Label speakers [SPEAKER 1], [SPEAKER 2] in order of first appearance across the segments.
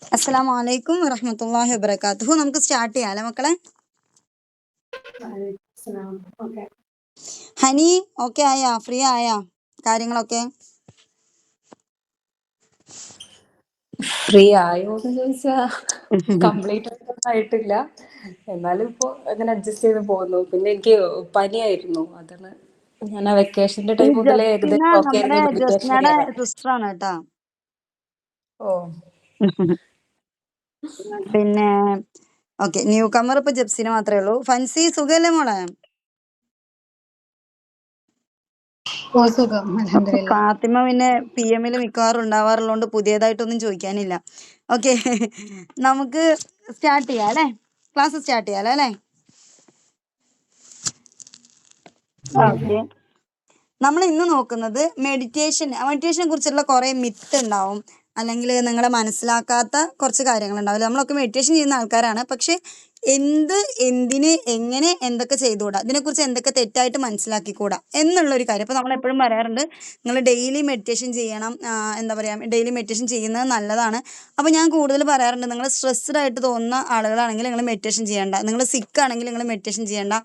[SPEAKER 1] അസ്സലാമു അലൈക്കും വറഹ്മത്തുള്ളാഹി വബറകാതുഹു. നമുക്ക് സ്റ്റാർട്ട് ചെയ്യാലോ മക്കളെ. ഹനി ഓക്കെ ആയാ? ഫ്രീ ആയാ കാര്യങ്ങളൊക്കെ?
[SPEAKER 2] ഫ്രീ ആയോ എന്ന് ചോദിച്ചാ കംപ്ലീറ്റ് ആയിട്ടില്ല. എന്നാലും ഇപ്പോ അങ്ങനെ അഡ്ജസ്റ്റ് ചെയ്ത് പോകുന്നു. പിന്നെ എനിക്ക് പനിയായിരുന്നു. അതാണ് ഞാൻ ആ വെക്കേഷന്റെ
[SPEAKER 1] ഈ
[SPEAKER 2] ടൈം മുതലേ
[SPEAKER 1] ജസ്റ്റിന
[SPEAKER 2] ഏകദേശം ഓക്കെ
[SPEAKER 1] നമ്മുടെ
[SPEAKER 2] ആയിരുന്നു. മെഡിറ്റേഷൻ
[SPEAKER 1] ജസ്റ്റിനയുടെ
[SPEAKER 2] ചെയ്യാൻ.
[SPEAKER 1] സിസ്റ്റർ ആണ് കേട്ടാ.
[SPEAKER 2] ഓ
[SPEAKER 1] പിന്നെ ഓക്കെ, ന്യൂ കമർ ഇപ്പൊ ജപ്സിന് മാത്രമേ ഉള്ളൂ. ഫൻസി സുഖല്ലേ മോളെ? ഫാത്തിമ പിന്നെ പി എമ്മിൽ മിക്കവാറും ഉണ്ടാവാറുള്ളതുകൊണ്ട് പുതിയതായിട്ടൊന്നും ചോദിക്കാനില്ല. ഓക്കെ, നമുക്ക് സ്റ്റാർട്ട് ചെയ്യാം അല്ലേ? ക്ലാസ് സ്റ്റാർട്ട് ചെയ്യാലോ അല്ലേ? ഓക്കെ, നമ്മൾ ഇന്ന് നോക്കുന്നത് മെഡിറ്റേഷനെ കുറിച്ചുള്ള കുറെ മിത്ത് ഉണ്ടാവും, അല്ലെങ്കിൽ നിങ്ങളെ മനസ്സിലാക്കാത്ത കുറച്ച് കാര്യങ്ങൾ ഉണ്ടാവില്ല. നമ്മളൊക്കെ മെഡിറ്റേഷൻ ചെയ്യുന്ന ആൾക്കാരാണ്, പക്ഷെ എന്തിന് എങ്ങനെ എന്തൊക്കെ ചെയ്തുകൂടാ, ഇതിനെക്കുറിച്ച് എന്തൊക്കെ തെറ്റായിട്ട് മനസ്സിലാക്കിക്കൂടാ എന്നുള്ളൊരു കാര്യം. അപ്പോൾ നമ്മൾ എപ്പോഴും പറയാറുണ്ട് നിങ്ങൾ ഡെയിലി മെഡിറ്റേഷൻ ചെയ്യണം. എന്താ പറയുക, ഡെയിലി മെഡിറ്റേഷൻ ചെയ്യുന്നത് നല്ലതാണ്. അപ്പോൾ ഞാൻ കൂടുതൽ പറയാറുണ്ട്, നിങ്ങൾ സ്ട്രെസ്ഡ് ആയിട്ട് തോന്നുന്ന ആളുകളാണെങ്കിൽ നിങ്ങൾ മെഡിറ്റേഷൻ ചെയ്യേണ്ട, നിങ്ങൾ സിക്ക് ആണെങ്കിൽ നിങ്ങൾ മെഡിറ്റേഷൻ ചെയ്യേണ്ട,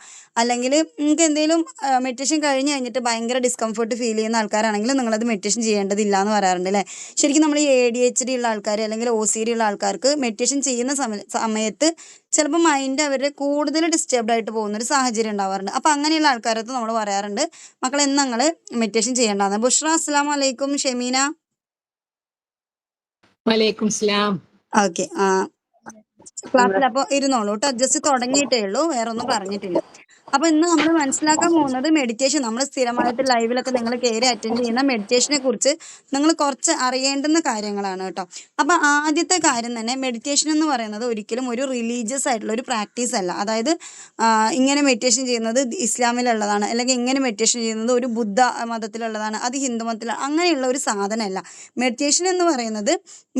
[SPEAKER 1] അല്ലെങ്കിൽ നിങ്ങൾക്ക് എന്തെങ്കിലും മെഡിറ്റേഷൻ കഴിഞ്ഞിട്ട് ഭയങ്കര ഡിസ്കംഫർട്ട് ഫീൽ ചെയ്യുന്ന ആൾക്കാരാണെങ്കിൽ നിങ്ങളത് മെഡിറ്റേഷൻ ചെയ്യേണ്ടതില്ല എന്ന് പറയാറുണ്ട് അല്ലേ? ശരിക്കും നമ്മൾ ഈ ADHD ഉള്ള ആൾക്കാർ അല്ലെങ്കിൽ OCD ഉള്ള ആൾക്കാർക്ക് മെഡിറ്റേഷൻ ചെയ്യുന്ന സമയത്ത് ചിലപ്പോൾ മൈൻഡ് അവരുടെ കൂടുതൽ ഡിസ്റ്റർബ്ഡ് ആയിട്ട് പോകുന്ന ഒരു സാഹചര്യം ഉണ്ടാവാറുണ്ട്. അപ്പോൾ അങ്ങനെയുള്ള ആൾക്കാരത്ത് നമ്മൾ പറയാറുണ്ട് മക്കളെ നിങ്ങൾ മെഡിറ്റേഷൻ ചെയ്യേണ്ടതാണ്. ബുഷ്ര അസ്സലാമു അലൈക്കും. ഷെമീന
[SPEAKER 3] വലൈക്കും സ്ലാം.
[SPEAKER 1] ഓക്കെ, ക്ലാസ്സിൽ അപ്പോൾ ഇരുന്നോളൂ കേട്ടോ. ജസ്റ്റ് തുടങ്ങിയിട്ടേ ഉള്ളൂ, വേറെ ഒന്നും പറഞ്ഞിട്ടില്ല. അപ്പോൾ ഇന്ന് നമ്മൾ മനസ്സിലാക്കാൻ പോകുന്നത് മെഡിറ്റേഷൻ, നമ്മൾ സ്ഥിരമായിട്ട് ലൈവിലൊക്കെ നിങ്ങൾ കയറി അറ്റൻഡ് ചെയ്യുന്ന മെഡിറ്റേഷനെ കുറിച്ച് നിങ്ങൾ കുറച്ച് അറിയേണ്ടുന്ന കാര്യങ്ങളാണ് കേട്ടോ. അപ്പോൾ ആദ്യത്തെ കാര്യം തന്നെ, മെഡിറ്റേഷൻ എന്ന് പറയുന്നത് ഒരിക്കലും ഒരു റിലീജിയസ് ആയിട്ടുള്ള ഒരു പ്രാക്ടീസ് അല്ല. അതായത് ഇങ്ങനെ മെഡിറ്റേഷൻ ചെയ്യുന്നത് ഇസ്ലാമിലുള്ളതാണ്, അല്ലെങ്കിൽ ഇങ്ങനെ മെഡിറ്റേഷൻ ചെയ്യുന്നത് ഒരു ബുദ്ധ മതത്തിലുള്ളതാണ്, അത് ഹിന്ദു മതത്തിലുള്ള അങ്ങനെയുള്ള ഒരു സാധനമല്ല. മെഡിറ്റേഷൻ എന്ന് പറയുന്നത്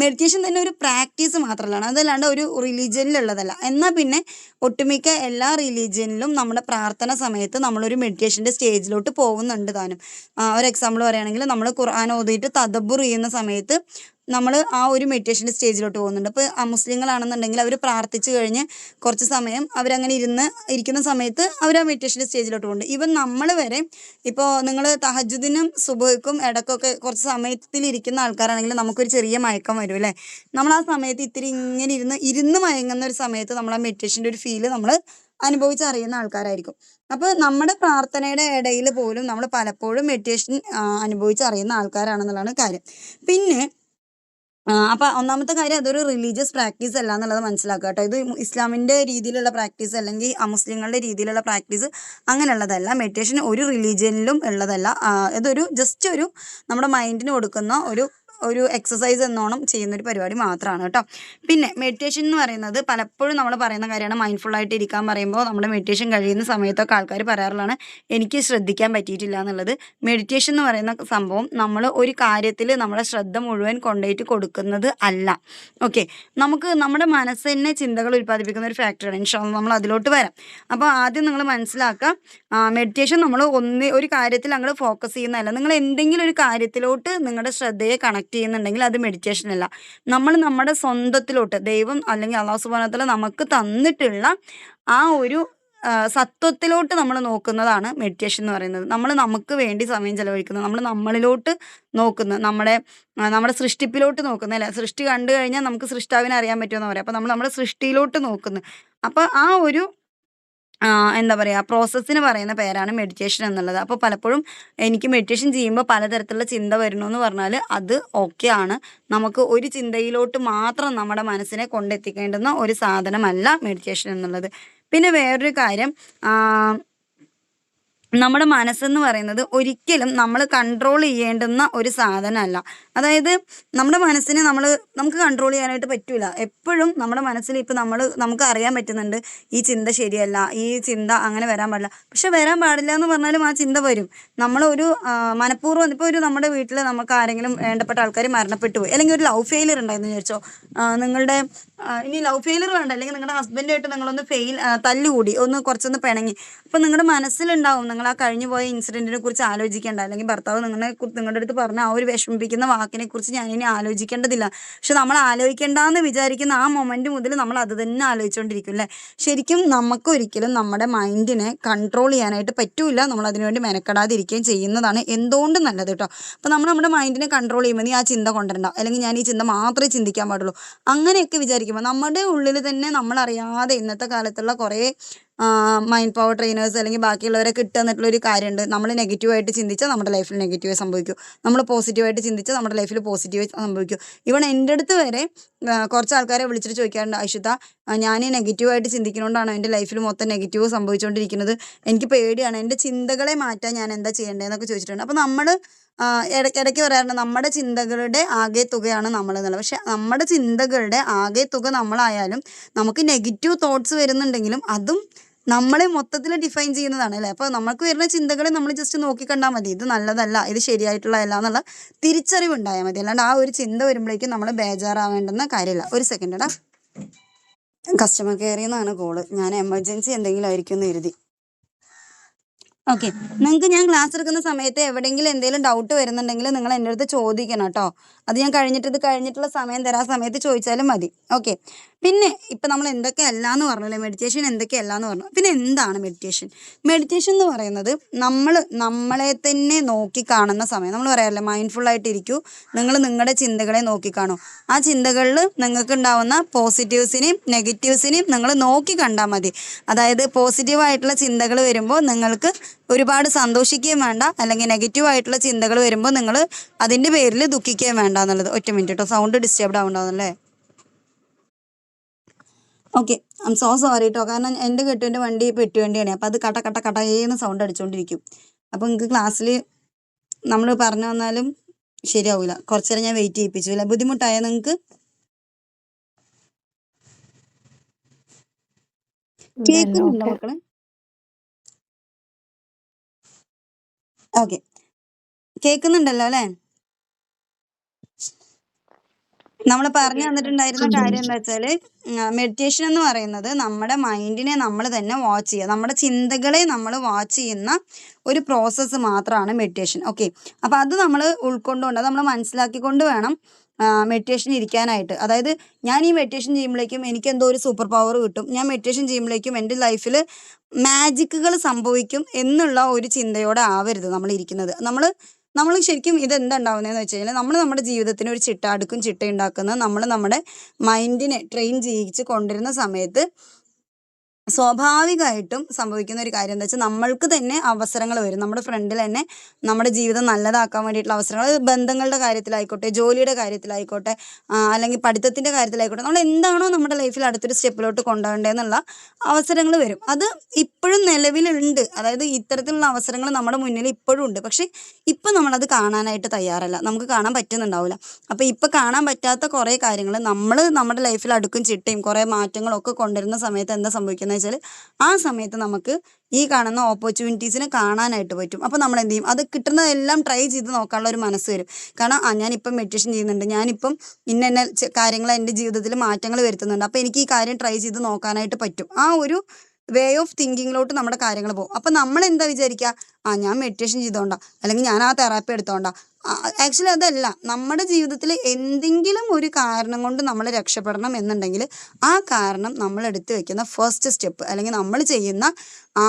[SPEAKER 1] മെഡിറ്റേഷൻ തന്നെ ഒരു പ്രാക്ടീസ് മാത്രമല്ല, അതല്ലാണ്ട് ഒരു റിലീജിയനിലുള്ളതല്ല. എന്നാൽ പിന്നെ ഒട്ടുമിക്ക എല്ലാ റിലീജിയനിലും നമ്മുടെ പ്രാർത്ഥന സമയത്ത് നമ്മളൊരു മെഡിറ്റേഷൻ്റെ സ്റ്റേജിലോട്ട് പോകുന്നുണ്ട് താനും. ഒരു എക്സാമ്പിൾ പറയുകയാണെങ്കിൽ നമ്മൾ ഖുർആൻ ഓതിയിട്ട് തദബ്ബുർ ചെയ്യുന്ന സമയത്ത് നമ്മൾ ആ ഒരു മെഡിറ്റേഷൻ്റെ സ്റ്റേജിലോട്ട് പോകുന്നുണ്ട്. ഇപ്പോൾ മുസ്ലിങ്ങളാണെന്നുണ്ടെങ്കിൽ അവർ പ്രാർത്ഥിച്ചു കഴിഞ്ഞ് കുറച്ച് സമയം അവരങ്ങനെ ഇരിക്കുന്ന സമയത്ത് അവർ ആ മെഡിറ്റേഷൻ്റെ സ്റ്റേജിലോട്ട് പോകുന്നുണ്ട്. ഈവൻ നമ്മൾ വരെ ഇപ്പോൾ നിങ്ങൾ തഹജ്ജുദിനും സുബഹിക്കും ഇടയ്ക്കൊക്കെ കുറച്ച് സമയത്തിലിരിക്കുന്ന ആൾക്കാരാണെങ്കിൽ നമുക്കൊരു ചെറിയ മയക്കം വരും അല്ലേ? നമ്മൾ ആ സമയത്ത് ഇത്തിരി ഇങ്ങനെ ഇരുന്ന് മയങ്ങുന്ന ഒരു സമയത്ത് നമ്മൾ ആ മെഡിറ്റേഷൻ്റെ ഒരു ഫീല് നമ്മൾ അനുഭവിച്ചറിയുന്ന ആൾക്കാരായിരിക്കും. അപ്പോൾ നമ്മുടെ പ്രാർത്ഥനയുടെ ഇടയിൽ പോലും നമ്മൾ പലപ്പോഴും മെഡിറ്റേഷൻ അനുഭവിച്ചറിയുന്ന ആൾക്കാരാണെന്നുള്ളതാണ് കാര്യം. പിന്നെ അപ്പോൾ ഒന്നാമത്തെ കാര്യം, അതൊരു റിലീജിയസ് പ്രാക്ടീസ് അല്ല എന്നുള്ളത് മനസ്സിലാക്കുക കേട്ടോ. ഇത് ഇസ്ലാമിൻ്റെ രീതിയിലുള്ള പ്രാക്ടീസ് അല്ലെങ്കിൽ അമുസ്ലിങ്ങളുടെ രീതിയിലുള്ള പ്രാക്ടീസ് അങ്ങനെയുള്ളതല്ല. മെഡിറ്റേഷൻ ഒരു റിലീജിയനിലും ഉള്ളതല്ല. ഇതൊരു ജസ്റ്റ് ഒരു നമ്മുടെ മൈൻഡിന് കൊടുക്കുന്ന ഒരു എക്സസൈസ് എന്നോണം ചെയ്യുന്നൊരു പരിപാടി മാത്രമാണ് കേട്ടോ. പിന്നെ മെഡിറ്റേഷൻ എന്ന് പറയുന്നത് പലപ്പോഴും നമ്മൾ പറയുന്ന കാര്യമാണ്, മൈൻഡ്ഫുള്ളായിട്ട് ഇരിക്കാൻ പറയുമ്പോൾ നമ്മുടെ മെഡിറ്റേഷൻ കഴിയുന്ന സമയത്തൊക്കെ ആൾക്കാർ പറയാറുള്ളതാണ് എനിക്ക് ശ്രദ്ധിക്കാൻ പറ്റിയിട്ടില്ല എന്നുള്ളത്. മെഡിറ്റേഷൻ എന്ന് പറയുന്ന സംഭവം നമ്മൾ ഒരു കാര്യത്തിൽ നമ്മുടെ ശ്രദ്ധ മുഴുവൻ കൊണ്ടുപോയിട്ട് കൊടുക്കുന്നത് അല്ല. ഓക്കെ, നമുക്ക് നമ്മുടെ മനസ്സിനെ ചിന്തകൾ ഉൽപ്പാദിപ്പിക്കുന്ന ഒരു ഫാക്ടറാണ്. ഇൻഷാല്ലാ നമ്മൾ അതിലോട്ട് വരാം. അപ്പോൾ ആദ്യം നിങ്ങൾ മനസ്സിലാക്കുക, മെഡിറ്റേഷൻ നമ്മൾ ഒരു കാര്യത്തിൽ അങ്ങോട്ട് ഫോക്കസ് ചെയ്യുന്നതല്ല. നിങ്ങൾ എന്തെങ്കിലും ഒരു കാര്യത്തിലോട്ട് നിങ്ങളുടെ ശ്രദ്ധയെ കണക്ട് ചെയ്യുന്നുണ്ടെങ്കിൽ അത് മെഡിറ്റേഷൻ അല്ല. നമ്മൾ നമ്മുടെ സ്വന്തത്തിലോട്ട്, ദൈവം അല്ലെങ്കിൽ അല്ലാഹു സുബ്ഹാനഹു വ തആല നമുക്ക് തന്നിട്ടുള്ള ആ ഒരു സത്വത്തിലോട്ട് നമ്മൾ നോക്കുന്നതാണ് മെഡിറ്റേഷൻ എന്ന് പറയുന്നത്. നമ്മൾ നമുക്ക് വേണ്ടി സമയം ചെലവഴിക്കുന്നത്, നമ്മൾ നമ്മളിലോട്ട് നോക്കുന്നത്, നമ്മുടെ സൃഷ്ടിപ്പിലോട്ട് നോക്കുന്നത് അല്ലേ? സൃഷ്ടി കണ്ടു കഴിഞ്ഞാൽ നമുക്ക് സൃഷ്ടാവിനെ അറിയാൻ പറ്റുമെന്ന് പറയാം. അപ്പോൾ നമ്മൾ നമ്മുടെ സൃഷ്ടിയിലോട്ട് നോക്കുന്നു. അപ്പോൾ ആ ഒരു എന്താ പറയുക, പ്രോസസ്സിന് പറയുന്ന പേരാണ് മെഡിറ്റേഷൻ എന്നുള്ളത്. അപ്പോൾ പലപ്പോഴും എനിക്ക് മെഡിറ്റേഷൻ ചെയ്യുമ്പോൾ പലതരത്തിലുള്ള ചിന്ത വരുന്നു എന്ന് പറഞ്ഞാൽ അത് ഓക്കെ ആണ്. നമുക്ക് ഒരു ചിന്തയിലോട്ട് മാത്രം നമ്മുടെ മനസ്സിനെ കൊണ്ടെത്തിക്കേണ്ടുന്ന ഒരു സാധനമല്ല മെഡിറ്റേഷൻ എന്നുള്ളത്. പിന്നെ വേറൊരു കാര്യം, നമ്മുടെ മനസ്സെന്ന് പറയുന്നത് ഒരിക്കലും നമ്മൾ കൺട്രോൾ ചെയ്യേണ്ടുന്ന ഒരു സാധനമല്ല. അതായത് നമ്മുടെ മനസ്സിനെ നമുക്ക് കൺട്രോൾ ചെയ്യാനായിട്ട് പറ്റില്ല. എപ്പോഴും നമ്മുടെ മനസ്സിൽ ഇപ്പോൾ നമുക്ക് അറിയാൻ പറ്റുന്നുണ്ട് ഈ ചിന്ത ശരിയല്ല, ഈ ചിന്ത അങ്ങനെ വരാൻ പാടില്ല. പക്ഷെ വരാൻ പാടില്ല എന്ന് പറഞ്ഞാലും ആ ചിന്ത വരും. നമ്മളൊരു മനഃപൂർവ്വം, ഇപ്പോൾ നമ്മുടെ വീട്ടിൽ നമുക്ക് ആരെങ്കിലും വേണ്ടപ്പെട്ട ആൾക്കാർ മരണപ്പെട്ടു പോയി, അല്ലെങ്കിൽ ഒരു ലവ് ഫെയിലിയർ ഉണ്ടായെന്ന് വിചാരിച്ചോ. നിങ്ങളുടെ ഇനി ലവ് ഫെയിലിയർ വേണ്ട, അല്ലെങ്കിൽ നിങ്ങളുടെ ഹസ്ബൻഡായിട്ട് നിങ്ങളൊന്ന് തല്ലുകൂടി, കുറച്ചൊന്ന് പിണങ്ങി. അപ്പോൾ നിങ്ങളുടെ മനസ്സിലുണ്ടാവും, നിങ്ങൾ നിങ്ങൾ ആ കഴിഞ്ഞു പോയ ഇൻസിഡന്റിനെ കുറിച്ച് ആലോചിക്കേണ്ട, അല്ലെങ്കിൽ ഭർത്താവ് നിങ്ങളുടെ അടുത്ത് പറഞ്ഞ ആ ഒരു വിഷമിപ്പിക്കുന്ന വാക്കിനെ കുറിച്ച് ഞാൻ ഇനി ആലോചിക്കേണ്ടതില്ല. പക്ഷെ നമ്മൾ ആലോചിക്കേണ്ടെന്ന് വിചാരിക്കുന്ന ആ മൊമെന്റ് മുതൽ നമ്മൾ അത് തന്നെ ആലോചിച്ചുകൊണ്ടിരിക്കും അല്ലേ. ശരിക്കും നമുക്ക് ഒരിക്കലും നമ്മുടെ മൈൻഡിനെ കൺട്രോൾ ചെയ്യാനായിട്ട് പറ്റൂല. നമ്മൾ അതിനുവേണ്ടി മെനക്കെടാതിരിക്കുകയും ചെയ്യുന്നതാണ് എന്തുകൊണ്ടും നല്ലത് കേട്ടോ. അപ്പം നമ്മൾ നമ്മുടെ മൈൻഡിനെ കൺട്രോൾ ചെയ്യുമ്പോൾ നീ ആ ചിന്ത കൊണ്ടുവരണ്ട, അല്ലെങ്കിൽ ഞാൻ ഈ ചിന്ത മാത്രമേ ചിന്തിക്കാൻ പാടുള്ളൂ, അങ്ങനെയൊക്കെ വിചാരിക്കുമ്പോൾ നമ്മുടെ ഉള്ളിൽ തന്നെ നമ്മളറിയാതെ ഇന്നത്തെ കാലത്തുള്ള കുറേ മൈൻഡ് പവർ ട്രെയിനേഴ്സ് അല്ലെങ്കിൽ ബാക്കിയുള്ളവരെ കിട്ടുക എന്നിട്ടുള്ളൊരു കാര്യമുണ്ട്. നമ്മൾ നെഗറ്റീവായിട്ട് ചിന്തിച്ചാൽ നമ്മുടെ ലൈഫിൽ നെഗറ്റീവ് സംഭവിക്കും, നമ്മൾ പോസിറ്റീവായിട്ട് ചിന്തിച്ചാൽ നമ്മുടെ ലൈഫിൽ പോസിറ്റീവ് സംഭവിക്കും. ഇവൺ എൻ്റെ അടുത്ത് വരെ കുറച്ച് ആൾക്കാരെ വിളിച്ചിട്ട് ചോദിക്കാറുണ്ട്, ഐഷിത ഞാൻ നെഗറ്റീവായിട്ട് ചിന്തിക്കുന്നതുകൊണ്ടാണ് എൻ്റെ ലൈഫിൽ മൊത്തം നെഗറ്റീവ് സംഭവിച്ചുകൊണ്ടിരിക്കുന്നത്, എനിക്ക് പേടിയാണ്, എൻ്റെ ചിന്തകളെ മാറ്റാൻ ഞാൻ എന്താ ചെയ്യേണ്ടതെന്നൊക്കെ ചോദിച്ചിട്ടുണ്ട്. അപ്പോൾ നമ്മൾ ഇടയ്ക്ക് പറയാറുണ്ട് നമ്മുടെ ചിന്തകളുടെ ആകെ തുകയാണ് നമ്മൾ എന്നുള്ളത്. പക്ഷെ നമ്മുടെ ചിന്തകളുടെ ആകെ തുക നമ്മളായാലും നമുക്ക് നെഗറ്റീവ് തോട്ട്സ് വരുന്നുണ്ടെങ്കിലും അതും നമ്മളെ മൊത്തത്തിൽ ഡിഫൈൻ ചെയ്യുന്നതാണ് അല്ലേ. അപ്പോൾ നമുക്ക് വരുന്ന ചിന്തകളെ നമ്മൾ ജസ്റ്റ് നോക്കിക്കണ്ടാൽ മതി, ഇത് നല്ലതല്ല, ഇത് ശരിയായിട്ടുള്ളതല്ല എന്നുള്ള തിരിച്ചറിവ് ഉണ്ടായാൽ മതി. അല്ലാണ്ട് ആ ഒരു ചിന്ത വരുമ്പോഴേക്കും നമ്മൾ ബേജാറാവേണ്ടെന്ന കാര്യമില്ല. ഒരു സെക്കൻഡ് എടാ, കസ്റ്റമർ കെയറിൽ നിന്നാണ് കോള്, ഞാൻ എമർജൻസി എന്തെങ്കിലും ആയിരിക്കും എന്ന് കരുതി. ഓക്കെ, നിങ്ങൾക്ക് ഞാൻ ക്ലാസ് എടുക്കുന്ന സമയത്ത് എവിടെയെങ്കിലും എന്തെങ്കിലും ഡൗട്ട് വരുന്നുണ്ടെങ്കിൽ നിങ്ങൾ എൻ്റെ അടുത്ത് ചോദിക്കണം കേട്ടോ. അത് ഞാൻ ഇത് കഴിഞ്ഞിട്ടുള്ള സമയം തരാൻ സമയത്ത് ചോദിച്ചാലും മതി. ഓക്കെ, പിന്നെ ഇപ്പം നമ്മൾ എന്തൊക്കെയല്ല എന്ന് പറഞ്ഞല്ലേ, മെഡിറ്റേഷൻ എന്തൊക്കെയല്ല എന്ന് പറഞ്ഞു. പിന്നെ എന്താണ് മെഡിറ്റേഷൻ? മെഡിറ്റേഷൻ എന്ന് പറയുന്നത് നമ്മളെ തന്നെ നോക്കി കാണുന്ന സമയം. നമ്മൾ പറയാറില്ലേ മൈൻഡ്ഫുള്ളായിട്ട് ഇരിക്കൂ, നിങ്ങൾ നിങ്ങളുടെ ചിന്തകളെ നോക്കിക്കാണൂ. ആ ചിന്തകളിൽ നിങ്ങൾക്ക് ഉണ്ടാവുന്ന പോസിറ്റീവ്സിനെയും നെഗറ്റീവ്സിനെയും നിങ്ങൾ നോക്കി കണ്ടാൽ മതി. അതായത് പോസിറ്റീവായിട്ടുള്ള ചിന്തകൾ വരുമ്പോൾ നിങ്ങൾക്ക് ഒരുപാട് സന്തോഷിക്കുകയും വേണ്ട, അല്ലെങ്കിൽ നെഗറ്റീവായിട്ടുള്ള ചിന്തകൾ വരുമ്പോൾ നിങ്ങൾ അതിൻ്റെ പേരിൽ ദുഃഖിക്കുകയും വേണ്ട എന്നുള്ളത്. ഒറ്റ മിനിറ്റ് കേട്ടോ, സൗണ്ട് ഡിസ്റ്റർബ്ഡ് ആവുന്നുണ്ടാവുന്നല്ലേ. Okay, I'm so sorry കേട്ടോ, കാരണം എൻ്റെ കെട്ടുവിൻ്റെ വണ്ടി പെട്ടുവണ്ടിയാണ്. അപ്പോൾ അത് കട്ടേന്ന് സൗണ്ട് അടിച്ചുകൊണ്ടിരിക്കും. അപ്പോൾ നിങ്ങൾക്ക് ക്ലാസ്സിൽ നമ്മൾ പറഞ്ഞു വന്നാലും ശരിയാവില്ല, കുറച്ചു നേരം ഞാൻ വെയിറ്റ് ചെയ്യിപ്പിച്ചു അല്ലേ. ബുദ്ധിമുട്ടായോ നിങ്ങൾക്ക്? കേൾക്കുന്നുണ്ടോ മക്കളെ? ഓക്കെ, കേൾക്കുന്നുണ്ടല്ലോ അല്ലേ. നമ്മൾ പറഞ്ഞു തന്നിട്ടുണ്ടായിരുന്ന കാര്യം എന്താ വെച്ചാൽ, മെഡിറ്റേഷൻ എന്ന് പറയുന്നത് നമ്മുടെ മൈൻഡിനെ നമ്മൾ തന്നെ വാച്ച് ചെയ്യുക, നമ്മുടെ ചിന്തകളെ നമ്മൾ വാച്ച് ചെയ്യുന്ന ഒരു പ്രോസസ്സ് മാത്രമാണ് മെഡിറ്റേഷൻ. ഓക്കെ, അപ്പോൾ അത് നമ്മൾ ഉൾക്കൊണ്ടുകൊണ്ട്, അത് നമ്മൾ മനസ്സിലാക്കിക്കൊണ്ട് വേണം മെഡിറ്റേഷൻ ഇരിക്കാനായിട്ട്. അതായത് ഞാൻ ഈ മെഡിറ്റേഷൻ ചെയ്യുമ്പോഴേക്കും എനിക്ക് എന്തോ ഒരു സൂപ്പർ പവർ കിട്ടും, ഞാൻ മെഡിറ്റേഷൻ ചെയ്യുമ്പോഴേക്കും എൻ്റെ ലൈഫിൽ മാജിക്കുകൾ സംഭവിക്കും എന്നുള്ള ഒരു ചിന്തയോടെ ആവരുത് നമ്മൾ ഇരിക്കുന്നത്. നമ്മൾ ശരിക്കും ഇതെന്താ ഉണ്ടാവുന്നതെന്ന് വെച്ച് കഴിഞ്ഞാൽ, നമ്മൾ നമ്മുടെ ജീവിതത്തിന് ഒരു അടുക്കും ചിട്ടയുണ്ടാക്കുന്ന നമ്മൾ നമ്മുടെ മൈൻഡിനെ ട്രെയിൻ ചെയ്യിച്ച് കൊണ്ടുവരുന്ന സമയത്ത് സ്വാഭാവികമായിട്ടും സംഭവിക്കുന്ന ഒരു കാര്യം എന്താ വെച്ചാൽ, നമ്മൾക്ക് തന്നെ അവസരങ്ങൾ വരും. നമ്മുടെ ഫ്രണ്ടിൽ തന്നെ നമ്മുടെ ജീവിതം നല്ലതാക്കാൻ വേണ്ടിയിട്ടുള്ള അവസരങ്ങൾ, ബന്ധങ്ങളുടെ കാര്യത്തിലായിക്കോട്ടെ, ജോലിയുടെ കാര്യത്തിലായിക്കോട്ടെ, അല്ലെങ്കിൽ പഠിത്തത്തിൻ്റെ കാര്യത്തിലായിക്കോട്ടെ, നമ്മൾ എന്താണോ നമ്മുടെ ലൈഫിൽ അടുത്തൊരു സ്റ്റെപ്പിലോട്ട് കൊണ്ടുപോകേണ്ടതെന്നുള്ള അവസരങ്ങൾ വരും. അത് ഇപ്പോഴും നിലവിലുണ്ട്. അതായത് ഇത്തരത്തിലുള്ള അവസരങ്ങൾ നമ്മുടെ മുന്നിൽ ഇപ്പോഴും ഉണ്ട്. പക്ഷേ ഇപ്പം നമ്മളത് കാണാനായിട്ട് തയ്യാറല്ല, നമുക്ക് കാണാൻ പറ്റുന്നുണ്ടാവില്ല. അപ്പോൾ ഇപ്പം കാണാൻ പറ്റാത്ത കുറേ കാര്യങ്ങൾ നമ്മൾ നമ്മുടെ ലൈഫിൽ അടുക്കും ചിട്ടയും കുറേ മാറ്റങ്ങളൊക്കെ കൊണ്ടുവരുന്ന സമയത്ത് എന്താ സംഭവിക്കുന്നത് വെച്ചാൽ, ആ സമയത്ത് നമുക്ക് ഈ കാണുന്ന ഓപ്പർച്യൂണിറ്റീസിനെ കാണാനായിട്ട് പറ്റും. അപ്പോൾ നമ്മൾ എന്ത് ചെയ്യും, അത് കിട്ടുന്നതെല്ലാം ട്രൈ ചെയ്ത് നോക്കാനുള്ള ഒരു മനസ്സ് വരും. കാരണം ഞാനിപ്പം മെഡിറ്റേഷൻ ചെയ്യുന്നുണ്ട്, ഞാനിപ്പം ഇന്ന കാര്യങ്ങൾ എൻ്റെ ജീവിതത്തിൽ മാറ്റങ്ങൾ വരുത്തുന്നുണ്ട്, അപ്പോൾ എനിക്ക് ഈ കാര്യം ട്രൈ ചെയ്ത് നോക്കാനായിട്ട് പറ്റും. ആ ഒരു വേ ഓഫ് തിങ്കിങ്ങിലോട്ട് നമ്മുടെ കാര്യങ്ങൾ പോകും. അപ്പം നമ്മൾ എന്താ വിചാരിക്കുക, ഞാൻ മെഡിറ്റേഷൻ ചെയ്തോണ്ടാ, അല്ലെങ്കിൽ ഞാൻ ആ തെറാപ്പി എടുത്തോണ്ടാ. ആക്ച്വലി അതല്ല. നമ്മുടെ ജീവിതത്തിൽ എന്തെങ്കിലും ഒരു കാരണം കൊണ്ട് നമ്മൾ രക്ഷപ്പെടണം എന്നുണ്ടെങ്കിൽ ആ കാരണം നമ്മൾ എടുത്ത് വെക്കുന്ന ഫസ്റ്റ് സ്റ്റെപ്പ്, അല്ലെങ്കിൽ നമ്മൾ ചെയ്യുന്ന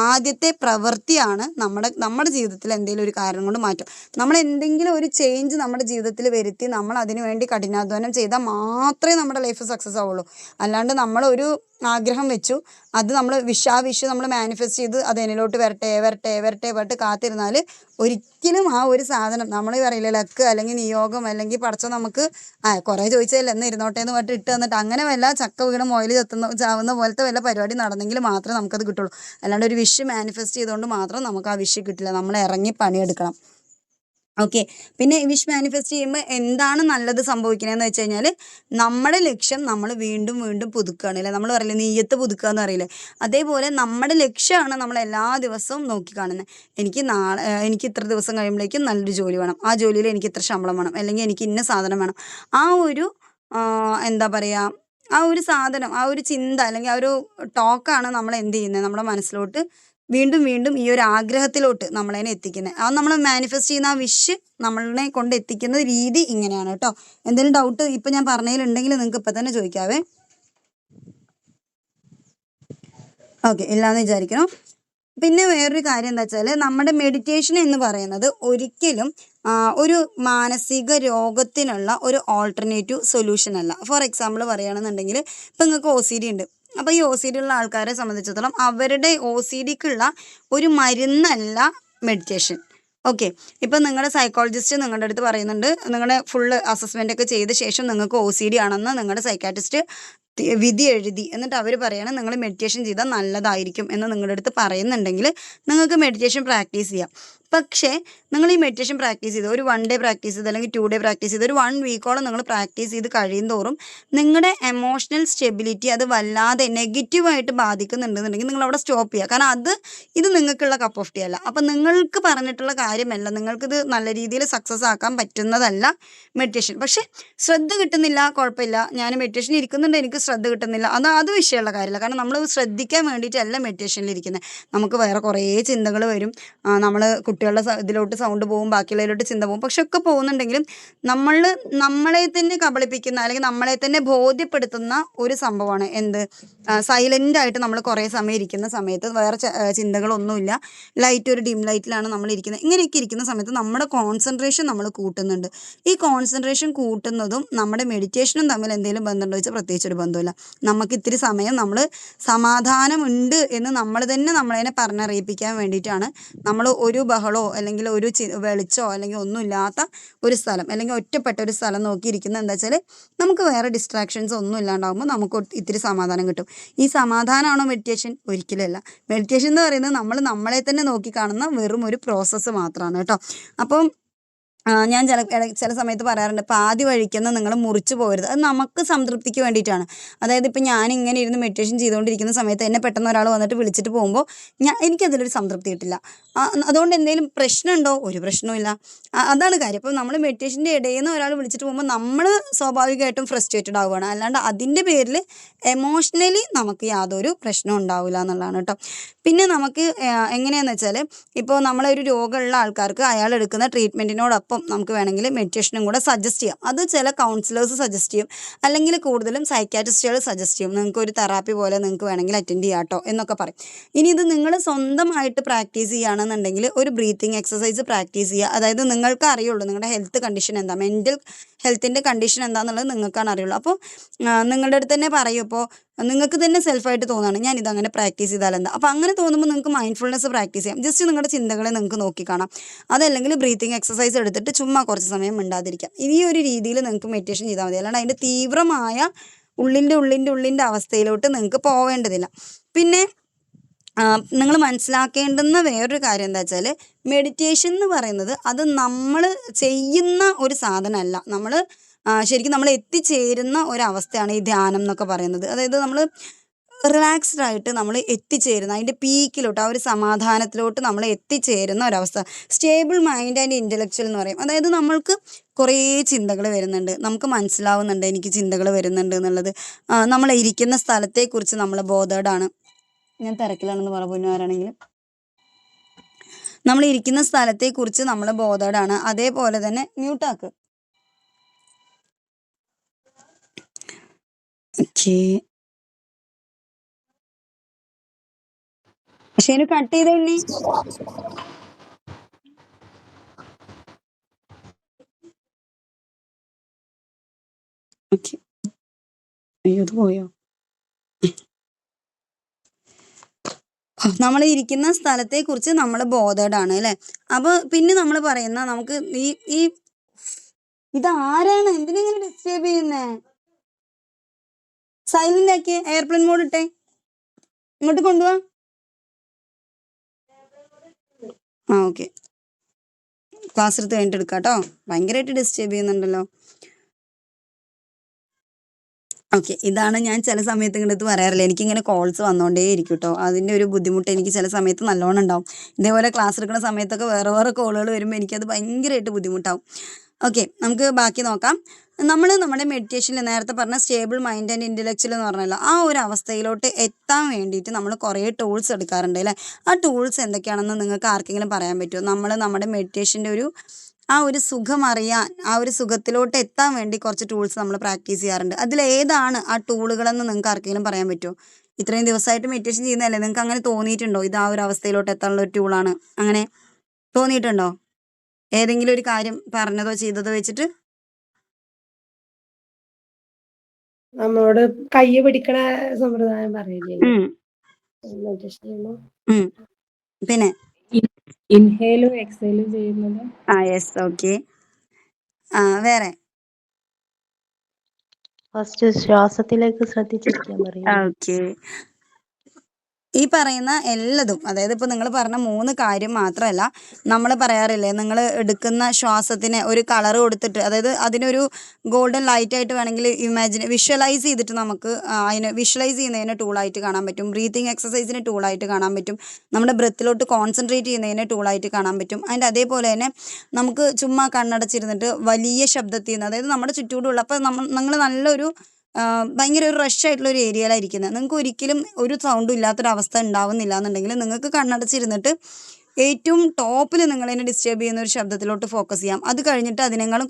[SPEAKER 1] ആദ്യത്തെ പ്രവൃത്തിയാണ് നമ്മുടെ ജീവിതത്തിൽ എന്തെങ്കിലും ഒരു കാരണം കൊണ്ട് മാറ്റം. നമ്മൾ എന്തെങ്കിലും ഒരു ചേഞ്ച് നമ്മുടെ ജീവിതത്തിൽ വരുത്തി നമ്മൾ അതിനു വേണ്ടി കഠിനാധ്വാനം ചെയ്താൽ മാത്രമേ നമ്മുടെ ലൈഫ് സക്സസ് ആവുള്ളൂ. അല്ലാണ്ട് നമ്മളൊരു ആഗ്രഹം വെച്ചു, അത് നമ്മൾ വിഷ് നമ്മൾ മാനിഫെസ്റ്റ് ചെയ്ത് അത് എന്നിലോട്ട് വരട്ടെ കാത്തിരുന്നാൽ ഒരിക്കലും ആ ഒരു സാധനം, നമ്മൾ പറയില്ലേ ലക്ക് അല്ലെങ്കിൽ നിയോഗം അല്ലെങ്കിൽ പടച്ചോ നമുക്ക് കുറേ ചോദിച്ചതല്ല എന്ന് ഇരുന്നോട്ടെ എന്ന് പറഞ്ഞിട്ട് ഇട്ട് തന്നിട്ട് അങ്ങനെ വല്ല ചക്ക വീണ മുയൽ ചാവുന്ന പോലത്തെ വല്ല പരിപാടി നടന്നെങ്കിൽ മാത്രമേ നമുക്കത് കിട്ടുള്ളൂ. അല്ലാണ്ട് ഒരു വിഷ് മാനിഫെസ്റ്റ് ചെയ്തുകൊണ്ട് മാത്രം നമുക്ക് ആ വിഷ് കിട്ടില്ല, നമ്മൾ ഇറങ്ങി പണിയെടുക്കണം. ഓക്കെ, പിന്നെ വിഷ് മാനിഫെസ്റ്റ് ചെയ്യുമ്പോൾ എന്താണ് നല്ലത് സംഭവിക്കണതെന്ന് വെച്ച് കഴിഞ്ഞാൽ, നമ്മുടെ ലക്ഷ്യം നമ്മൾ വീണ്ടും പുതുക്കുകയാണ് അല്ലേ. നമ്മൾ പറയില്ലേ നീയത്ത് പുതുക്കുക എന്ന് അറിയില്ലേ, അതേപോലെ നമ്മുടെ ലക്ഷ്യമാണ് നമ്മൾ എല്ലാ ദിവസവും നോക്കി കാണുന്നത്. എനിക്ക് ഇത്ര ദിവസം കഴിയുമ്പോഴേക്കും നല്ലൊരു ജോലി വേണം, ആ ജോലിയിൽ എനിക്ക് ഇത്ര ശമ്പളം വേണം, അല്ലെങ്കിൽ എനിക്ക് ഇന്ന സാധനം വേണം. ആ ഒരു എന്താ പറയുക, ആ ഒരു സാധനം, ആ ഒരു ചിന്ത അല്ലെങ്കിൽ ആ ഒരു ടോക്കാണ് നമ്മൾ എന്ത് ചെയ്യുന്നത്, നമ്മുടെ മനസ്സിലോട്ട് വീണ്ടും വീണ്ടും ഈ ഒരു ആഗ്രഹത്തിലോട്ട് നമ്മളതിനെ എത്തിക്കുന്നത്. അത് നമ്മൾ മാനിഫെസ്റ്റ് ചെയ്യുന്ന ആ വിഷ് നമ്മളെ കൊണ്ട് എത്തിക്കുന്ന രീതി ഇങ്ങനെയാണ് കേട്ടോ. എന്തെങ്കിലും ഡൗട്ട് ഇപ്പം ഞാൻ പറഞ്ഞതിലുണ്ടെങ്കിൽ നിങ്ങൾക്ക് ഇപ്പം തന്നെ ചോദിക്കാവേ. ഓക്കെ, ഇല്ലാന്ന് വിചാരിക്കണം. പിന്നെ വേറൊരു കാര്യം എന്താ വെച്ചാൽ, നമ്മുടെ മെഡിറ്റേഷൻ എന്ന് പറയുന്നത് ഒരിക്കലും ഒരു മാനസിക രോഗത്തിനുള്ള ഒരു ഓൾട്ടർനേറ്റീവ് സൊല്യൂഷൻ അല്ല. ഫോർ എക്സാമ്പിൾ പറയുകയാണെന്നുണ്ടെങ്കിൽ, ഇപ്പം നിങ്ങൾക്ക് OCD ഉണ്ട്. അപ്പോൾ ഈ OCD ഉള്ള ആൾക്കാരെ സംബന്ധിച്ചിടത്തോളം അവരുടെ OCDക്കുള്ള ഒരു മരുന്നല്ല മെഡിറ്റേഷൻ. ഓക്കെ, ഇപ്പം നിങ്ങളുടെ സൈക്കോളജിസ്റ്റ് നിങ്ങളുടെ അടുത്ത് പറയുന്നുണ്ട്, നിങ്ങളുടെ ഫുള്ള് അസസ്മെൻ്റ് ഒക്കെ ചെയ്ത ശേഷം നിങ്ങൾക്ക് OCD ആണെന്ന് നിങ്ങളുടെ സൈക്കാട്രിസ്റ്റ് വിധി എഴുതി, എന്നിട്ട് അവർ പറയാണ് നിങ്ങൾ മെഡിറ്റേഷൻ ചെയ്താൽ നല്ലതായിരിക്കും എന്ന് നിങ്ങളുടെ അടുത്ത് പറയുന്നുണ്ടെങ്കിൽ നിങ്ങൾക്ക് മെഡിറ്റേഷൻ പ്രാക്ടീസ് ചെയ്യാം. പക്ഷേ നിങ്ങൾ ഈ മെഡിറ്റേഷൻ പ്രാക്ടീസ് ചെയ്ത് ഒരു 1 ഡേ പ്രാക്ടീസ് ചെയ്ത് അല്ലെങ്കിൽ 2 ഡേ പ്രാക്ടീസ് ചെയ്ത് ഒരു 1 വീക്കോളം നിങ്ങൾ പ്രാക്ടീസ് ചെയ്ത് കഴിയും തോറും നിങ്ങളുടെ എമോഷണൽ സ്റ്റെബിലിറ്റി അത് വല്ലാതെ നെഗറ്റീവായിട്ട് ബാധിക്കുന്നുണ്ടെന്നുണ്ടെങ്കിൽ നിങ്ങൾ അവിടെ സ്റ്റോപ്പ് ചെയ്യുക. കാരണം ഇത് നിങ്ങൾക്കുള്ള കപ്പ് ഓഫ് ടീ അല്ല. അപ്പം നിങ്ങൾക്ക് പറഞ്ഞിട്ടുള്ള കാര്യമല്ല, നിങ്ങൾക്കിത് നല്ല രീതിയിൽ സക്സസ് ആക്കാൻ പറ്റുന്നതല്ല മെഡിറ്റേഷൻ. പക്ഷേ ശ്രദ്ധ കിട്ടുന്നില്ല, കുഴപ്പമില്ല, ഞാൻ മെഡിറ്റേഷൻ ഇരിക്കുന്നുണ്ട്, എനിക്ക് ശ്രദ്ധ കിട്ടുന്നില്ല, അത് വിഷയമുള്ള കാര്യമില്ല. കാരണം നമ്മൾ ശ്രദ്ധിക്കാൻ വേണ്ടിയിട്ടല്ല മെഡിറ്റേഷനിൽ ഇരിക്കുന്നത്. നമുക്ക് വേറെ കുറേ ചിന്തകൾ വരും, നമ്മൾ കുട്ടികളുടെ ഇതിലോട്ട് സൗണ്ട് പോകും, ബാക്കിയുള്ളതിലോട്ട് ചിന്ത പോകും. പക്ഷെ ഒക്കെ പോകുന്നുണ്ടെങ്കിലും നമ്മളെ തന്നെ കബളിപ്പിക്കുന്ന അല്ലെങ്കിൽ നമ്മളെ തന്നെ ബോധ്യപ്പെടുത്തുന്ന ഒരു സംഭവമാണ് എന്ത്, സൈലൻ്റ് ആയിട്ട് നമ്മൾ കുറേ സമയം ഇരിക്കുന്ന സമയത്ത് വേറെ ചിന്തകളൊന്നുമില്ല, ഒരു ഡിം ലൈറ്റിലാണ് നമ്മൾ ഇരിക്കുന്നത്. ഇങ്ങനെയൊക്കെ ഇരിക്കുന്ന സമയത്ത് നമ്മുടെ കോൺസെൻട്രേഷൻ നമ്മൾ കൂട്ടുന്നുണ്ട്. ഈ കോൺസെൻട്രേഷൻ കൂട്ടുന്നതും നമ്മുടെ മെഡിറ്റേഷനും തമ്മിൽ എന്തെങ്കിലും ബന്ധമുണ്ടോ ചോദിച്ചാൽ പ്രത്യേകിച്ചൊരു ബന്ധമില്ല. നമുക്ക് ഇത്തിരി സമയം നമ്മൾ സമാധാനമുണ്ട് എന്ന് നമ്മൾ തന്നെ നമ്മളതിനെ പറഞ്ഞറിയിപ്പിക്കാൻ വേണ്ടിയിട്ടാണ് നമ്മൾ ഒരു ബഹളോ അല്ലെങ്കിൽ ഒരു വെളിച്ചോ അല്ലെങ്കിൽ ഒന്നുമില്ലാത്ത ഒരു സ്ഥലം അല്ലെങ്കിൽ ഒറ്റപ്പെട്ട ഒരു സ്ഥലം നോക്കിയിരിക്കുന്നത്. എന്താ വെച്ചാൽ നമുക്ക് വേറെ ഡിസ്ട്രാക്ഷൻസ് ഒന്നും ഇല്ലാണ്ടാകുമ്പോൾ നമുക്ക് ഇത്തിരി സമാധാനം കിട്ടും. ഈ സമാധാനമാണോ മെഡിറ്റേഷൻ? ഒരിക്കലല്ല. മെഡിറ്റേഷൻ എന്ന് പറയുന്നത് നമ്മൾ നമ്മളെ തന്നെ നോക്കി കാണുന്ന വെറും ഒരു പ്രോസസ്സ് മാത്രമാണ് കേട്ടോ. അപ്പം ഞാൻ ചില സമയത്ത് പറയാറുണ്ട്, പാതി വഴിക്കുന്ന നിങ്ങൾ മുറിച്ചു പോകരുത്. അത് നമുക്ക് സംതൃപ്തിക്ക് വേണ്ടിയിട്ടാണ്. അതായത് ഇപ്പം ഞാനിങ്ങനെ ഇരുന്ന് മെഡിറ്റേഷൻ ചെയ്തുകൊണ്ടിരിക്കുന്ന സമയത്ത് എന്നെ പെട്ടെന്ന് ഒരാൾ വന്നിട്ട് വിളിച്ചിട്ട് പോകുമ്പോൾ എനിക്കതിലൊരു സംതൃപ്തി കിട്ടില്ല. അതുകൊണ്ട് എന്തെങ്കിലും പ്രശ്നമുണ്ടോ? ഒരു പ്രശ്നവുമില്ല. അതാണ് കാര്യം. അപ്പം നമ്മൾ മെഡിറ്റേഷൻ്റെ ഇടയിൽ നിന്ന് ഒരാൾ വിളിച്ചിട്ട് പോകുമ്പോൾ നമ്മൾ സ്വാഭാവികമായിട്ടും ഫ്രസ്ട്രേറ്റഡ് ആവുകയാണ്. അല്ലാണ്ട് അതിൻ്റെ പേരിൽ എമോഷണലി നമുക്ക് യാതൊരു പ്രശ്നവും ഉണ്ടാവില്ല എന്നുള്ളതാണ് കേട്ടോ. പിന്നെ നമുക്ക് എങ്ങനെയാണെന്ന് വെച്ചാൽ, ഇപ്പോൾ നമ്മളൊരു രോഗമുള്ള ആൾക്കാർക്ക് അയാൾ എടുക്കുന്ന ട്രീറ്റ്മെൻറ്റിനോടൊപ്പം നമുക്ക് വേണമെങ്കിൽ മെഡിറ്റേഷനും കൂടെ സജസ്റ്റ് ചെയ്യാം. അത് ചില കൗൺസിലേഴ്സ് സജസ്റ്റ് ചെയ്യും, അല്ലെങ്കിൽ കൂടുതലും സൈക്കാട്രിസ്റ്റുകൾ സജസ്റ്റ് ചെയ്യും. നിങ്ങൾക്ക് ഒരു തെറാപ്പി പോലെ നിങ്ങൾക്ക് വേണമെങ്കിൽ അറ്റൻഡ് ചെയ്യാം കേട്ടോ എന്നൊക്കെ പറയും. ഇനി ഇത് നിങ്ങൾ സ്വന്തമായിട്ട് പ്രാക്ടീസ് ചെയ്യുകയാണെന്നുണ്ടെങ്കിൽ ഒരു ബ്രീത്തിങ് എക്സസൈസ് പ്രാക്ടീസ് ചെയ്യുക. അതായത് നിങ്ങൾക്ക് അറിയുള്ളൂ നിങ്ങളുടെ ഹെൽത്ത് കണ്ടീഷൻ എന്താ, മെൻ്റൽ ഹെൽത്തിൻ്റെ കണ്ടീഷൻ എന്താണെന്നുള്ളത് നിങ്ങൾക്കാണ് അറിയുള്ളൂ. അപ്പോൾ നിങ്ങളുടെ അടുത്ത് തന്നെ പറയും, ഇപ്പോൾ നിങ്ങൾക്ക് തന്നെ സെൽഫായിട്ട് തോന്നുകയാണ് ഞാൻ ഇതങ്ങനെ പ്രാക്ടീസ് ചെയ്താൽ എന്താ. അപ്പോൾ അങ്ങനെ തോന്നുമ്പോൾ നിങ്ങൾക്ക് മൈൻഡ്ഫുൾനെസ് പ്രാക്ടീസ് ചെയ്യാം. ജസ്റ്റ് നിങ്ങളുടെ ചിന്തകളെ നിങ്ങൾക്ക് നോക്കിക്കാണാം. അതല്ലെങ്കിൽ ബ്രീത്തിങ് എക്സസൈസ് എടുത്തിട്ട് ചുമ്മാ കുറച്ച് സമയം മിണ്ടാതിരിക്കാം. ഈ ഒരു രീതിയിൽ നിങ്ങൾക്ക് മെഡിറ്റേഷൻ ചെയ്താൽ മതി. അല്ലാണ്ട് അതിൻ്റെ തീവ്രമായ ഉള്ളിൻ്റെ അവസ്ഥയിലോട്ട് നിങ്ങൾക്ക് പോവേണ്ടതില്ല. പിന്നെ നിങ്ങൾ മനസ്സിലാക്കേണ്ടുന്ന വേറൊരു കാര്യം എന്താ വെച്ചാൽ, മെഡിറ്റേഷൻ എന്ന് പറയുന്നത് അത് നമ്മൾ ചെയ്യുന്ന ഒരു സാധനമല്ല. ശരിക്കും നമ്മൾ എത്തിച്ചേരുന്ന ഒരവസ്ഥയാണ് ഈ ധ്യാനം എന്നൊക്കെ പറയുന്നത്. അതായത് നമ്മൾ റിലാക്സ്ഡ് ആയിട്ട് നമ്മൾ എത്തിച്ചേരുന്ന അതിൻ്റെ പീക്കിലോട്ട്, ആ ഒരു സമാധാനത്തിലോട്ട് നമ്മൾ എത്തിച്ചേരുന്ന ഒരവസ്ഥ. സ്റ്റേബിൾ മൈൻഡ് ആൻഡ് ഇൻ്റലക്ച്വൽ എന്ന് പറയും. അതായത് നമ്മൾക്ക് കുറേ ചിന്തകൾ വരുന്നുണ്ട്, നമുക്ക് മനസ്സിലാവുന്നുണ്ട് എനിക്ക് ചിന്തകൾ വരുന്നുണ്ട് എന്നുള്ളത്. നമ്മൾ ഇരിക്കുന്ന സ്ഥലത്തെക്കുറിച്ച് നമ്മൾ ബോധേഡാണ്. ഞാൻ തിരക്കിലാണെന്ന് പറഞ്ഞു ആരാണെങ്കിൽ. നമ്മൾ ഇരിക്കുന്ന സ്ഥലത്തെക്കുറിച്ച് നമ്മൾ ബോധേഡാണ്. അതേപോലെ തന്നെ മ്യൂട്ടാക്ക്. ഓക്കെ, പക്ഷേ കട്ട് ചെയ്തേ. ഓക്കെ, അയ്യോ അത് പോയോ? നമ്മൾ ഇരിക്കുന്ന സ്ഥലത്തെക്കുറിച്ച് നമ്മൾ ബോധേഡാണ് അല്ലേ. അപ്പോൾ പിന്നെ നമ്മൾ പറയുന്ന നമുക്ക് ഈ ഇതാരാണ് എന്തിനെങ്ങനെ ഡിസ്റ്റർബ് ചെയ്യുന്നേ? സൈലന്റ് ആക്കിയേ, എയർപ്ലെയിൻ മോഡ് ഇട്ടേ, ഇങ്ങോട്ട് കൊണ്ടുപോവാ. ഓക്കെ, ക്ലാസ് എടുത്ത് കഴിഞ്ഞിട്ട് എടുക്കാം കേട്ടോ. ഭയങ്കരമായിട്ട് ഡിസ്റ്റർബ് ചെയ്യുന്നുണ്ടല്ലോ. ഓക്കെ. ഇതാണ് ഞാൻ ചില സമയത്ത് ഇങ്ങടടുത്ത് പറയാറില്ല. എനിക്കിങ്ങനെ കോൾസ് വന്നോണ്ടേ ഇരിക്കും ട്ടോ. അതിൻ്റെ ഒരു ബുദ്ധിമുട്ട് എനിക്ക് ചില സമയത്ത് നല്ലോണം ഉണ്ടാവും. ഇതേപോലെ ക്ലാസ് എടുക്കുന്ന സമയത്തൊക്കെ വേറെ കോളുകൾ വരുമ്പോൾ എനിക്കത് ഭയങ്കരമായിട്ട് ബുദ്ധിമുട്ടാവും. ഓക്കെ, നമുക്ക് ബാക്കി നോക്കാം. നമ്മൾ നമ്മുടെ മെഡിറ്റേഷനിൽ നേരത്തെ പറഞ്ഞ സ്റ്റേബിൾ മൈൻഡ് ആൻഡ് ഇൻ്റലക്ച്വൽ എന്ന് പറഞ്ഞല്ലോ, ആ ഒരു അവസ്ഥയിലോട്ട് എത്താൻ വേണ്ടിയിട്ട് നമ്മൾ കുറേ ടൂൾസ് എടുക്കാറുണ്ട് അല്ലേ? ആ ടൂൾസ് എന്തൊക്കെയാണെന്ന് നിങ്ങൾക്ക് ആർക്കെങ്കിലും പറയാൻ പറ്റുമോ? നമ്മൾ നമ്മുടെ മെഡിറ്റേഷൻ്റെ ആ ഒരു സുഖം അറിയാൻ, ആ ഒരു സുഖത്തിലോട്ട് എത്താൻ വേണ്ടി കുറച്ച് ടൂൾസ് നമ്മൾ പ്രാക്ടീസ് ചെയ്യാറുണ്ട്. അതിലേതാണ് ആ ടൂളുകളെന്ന് നിങ്ങൾക്ക് ആർക്കെങ്കിലും പറയാൻ പറ്റുമോ? ഇത്രയും ദിവസമായിട്ട് മെഡിറ്റേഷൻ ചെയ്യുന്നതല്ലേ, നിങ്ങൾക്ക് അങ്ങനെ തോന്നിയിട്ടുണ്ടോ ഇത് ആ ഒരു അവസ്ഥയിലോട്ട് എത്താനുള്ള ഒരു ടൂളാണ്? അങ്ങനെ തോന്നിയിട്ടുണ്ടോ? ഏതെങ്കിലും ഒരു കാര്യം പറഞ്ഞതോ ചെയ്തതോ വെച്ചിട്ട്?
[SPEAKER 3] നമ്മളോട് കൈ പിടിക്കണ സമ്പ്രദായം പറയില്ലേ
[SPEAKER 1] ഉം,
[SPEAKER 3] മെഡിറ്റേഷൻ ചെയ്യുമ്പോൾ?
[SPEAKER 1] ഉം. പിന്നെ
[SPEAKER 2] ഇൻഹേലും എക്സേലും ചെയ്യുന്നത്.
[SPEAKER 1] Yes, okay. വേറെ?
[SPEAKER 4] ഫസ്റ്റ് ശ്വാസത്തിലേക്ക് ശ്രദ്ധിച്ചിരിക്കാൻ പറയില്ലേ?
[SPEAKER 1] ഓക്കെ. ഈ പറയുന്ന എല്ലതും, അതായത് ഇപ്പോൾ നിങ്ങൾ പറഞ്ഞ 3 കാര്യം മാത്രമല്ല, നമ്മൾ പറയാറില്ലേ, നിങ്ങൾ എടുക്കുന്ന ശ്വാസത്തിന് ഒരു കളർ കൊടുത്തിട്ട്, അതായത് അതിനൊരു ഗോൾഡൻ ലൈറ്റ് ആയിട്ട് വേണമെങ്കിൽ വിഷ്വലൈസ് ചെയ്തിട്ട് നമുക്ക് അതിനെ വിഷ്വലൈസ് ചെയ്യുന്നതിന് ടൂളായിട്ട് കാണാൻ പറ്റും. ബ്രീത്തിങ് എക്സസൈസിന് ടൂളായിട്ട് കാണാൻ പറ്റും. നമ്മുടെ ബ്രെത്തിലോട്ട് കോൺസെൻട്രേറ്റ് ചെയ്യുന്നതിന് ടൂളായിട്ട് കാണാൻ പറ്റും. അതിൻ്റെ അതേപോലെ തന്നെ നമുക്ക് ചുമ്മാ കണ്ണടച്ചിരുന്നിട്ട് വലിയ ശബ്ദത്തിൽ നിന്ന്, അതായത് നമ്മുടെ ചുറ്റോടുള്ള, അപ്പോൾ നിങ്ങൾ നല്ലൊരു ഭയങ്കര ഒരു റഷ് ആയിട്ടുള്ള ഒരു ഏരിയയിലായിരിക്കുന്നത്, നിങ്ങൾക്ക് ഒരിക്കലും ഒരു സൗണ്ടും ഇല്ലാത്തൊരവസ്ഥ ഉണ്ടാവുന്നില്ല എന്നുണ്ടെങ്കിൽ നിങ്ങൾക്ക് കണ്ണടച്ചിരുന്നിട്ട് ഏറ്റവും ടോപ്പിൽ നിങ്ങളതിനെ ഡിസ്റ്റർബ് ചെയ്യുന്ന ഒരു ശബ്ദത്തിലോട്ട് ഫോക്കസ് ചെയ്യാം. അത് കഴിഞ്ഞിട്ട് അതിനേക്കാളും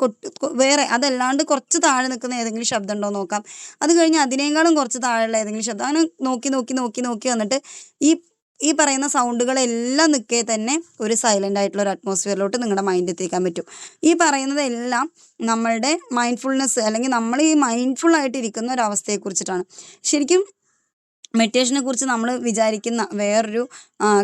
[SPEAKER 1] വേറെ, അതല്ലാണ്ട് കുറച്ച് താഴെ നിൽക്കുന്ന ഏതെങ്കിലും ശബ്ദം ഉണ്ടോ നോക്കാം. അത് കഴിഞ്ഞ് അതിനേക്കാളും കുറച്ച് താഴെയുള്ള ഏതെങ്കിലും ശബ്ദം, അങ്ങനെ നോക്കി നോക്കി നോക്കി നോക്കി വന്നിട്ട് ഈ പറയുന്ന സൗണ്ടുകളെല്ലാം നിൽക്കേ തന്നെ ഒരു സൈലൻ്റ് ആയിട്ടുള്ള ഒരു അറ്റ്മോസ്ഫിയറിലോട്ട് നിങ്ങളുടെ മൈൻഡ് എത്തിക്കാൻ പറ്റും. ഈ പറയുന്നതെല്ലാം നമ്മളുടെ മൈൻഡ്ഫുൾനെസ്, അല്ലെങ്കിൽ നമ്മൾ ഈ മൈൻഡ്ഫുൾ ആയിട്ട് ഇരിക്കുന്ന ഒരു അവസ്ഥയെക്കുറിച്ചിട്ടാണ്. ശരിക്കും മെഡിറ്റേഷനെ കുറിച്ച് നമ്മൾ വിചാരിക്കുന്ന വേറൊരു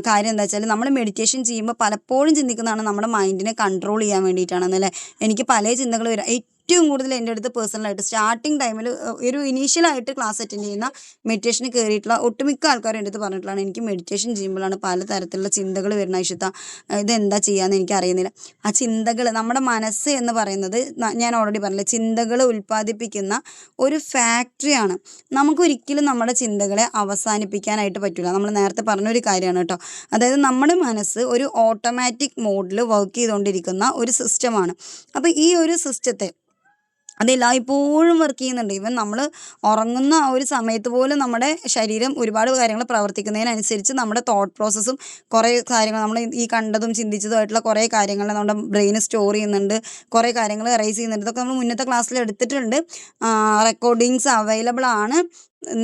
[SPEAKER 1] കാര്യം എന്താ വെച്ചാൽ, നമ്മൾ മെഡിറ്റേഷൻ ചെയ്യുമ്പോൾ പലപ്പോഴും ചിന്തിക്കുന്നതാണ് നമ്മുടെ മൈൻഡിനെ കൺട്രോൾ ചെയ്യാൻ വേണ്ടിയിട്ടാണെന്നല്ലേ. എനിക്ക് പല ചിന്തകൾ വരാം. ഏറ്റവും കൂടുതൽ എൻ്റെ അടുത്ത് പേഴ്സണലായിട്ട് സ്റ്റാർട്ടിങ് ടൈമിൽ ഒരു ഇനീഷ്യലായിട്ട് ക്ലാസ് അറ്റൻഡ് ചെയ്യുന്ന മെഡിറ്റേഷന് കയറിയിട്ടുള്ള ഒട്ടുമിക്ക ആൾക്കാരും എൻ്റെ അടുത്ത് പറഞ്ഞിട്ടുള്ളതാണ്, എനിക്ക് മെഡിറ്റേഷൻ ചെയ്യുമ്പോഴാണ് പലതരത്തിലുള്ള ചിന്തകൾ വരുന്ന ഇഷ്ട, ഇതെന്താ ചെയ്യാമെന്ന് എനിക്ക് അറിയുന്നില്ല. ആ ചിന്തകൾ, നമ്മുടെ മനസ്സ് എന്ന് പറയുന്നത് ഞാൻ ഓൾറെഡി പറഞ്ഞില്ലേ, ചിന്തകൾ ഉൽപ്പാദിപ്പിക്കുന്ന ഒരു ഫാക്ടറിയാണ്. നമുക്കൊരിക്കലും നമ്മുടെ ചിന്തകളെ അവസാനിപ്പിക്കാനായിട്ട് പറ്റില്ല. നമ്മൾ നേരത്തെ പറഞ്ഞൊരു കാര്യമാണ് കേട്ടോ. അതായത് നമ്മുടെ മനസ്സ് ഒരു ഓട്ടോമാറ്റിക് മോഡിൽ വർക്ക് ചെയ്തുകൊണ്ടിരിക്കുന്ന ഒരു സിസ്റ്റമാണ്. അപ്പോൾ ഈ ഒരു സിസ്റ്റത്തെ അതെല്ലായ്പ്പോഴും വർക്ക് ചെയ്യുന്നുണ്ട്. ഈവൻ നമ്മൾ ഉറങ്ങുന്ന ആ ഒരു സമയത്ത് പോലും നമ്മുടെ ശരീരം ഒരുപാട് കാര്യങ്ങൾ പ്രവർത്തിക്കുന്നതിനനുസരിച്ച് നമ്മുടെ തോട്ട് പ്രോസസ്സും കുറേ കാര്യങ്ങൾ, നമ്മൾ ഈ കണ്ടതും ചിന്തിച്ചതുമായിട്ടുള്ള കുറേ കാര്യങ്ങൾ നമ്മുടെ ബ്രെയിന് സ്റ്റോർ ചെയ്യുന്നുണ്ട്, കുറേ കാര്യങ്ങൾ എറൈസ് ചെയ്യുന്നുണ്ട്. ഇതൊക്കെ നമ്മൾ മുന്നത്തെ ക്ലാസ്സിൽ എടുത്തിട്ടുണ്ട്. റെക്കോർഡിങ്സ് അവൈലബിൾ ആണ്.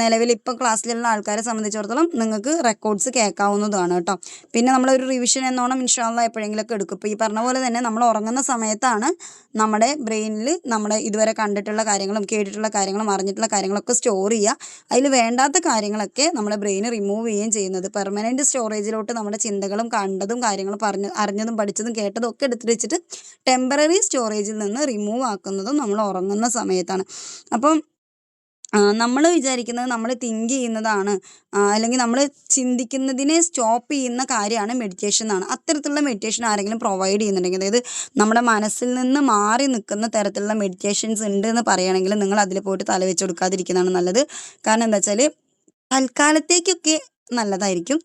[SPEAKER 1] നിലവിൽ ഇപ്പോൾ ക്ലാസ്സിലുള്ള ആൾക്കാരെ സംബന്ധിച്ചിടത്തോളം നിങ്ങൾക്ക് റെക്കോർഡ്സ് കേൾക്കാവുന്നതാണ് കേട്ടോ. പിന്നെ നമ്മളൊരു റിവിഷൻ എന്നോണം ഇൻഷാല്ലാ എപ്പോഴെങ്കിലുമൊക്കെ എടുക്കും. ഇപ്പോൾ ഈ പറഞ്ഞ പോലെ തന്നെ നമ്മൾ ഉറങ്ങുന്ന സമയത്താണ് നമ്മുടെ ബ്രെയിനിൽ നമ്മുടെ ഇതുവരെ കണ്ടിട്ടുള്ള കാര്യങ്ങളും കേട്ടിട്ടുള്ള കാര്യങ്ങളും അറിഞ്ഞിട്ടുള്ള കാര്യങ്ങളൊക്കെ സ്റ്റോർ ചെയ്യുക. അതിൽ വേണ്ടാത്ത കാര്യങ്ങളൊക്കെ നമ്മുടെ ബ്രെയിന് റിമൂവ് ചെയ്യുകയും ചെയ്യുന്നത്. പെർമനൻറ്റ് സ്റ്റോറേജിലോട്ട് നമ്മുടെ ചിന്തകളും കണ്ടതും കാര്യങ്ങളും അറിഞ്ഞതും പഠിച്ചതും കേട്ടതും ഒക്കെ എടുത്ത് വെച്ചിട്ട് ടെമ്പററി സ്റ്റോറേജിൽ നിന്ന് റിമൂവ് ആക്കുന്നതും നമ്മൾ ഉറങ്ങുന്ന സമയത്താണ്. അപ്പം നമ്മൾ വിചാരിക്കുന്നത്, നമ്മൾ തിങ്ക് ചെയ്യുന്നതാണ്, അല്ലെങ്കിൽ നമ്മൾ ചിന്തിക്കുന്നതിനെ സ്റ്റോപ്പ് ചെയ്യുന്ന കാര്യമാണ് മെഡിറ്റേഷൻ എന്നാണ്. അത്തരത്തിലുള്ള മെഡിറ്റേഷൻ ആരെങ്കിലും പ്രൊവൈഡ് ചെയ്യുന്നുണ്ടെങ്കിൽ, അതായത് നമ്മുടെ മനസ്സിൽ നിന്ന് മാറി നിൽക്കുന്ന തരത്തിലുള്ള മെഡിറ്റേഷൻസ് ഉണ്ട് എന്ന് പറയുകയാണെങ്കിൽ നിങ്ങൾ അതിൽ പോയിട്ട് തലവെച്ച് കൊടുക്കാതിരിക്കുന്നതാണ് നല്ലത്. കാരണം എന്താ വെച്ചാൽ തൽക്കാലത്തേക്കൊക്കെ നല്ലതായിരിക്കും,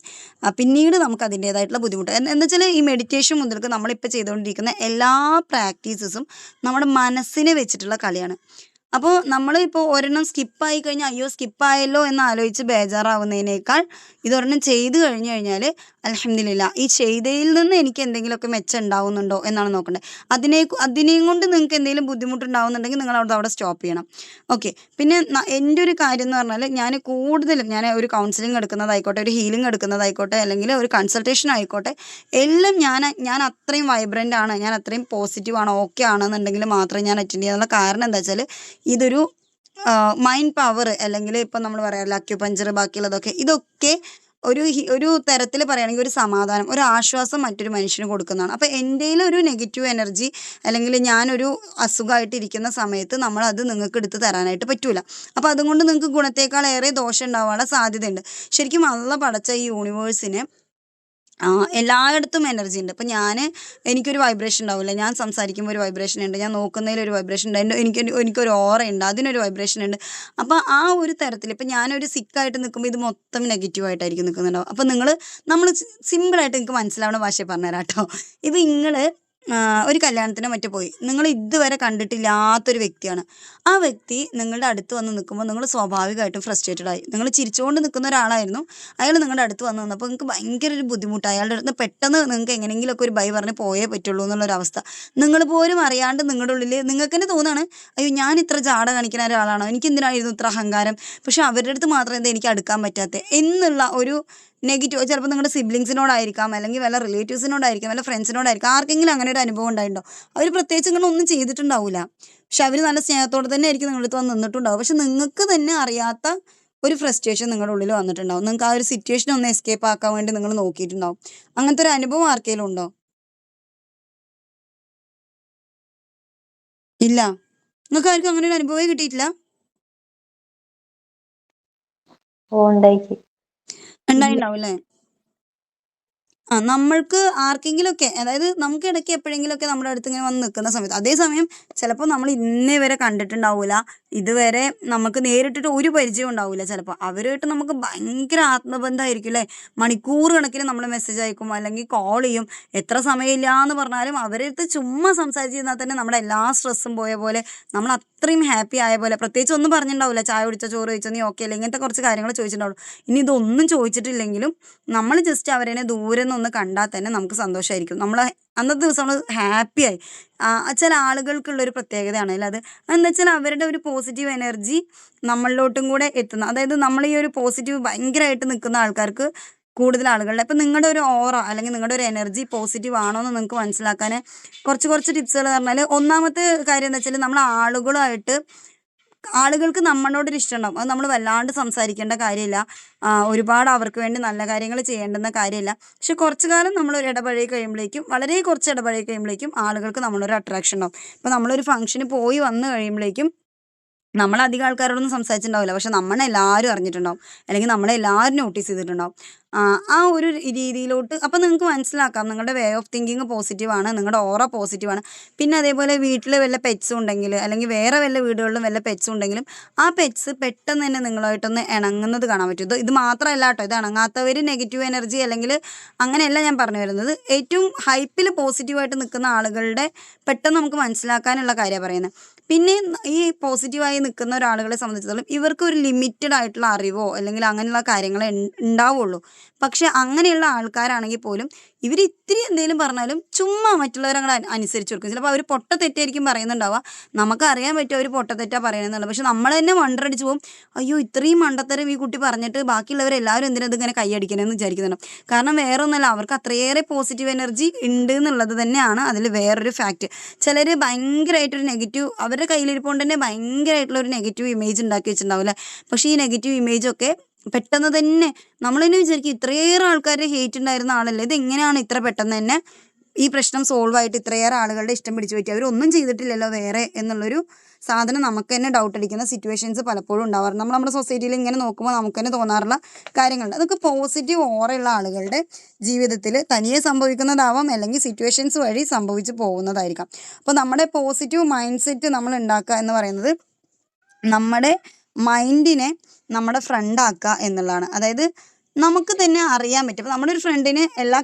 [SPEAKER 1] പിന്നീട് നമുക്ക് അതിൻ്റേതായിട്ടുള്ള ബുദ്ധിമുട്ട് എന്താ വെച്ചാൽ, ഈ മെഡിറ്റേഷൻ മുതൽക്ക് നമ്മളിപ്പോൾ ചെയ്തുകൊണ്ടിരിക്കുന്ന എല്ലാ പ്രാക്ടീസസും നമ്മുടെ മനസ്സിനെ വെച്ചിട്ടുള്ള കളിയാണ്. അപ്പോൾ നമ്മളിപ്പോൾ ഒരെണ്ണം സ്കിപ്പായി കഴിഞ്ഞാൽ അയ്യോ സ്കിപ്പായല്ലോ എന്ന് ആലോചിച്ച് ബേജാറാവുന്നതിനേക്കാൾ ഇതൊരെണ്ണം ചെയ്ത് കഴിഞ്ഞു കഴിഞ്ഞാൽ അൽഹംദുലില്ലാ ഈ ചെയ്തതിൽ നിന്ന് എനിക്ക് എന്തെങ്കിലുമൊക്കെ മെച്ചം ഉണ്ടാവുന്നുണ്ടോ എന്നാണ് നോക്കേണ്ടത്. അതിനെയും കൊണ്ട് നിങ്ങൾക്ക് എന്തെങ്കിലും ബുദ്ധിമുട്ടുണ്ടാവുന്നുണ്ടെങ്കിൽ നിങ്ങൾ അവിടെ സ്റ്റോപ്പ് ചെയ്യണം. ഓക്കെ. പിന്നെ എൻ്റെ ഒരു കാര്യം എന്ന് പറഞ്ഞാൽ, ഞാൻ കൂടുതലും ഞാൻ ഒരു കൗൺസിലിംഗ് എടുക്കുന്നതായിക്കോട്ടെ, ഒരു ഹീലിംഗ് എടുക്കുന്നതായിക്കോട്ടെ, അല്ലെങ്കിൽ ഒരു കൺസൾട്ടേഷൻ ആയിക്കോട്ടെ, എല്ലാം ഞാൻ അത്രയും വൈബ്രൻ്റ് ആണ്, ഞാൻ അത്രയും പോസിറ്റീവ് ആണ്, ഓക്കെ ആണെന്നുണ്ടെങ്കിൽ മാത്രമേ ഞാൻ അറ്റൻഡ് ചെയ്യാനുള്ള കാരണം എന്താ വെച്ചാൽ, ഇതൊരു മൈൻഡ് പവർ, അല്ലെങ്കിൽ ഇപ്പം നമ്മൾ പറയാറില്ല അക്യുപഞ്ചർ ബാക്കിയുള്ളതൊക്കെ, ഇതൊക്കെ ഒരു തരത്തിൽ പറയുകയാണെങ്കിൽ ഒരു സമാധാനം, ഒരു ആശ്വാസം മറ്റൊരു മനുഷ്യന് കൊടുക്കുന്നതാണ്. അപ്പോൾ എൻ്റെയിൽ ഒരു നെഗറ്റീവ് എനർജി, അല്ലെങ്കിൽ ഞാനൊരു അസുഖമായിട്ടിരിക്കുന്ന സമയത്ത് നമ്മളത് നിങ്ങൾക്ക് എടുത്ത് തരാനായിട്ട് പറ്റൂല. അപ്പോൾ അതുകൊണ്ട് നിങ്ങൾക്ക് ഗുണത്തേക്കാൾ ഏറെ ദോഷം ഉണ്ടാവാനുള്ള സാധ്യതയുണ്ട്. ശരിക്കും അള്ളാഹ് പടച്ച ഈ യൂണിവേഴ്സിന് എല്ലായിടത്തും എനർജി ഉണ്ട്. ഇപ്പം എനിക്കൊരു വൈബ്രേഷൻ ഉണ്ടാവില്ല, ഞാൻ സംസാരിക്കുമ്പോൾ ഒരു വൈബ്രേഷൻ ഉണ്ട്, ഞാൻ നോക്കുന്നതിൽ ഒരു വൈബ്രേഷൻ ഉണ്ട്, എനിക്കൊരു ഓറ ഉണ്ട്, അതിനൊരു വൈബ്രേഷൻ ഉണ്ട്. അപ്പോൾ ആ ഒരു തരത്തിൽ ഇപ്പം ഞാനൊരു സിക്കായിട്ട് നിൽക്കുമ്പോൾ ഇത് മൊത്തം നെഗറ്റീവായിട്ടായിരിക്കും നിൽക്കുന്നുണ്ടാവും. അപ്പം നമ്മൾ സിമ്പിളായിട്ട് നിങ്ങൾക്ക് മനസ്സിലാവുന്ന ഭാഷയിൽ പറഞ്ഞുതരാം കേട്ടോ. ഇപ്പം ഒരു കല്യാണത്തിനോ മറ്റോ പോയി, നിങ്ങൾ ഇതുവരെ കണ്ടിട്ടില്ലാത്തൊരു വ്യക്തിയാണ്. ആ വ്യക്തി നിങ്ങളുടെ അടുത്ത് വന്ന് നിൽക്കുമ്പോൾ നിങ്ങൾ സ്വാഭാവികമായിട്ടും ഫ്രസ്ട്രേറ്റഡ് ആയി. നിങ്ങൾ ചിരിച്ചുകൊണ്ട് നിൽക്കുന്ന ഒരാളായിരുന്നു, അയാൾ നിങ്ങളുടെ അടുത്ത് വന്ന് നിന്നപ്പോൾ നിങ്ങൾക്ക് ഭയങ്കര ഒരു ബുദ്ധിമുട്ട്. അയാളുടെ അടുത്ത് പെട്ടെന്ന് നിങ്ങൾക്ക് എങ്ങനെയെങ്കിലുമൊക്കെ ഒരു ബൈ പറഞ്ഞ് പോയേ പറ്റുള്ളൂ എന്നുള്ളൊരവസ്ഥ. നിങ്ങൾ പോലും അറിയാണ്ട് നിങ്ങളുടെ ഉള്ളിൽ നിങ്ങൾക്ക് തന്നെ തോന്നുകയാണ്, അയ്യോ ഞാൻ ഇത്ര ജാട കാണിക്കുന്ന ഒരാളാണോ, എനിക്ക് എന്തിനായിരുന്നു ഇത്ര അഹങ്കാരം, പക്ഷെ അവരുടെ അടുത്ത് മാത്രം എന്താ എനിക്ക് അടുക്കാൻ പറ്റാത്തത് എന്നുള്ള ഒരു നെഗറ്റീവ്. ചിലപ്പോൾ നിങ്ങളുടെ സിബ്ലിങ്സിനോടായിരിക്കാം, അല്ലെങ്കിൽ വല്ല റിലേറ്റീവ്സിനോടായിരിക്കാം, വല്ല ഫ്രണ്ട്സിനോടായിരിക്കാം. ആർക്കെങ്കിലും അങ്ങനെ ഒരു അനുഭവം ഉണ്ടായിട്ടുണ്ടോ? അവർ പ്രത്യേകിച്ച് ഇങ്ങനെ ഒന്നും ചെയ്തിട്ടുണ്ടാവില്ല, പക്ഷെ അവർ നല്ല സ്നേഹത്തോടെ തന്നെ ആയിരിക്കും നിങ്ങളുടെ അടുത്ത് വന്ന് നിന്നിട്ടുണ്ടാവും. പക്ഷെ നിങ്ങൾക്ക് തന്നെ അറിയാത്ത ഒരു ഫ്രസ്ട്രേഷൻ നിങ്ങളുടെ ഉള്ളിൽ വന്നിട്ടുണ്ടാവും. നിങ്ങൾക്ക് ആ ഒരു സിറ്റുവേഷൻ ഒന്ന് എസ്കേപ്പ് ആക്കാൻ വേണ്ടി നിങ്ങൾ നോക്കിയിട്ടുണ്ടാവും. അങ്ങനത്തെ ഒരു അനുഭവം ആർക്കെങ്കിലും ഉണ്ടോ? ഇല്ല, നിങ്ങൾക്ക് ആർക്കും അങ്ങനെ ഒരു അനുഭവമേ കിട്ടിയിട്ടില്ല? ഉണ്ടായിട്ടുണ്ടാവും അല്ലേ? നമ്മൾക്ക് ആർക്കെങ്കിലുമൊക്കെ, അതായത് നമുക്ക് ഇടയ്ക്ക് എപ്പോഴെങ്കിലുമൊക്കെ നമ്മുടെ അടുത്ത് ഇങ്ങനെ വന്ന് നിൽക്കുന്ന സമയത്ത്, അതേസമയം ചിലപ്പോൾ നമ്മൾ ഇന്നേ വരെ കണ്ടിട്ടുണ്ടാവില്ല, ഇതുവരെ നമുക്ക് നേരിട്ടിട്ട് ഒരു പരിചയം ഉണ്ടാവില്ല. ചിലപ്പോൾ അവരുമായിട്ട് നമുക്ക് ഭയങ്കര ആത്മബന്ധമായിരിക്കും അല്ലേ? മണിക്കൂർ കണക്കിന് നമ്മൾ മെസ്സേജ് അയക്കും, അല്ലെങ്കിൽ കോൾ ചെയ്യും. എത്ര സമയമില്ല എന്ന് പറഞ്ഞാലും അവരടുത്ത് ചുമ്മാ സംസാരിച്ചിരുന്നാൽ തന്നെ നമ്മുടെ എല്ലാ സ്ട്രെസ്സും പോയ പോലെ, നമ്മൾ അത്രയും ഹാപ്പി ആയ പോലെ. പ്രത്യേകിച്ച് ഒന്നും പറഞ്ഞിട്ടുണ്ടാവില്ല, ചായ കുടിച്ചോ, ചോറ് കഴിച്ചോ, നീ ഓക്കെ അല്ലേ, ഇങ്ങനത്തെ കുറച്ച് കാര്യങ്ങൾ ചോദിച്ചിട്ടുണ്ടാവുള്ളൂ. ഇനി ഇതൊന്നും ചോദിച്ചിട്ടില്ലെങ്കിലും നമ്മൾ ജസ്റ്റ് അവരെ ദൂരെ നിന്ന് കണ്ടാൽ തന്നെ നമുക്ക് സന്തോഷമായിരിക്കും. നമ്മൾ അന്നത്തെ ദിവസം നമ്മൾ ഹാപ്പിയായി. ചില ആളുകൾക്കുള്ളൊരു പ്രത്യേകതയാണ് അല്ലേ അത്. എന്താ വെച്ചാൽ അവരുടെ ഒരു പോസിറ്റീവ് എനർജി നമ്മളിലോട്ടും കൂടെ എത്തുന്ന, അതായത് നമ്മൾ ഈ ഒരു പോസിറ്റീവ് ഭയങ്കരമായിട്ട് നിൽക്കുന്ന ആൾക്കാർക്ക്, കൂടുതൽ ആളുകളുടെ ഇപ്പം നിങ്ങളുടെ ഒരു ഓറ അല്ലെങ്കിൽ നിങ്ങളുടെ ഒരു എനർജി പോസിറ്റീവ് ആണോ എന്ന് നിങ്ങൾക്ക് മനസ്സിലാക്കാൻ കുറച്ച് ടിപ്സുകൾ പറഞ്ഞാൽ, ഒന്നാമത്തെ കാര്യം എന്താ വെച്ചാൽ നമ്മൾ ആളുകൾക്ക് നമ്മളോടൊരു ഇഷ്ടം ഉണ്ടാവും. അത് നമ്മൾ വല്ലാണ്ട് സംസാരിക്കേണ്ട കാര്യമില്ല, ഒരുപാട് അവർക്ക് വേണ്ടി നല്ല കാര്യങ്ങൾ ചെയ്യേണ്ടുന്ന കാര്യമില്ല. പക്ഷെ കുറച്ച് കാലം നമ്മളൊരു ഇടപഴകി കഴിയുമ്പോഴേക്കും, വളരെ കുറച്ച് ഇടപഴകി കഴിയുമ്പോഴേക്കും ആളുകൾക്ക് നമ്മളൊരു അട്രാക്ഷൻ ഉണ്ടാവും. ഇപ്പം നമ്മളൊരു ഫംഗ്ഷന് പോയി വന്നു കഴിയുമ്പോഴേക്കും നമ്മളധികം ആൾക്കാരോടൊന്നും സംസാരിച്ചിട്ടുണ്ടാവില്ല, പക്ഷെ നമ്മളെല്ലാവരും അറിഞ്ഞിട്ടുണ്ടാവും, അല്ലെങ്കിൽ നമ്മളെല്ലാവരും നോട്ടീസ് ചെയ്തിട്ടുണ്ടാവും. ആ ഒരു രീതിയിലോട്ട് അപ്പം നിങ്ങൾക്ക് മനസ്സിലാക്കാം നിങ്ങളുടെ വേ ഓഫ് തിങ്കിങ് പോസിറ്റീവാണ്, നിങ്ങളുടെ ഓറ പോസിറ്റീവാണ്. പിന്നെ അതേപോലെ വീട്ടിൽ വല്ല പെറ്റ്സും ഉണ്ടെങ്കിൽ, അല്ലെങ്കിൽ വേറെ വല്ല വീടുകളിലും വല്ല പെറ്റ്സും ഉണ്ടെങ്കിലും ആ പെറ്റ്സ് പെട്ടെന്ന് തന്നെ നിങ്ങളായിട്ടൊന്ന് ഇണങ്ങുന്നത് കാണാൻ പറ്റും. ഇത് മാത്രമല്ല കേട്ടോ, ഇത് ഇണങ്ങാത്തവർ നെഗറ്റീവ് എനർജി, അല്ലെങ്കിൽ അങ്ങനെയല്ല ഞാൻ പറഞ്ഞു വരുന്നത്. ഏറ്റവും ഹൈപ്പിൽ പോസിറ്റീവായിട്ട് നിൽക്കുന്ന ആളുകളുടെ പെട്ടെന്ന് നമുക്ക് മനസ്സിലാക്കാനുള്ള കാര്യമാണ് പറയുന്നത്. പിന്നെ ഈ പോസിറ്റീവായി നിൽക്കുന്ന ഒരാളുകളെ സംബന്ധിച്ചിടത്തോളം ഇവർക്ക് ഒരു ലിമിറ്റഡ് ആയിട്ടുള്ള അറിവോ അല്ലെങ്കിൽ അങ്ങനെയുള്ള കാര്യങ്ങളെ ഉണ്ടാവുള്ളൂ. പക്ഷെ അങ്ങനെയുള്ള ആൾക്കാരാണെങ്കിൽ പോലും ഇവർ ഇത്തിരി എന്തെങ്കിലും പറഞ്ഞാലും ചുമ്മാ മറ്റുള്ളവരെ അങ്ങോട്ട് അനുസരിച്ച് കൊടുക്കും. ചിലപ്പോൾ അവർ പൊട്ട തെറ്റായിരിക്കും പറയുന്നുണ്ടാവുക, നമുക്കറിയാൻ പറ്റും അവർ പൊട്ട തെറ്റാ പറയുന്നുള്ളത്. പക്ഷെ നമ്മൾ തന്നെ വണ്ടറടിച്ച് പോകും, അയ്യോ ഇത്രയും മണ്ടത്തരം ഈ കുട്ടി പറഞ്ഞിട്ട് ബാക്കിയുള്ളവരെല്ലാവരും എന്തിനത് ഇങ്ങനെ കൈയടിക്കണമെന്ന് വിചാരിക്കുന്നുണ്ട്. കാരണം വേറെ ഒന്നുമല്ല, അവർക്ക് അത്രയേറെ പോസിറ്റീവ് എനർജി ഉണ്ട് എന്നുള്ളത് തന്നെയാണ് അതിൽ വേറൊരു ഫാക്റ്റ്. ചിലർ ഭയങ്കരമായിട്ടൊരു നെഗറ്റീവ്, അവരുടെ കയ്യിലിരിപ്പോണ്ട് തന്നെ ഭയങ്കരമായിട്ടുള്ള ഒരു നെഗറ്റീവ് ഇമേജ് ഉണ്ടാക്കി വെച്ചിട്ടുണ്ടാവില്ല. പക്ഷേ ഈ നെഗറ്റീവ് ഇമേജൊക്കെ പെട്ടെന്ന് തന്നെ നമ്മൾ തന്നെ വിചാരിക്കും, ഇത്രയേറെ ആൾക്കാരുടെ ഹേറ്റ് ഉണ്ടായിരുന്ന ആളല്ലേ, ഇതെങ്ങനെയാണ് ഇത്ര പെട്ടെന്ന് തന്നെ ഈ പ്രശ്നം സോൾവ് ആയിട്ട് ഇത്രയേറെ ആളുകളുടെ ഇഷ്ടം പിടിച്ചു പറ്റി, അവരൊന്നും ചെയ്തിട്ടില്ലല്ലോ വേറെ എന്നുള്ളൊരു സാധനം നമുക്ക് തന്നെ ഡൗട്ട് അടിക്കുന്ന സിറ്റുവേഷൻസ് പലപ്പോഴും ഉണ്ടാവാറുണ്ട്. നമ്മുടെ സൊസൈറ്റിയിൽ ഇങ്ങനെ നോക്കുമ്പോൾ നമുക്ക് തന്നെ തോന്നാറുള്ള കാര്യങ്ങളുണ്ട്. അതൊക്കെ പോസിറ്റീവ് ഓറയുള്ള ആളുകളുടെ ജീവിതത്തിൽ തനിയെ സംഭവിക്കുന്നതാവാം, അല്ലെങ്കിൽ സിറ്റുവേഷൻസ് വഴി സംഭവിച്ചു പോകുന്നതായിരിക്കാം. അപ്പോൾ നമ്മുടെ പോസിറ്റീവ് മൈൻഡ് സെറ്റ് നമ്മൾ ഉണ്ടാക്കുക എന്ന് പറയുന്നത് നമ്മുടെ മൈൻഡിനെ നമ്മുടെ ഫ്രണ്ടാക്കുക എന്നുള്ളതാണ്. അതായത് നമുക്ക് തന്നെ അറിയാൻ പറ്റും. അപ്പോൾ നമ്മുടെ ഒരു ഫ്രണ്ടിന് എല്ലാ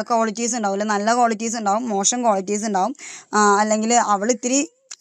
[SPEAKER 1] ക്വാളിറ്റീസ് ഉണ്ടാവില്ല, നല്ല ക്വാളിറ്റീസ് ഉണ്ടാവും, മോശം ക്വാളിറ്റീസ് ഉണ്ടാവും, അല്ലെങ്കിൽ അവൾ ഇത്തിരി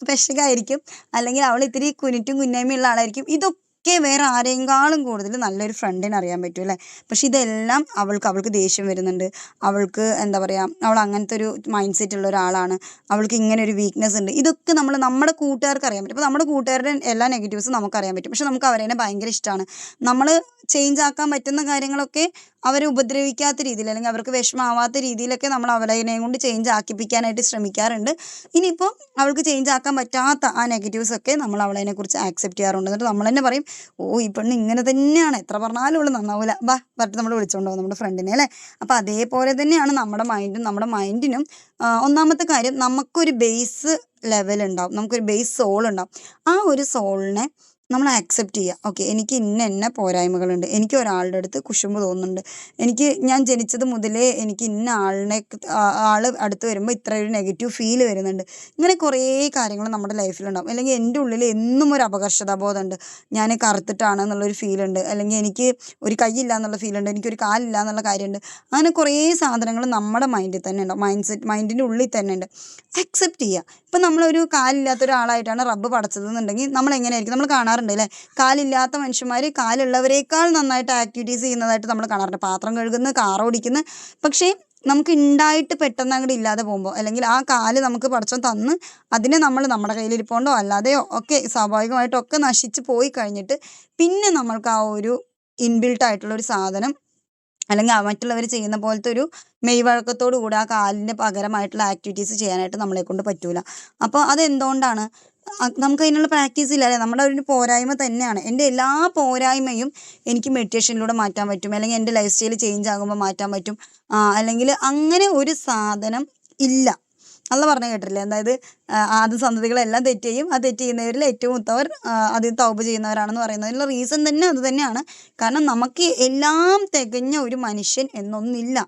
[SPEAKER 1] പെശകായിരിക്കും, അല്ലെങ്കിൽ അവൾ ഇത്തിരി കുനിറ്റും കുന്നേമയുള്ള ആളായിരിക്കും. ഇതൊക്കെ വേറെ ആരെക്കാളും കൂടുതൽ നല്ലൊരു ഫ്രണ്ടിന് അറിയാൻ പറ്റും അല്ലേ? പക്ഷെ ഇതെല്ലാം അവൾക്ക് ദേഷ്യം വരുന്നുണ്ട്, അവൾക്ക് എന്താ പറയുക, അവൾ അങ്ങനത്തെ ഒരു മൈൻഡ് സെറ്റ് ഉള്ള ഒരാളാണ്, അവൾക്ക് ഇങ്ങനെ ഒരു വീക്ക്നെസ് ഉണ്ട്, ഇതൊക്കെ നമ്മുടെ കൂട്ടുകാർക്ക് അറിയാൻ പറ്റും. അപ്പോൾ നമ്മുടെ കൂട്ടുകാരുടെ എല്ലാ നെഗറ്റീവ്സും നമുക്കറിയാൻ പറ്റും. പക്ഷെ നമുക്ക് അവരെ ഭയങ്കര ഇഷ്ടമാണ്. നമ്മൾ ചേഞ്ച് ആക്കാൻ പറ്റുന്ന കാര്യങ്ങളൊക്കെ അവരെ ഉപദ്രവിക്കാത്ത രീതിയിൽ, അല്ലെങ്കിൽ അവർക്ക് വിഷമമാവാത്ത രീതിയിലൊക്കെ നമ്മൾ അവരെ കൊണ്ട് ചേഞ്ച് ആക്കിപ്പിക്കാനായിട്ട് ശ്രമിക്കാറുണ്ട്. ഇനിയിപ്പോൾ അവൾക്ക് ചേഞ്ച് ആക്കാൻ പറ്റാത്ത ആ നെഗറ്റീവ്സൊക്കെ നമ്മൾ അവളതിനെക്കുറിച്ച് ആക്സെപ്റ്റ് ചെയ്യാറുണ്ട്. എന്നിട്ട് നമ്മൾ തന്നെ പറയും, ഓ ഈ പെണ്ണ് ഇങ്ങനെ തന്നെയാണ്, എത്ര പറഞ്ഞാലും അവൾ നന്നാവില്ല, പറഞ്ഞിട്ട് നമ്മൾ വിളിച്ചുകൊണ്ടുപോകും നമ്മുടെ ഫ്രണ്ടിനെ അല്ലേ? അപ്പോൾ അതേപോലെ തന്നെയാണ് നമ്മുടെ മൈൻഡിനും ഒന്നാമത്തെ കാര്യം, നമുക്കൊരു ബേസ് ലെവൽ ഉണ്ടാവും, നമുക്കൊരു ബേസ് സോൾ ഉണ്ടാവും. ആ ഒരു സോളിനെ നമ്മൾ ആക്സെപ്റ്റ് ചെയ്യുക. ഓക്കെ, എനിക്ക് ഇന്ന പോരായ്മകളുണ്ട്, എനിക്ക് ഒരാളുടെ അടുത്ത് കുശുമ്പ് തോന്നുന്നുണ്ട്, ഞാൻ ജനിച്ചത് മുതലേ എനിക്ക് ഇന്ന ആൾ അടുത്ത് വരുമ്പോൾ ഇത്ര ഒരു നെഗറ്റീവ് ഫീൽ വരുന്നുണ്ട്. ഇങ്ങനെ കുറേ കാര്യങ്ങൾ നമ്മുടെ ലൈഫിലുണ്ടാവും. അല്ലെങ്കിൽ എൻ്റെ ഉള്ളിൽ എന്നും ഒരു അപകർഷതാബോധമുണ്ട്, ഞാൻ കറുത്തിട്ടാണ് എന്നുള്ളൊരു ഫീലുണ്ട്, അല്ലെങ്കിൽ എനിക്ക് ഒരു കൈയില്ല എന്നുള്ള ഫീലുണ്ട്, എനിക്കൊരു കാലില്ല എന്നുള്ള കാര്യമുണ്ട്. അങ്ങനെ കുറേ സാധനങ്ങൾ നമ്മുടെ മൈൻഡിൽ തന്നെ ഉണ്ടാവും, മൈൻഡിൻ്റെ ഉള്ളിൽ തന്നെ ഉണ്ട്. അക്സെപ്റ്റ് ചെയ്യുക. ഇപ്പം നമ്മളൊരു കാലില്ലാത്ത ഒരാളായിട്ടാണ് റബ്ബ് പടച്ചതെന്നുണ്ടെങ്കിൽ നമ്മൾ എങ്ങനെയായിരിക്കും, നമ്മൾ കാണാറുണ്ട് അല്ലേ, കാലില്ലാത്ത മനുഷ്യന്മാർ കാലുള്ളവരേക്കാൾ നന്നായിട്ട് ആക്ടിവിറ്റീസ് ചെയ്യുന്നതായിട്ട് നമ്മൾ കാണാറുണ്ട്. പാത്രം കഴുകുന്നു, കാർ ഓടിക്കുന്നു. പക്ഷേ നമുക്ക് ഉണ്ടായിട്ട് പെട്ടെന്ന് അങ്ങോട്ട് ഇല്ലാതെ പോകുമ്പോൾ, അല്ലെങ്കിൽ ആ കാല് നമുക്ക് പടച്ചോൻ തന്ന് അതിനെ നമ്മൾ നമ്മുടെ കയ്യിലിരിപ്പോണ്ടോ അല്ലാതെയോ ഒക്കെ സ്വാഭാവികമായിട്ടൊക്കെ നശിച്ച് പോയി കഴിഞ്ഞിട്ട് പിന്നെ നമ്മൾക്ക് ആ ഒരു ഇൻബിൽട്ട് ആയിട്ടുള്ളൊരു സാധനം, അല്ലെങ്കിൽ മറ്റുള്ളവർ ചെയ്യുന്ന പോലത്തെ ഒരു മെയ്വഴക്കത്തോടു കൂടി ആ കാലിന് പകരമായിട്ടുള്ള ആക്ടിവിറ്റീസ് ചെയ്യാനായിട്ട് നമ്മളെ കൊണ്ട് പറ്റൂല. അപ്പോൾ അതെന്തുകൊണ്ടാണ്? നമുക്ക് അതിനുള്ള പ്രാക്ടീസ് ഇല്ല അല്ലേ, നമ്മുടെ ഒരു പോരായ്മ തന്നെയാണ്. എൻ്റെ എല്ലാ പോരായ്മയും എനിക്ക് മെഡിറ്റേഷനിലൂടെ മാറ്റാൻ പറ്റും, അല്ലെങ്കിൽ എൻ്റെ ലൈഫ് സ്റ്റൈൽ ചേഞ്ച് ആകുമ്പോൾ മാറ്റാൻ പറ്റും. അല്ലെങ്കിൽ അങ്ങനെ ഒരു സാധനം ഇല്ല. അല്ല പറഞ്ഞ കേട്ടില്ലേ, അതായത് ആദ്യ സന്തതികളെല്ലാം തെറ്റ് ചെയ്യും, ആ തെറ്റ് ചെയ്യുന്നവരിൽ ഏറ്റവും ഉത്തവർ അതിൽ തൗബ ചെയ്യുന്നവരാണെന്ന് പറയുന്നതിനുള്ള റീസൺ തന്നെ അത് തന്നെയാണ്. കാരണം നമുക്ക് എല്ലാം തികഞ്ഞ ഒരു മനുഷ്യൻ എന്നൊന്നില്ല.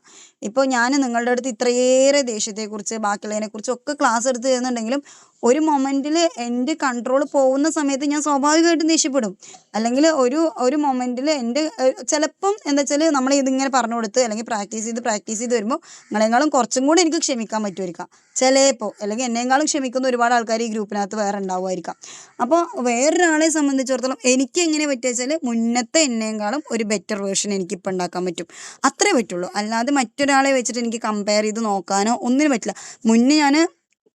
[SPEAKER 1] ഇപ്പോൾ ഞാൻ നിങ്ങളുടെ അടുത്ത് ഇത്രയേറെ ദേഷ്യത്തെക്കുറിച്ച് ബാക്കിയുള്ളതിനെക്കുറിച്ച് ഒക്കെ ക്ലാസ് എടുത്ത് തരുന്നുണ്ടെങ്കിലും ഒരു മൊമെൻറ്റിൽ എൻ്റെ കൺട്രോൾ പോകുന്ന സമയത്ത് ഞാൻ സ്വാഭാവികമായിട്ടും ദേഷ്യപ്പെടും. അല്ലെങ്കിൽ ഒരു മൊമെൻറ്റിൽ എൻ്റെ ചിലപ്പം എന്താ വെച്ചാൽ നമ്മൾ ഇതിങ്ങനെ പറഞ്ഞു കൊടുത്ത് അല്ലെങ്കിൽ പ്രാക്ടീസ് ചെയ്ത് വരുമ്പോൾ നിങ്ങളെക്കാളും കുറച്ചും കൂടെ എനിക്ക് ക്ഷമിക്കാൻ പറ്റുമായിരിക്കാം ചിലപ്പോൾ, അല്ലെങ്കിൽ എന്നെക്കാളും ക്ഷമിക്കുന്ന ഒരുപാട് ആൾക്കാർ ഈ ഗ്രൂപ്പിനകത്ത് വേറെ ഉണ്ടാവുമായിരിക്കാം. അപ്പോൾ വേറൊരാളെ സംബന്ധിച്ചിടത്തോളം എനിക്ക് എങ്ങനെ പറ്റുക വെച്ചാൽ മുന്നത്തെ എന്നെക്കാളും ഒരു ബെറ്റർ വേർഷൻ എനിക്കിപ്പോൾ ഉണ്ടാക്കാൻ പറ്റും, അത്രേ പറ്റുള്ളൂ. അല്ലാതെ മറ്റൊരാളെ വെച്ചിട്ട് എനിക്ക് കമ്പയർ ചെയ്ത് നോക്കാനോ ഒന്നിനും പറ്റില്ല. മുന്നേ ഞാൻ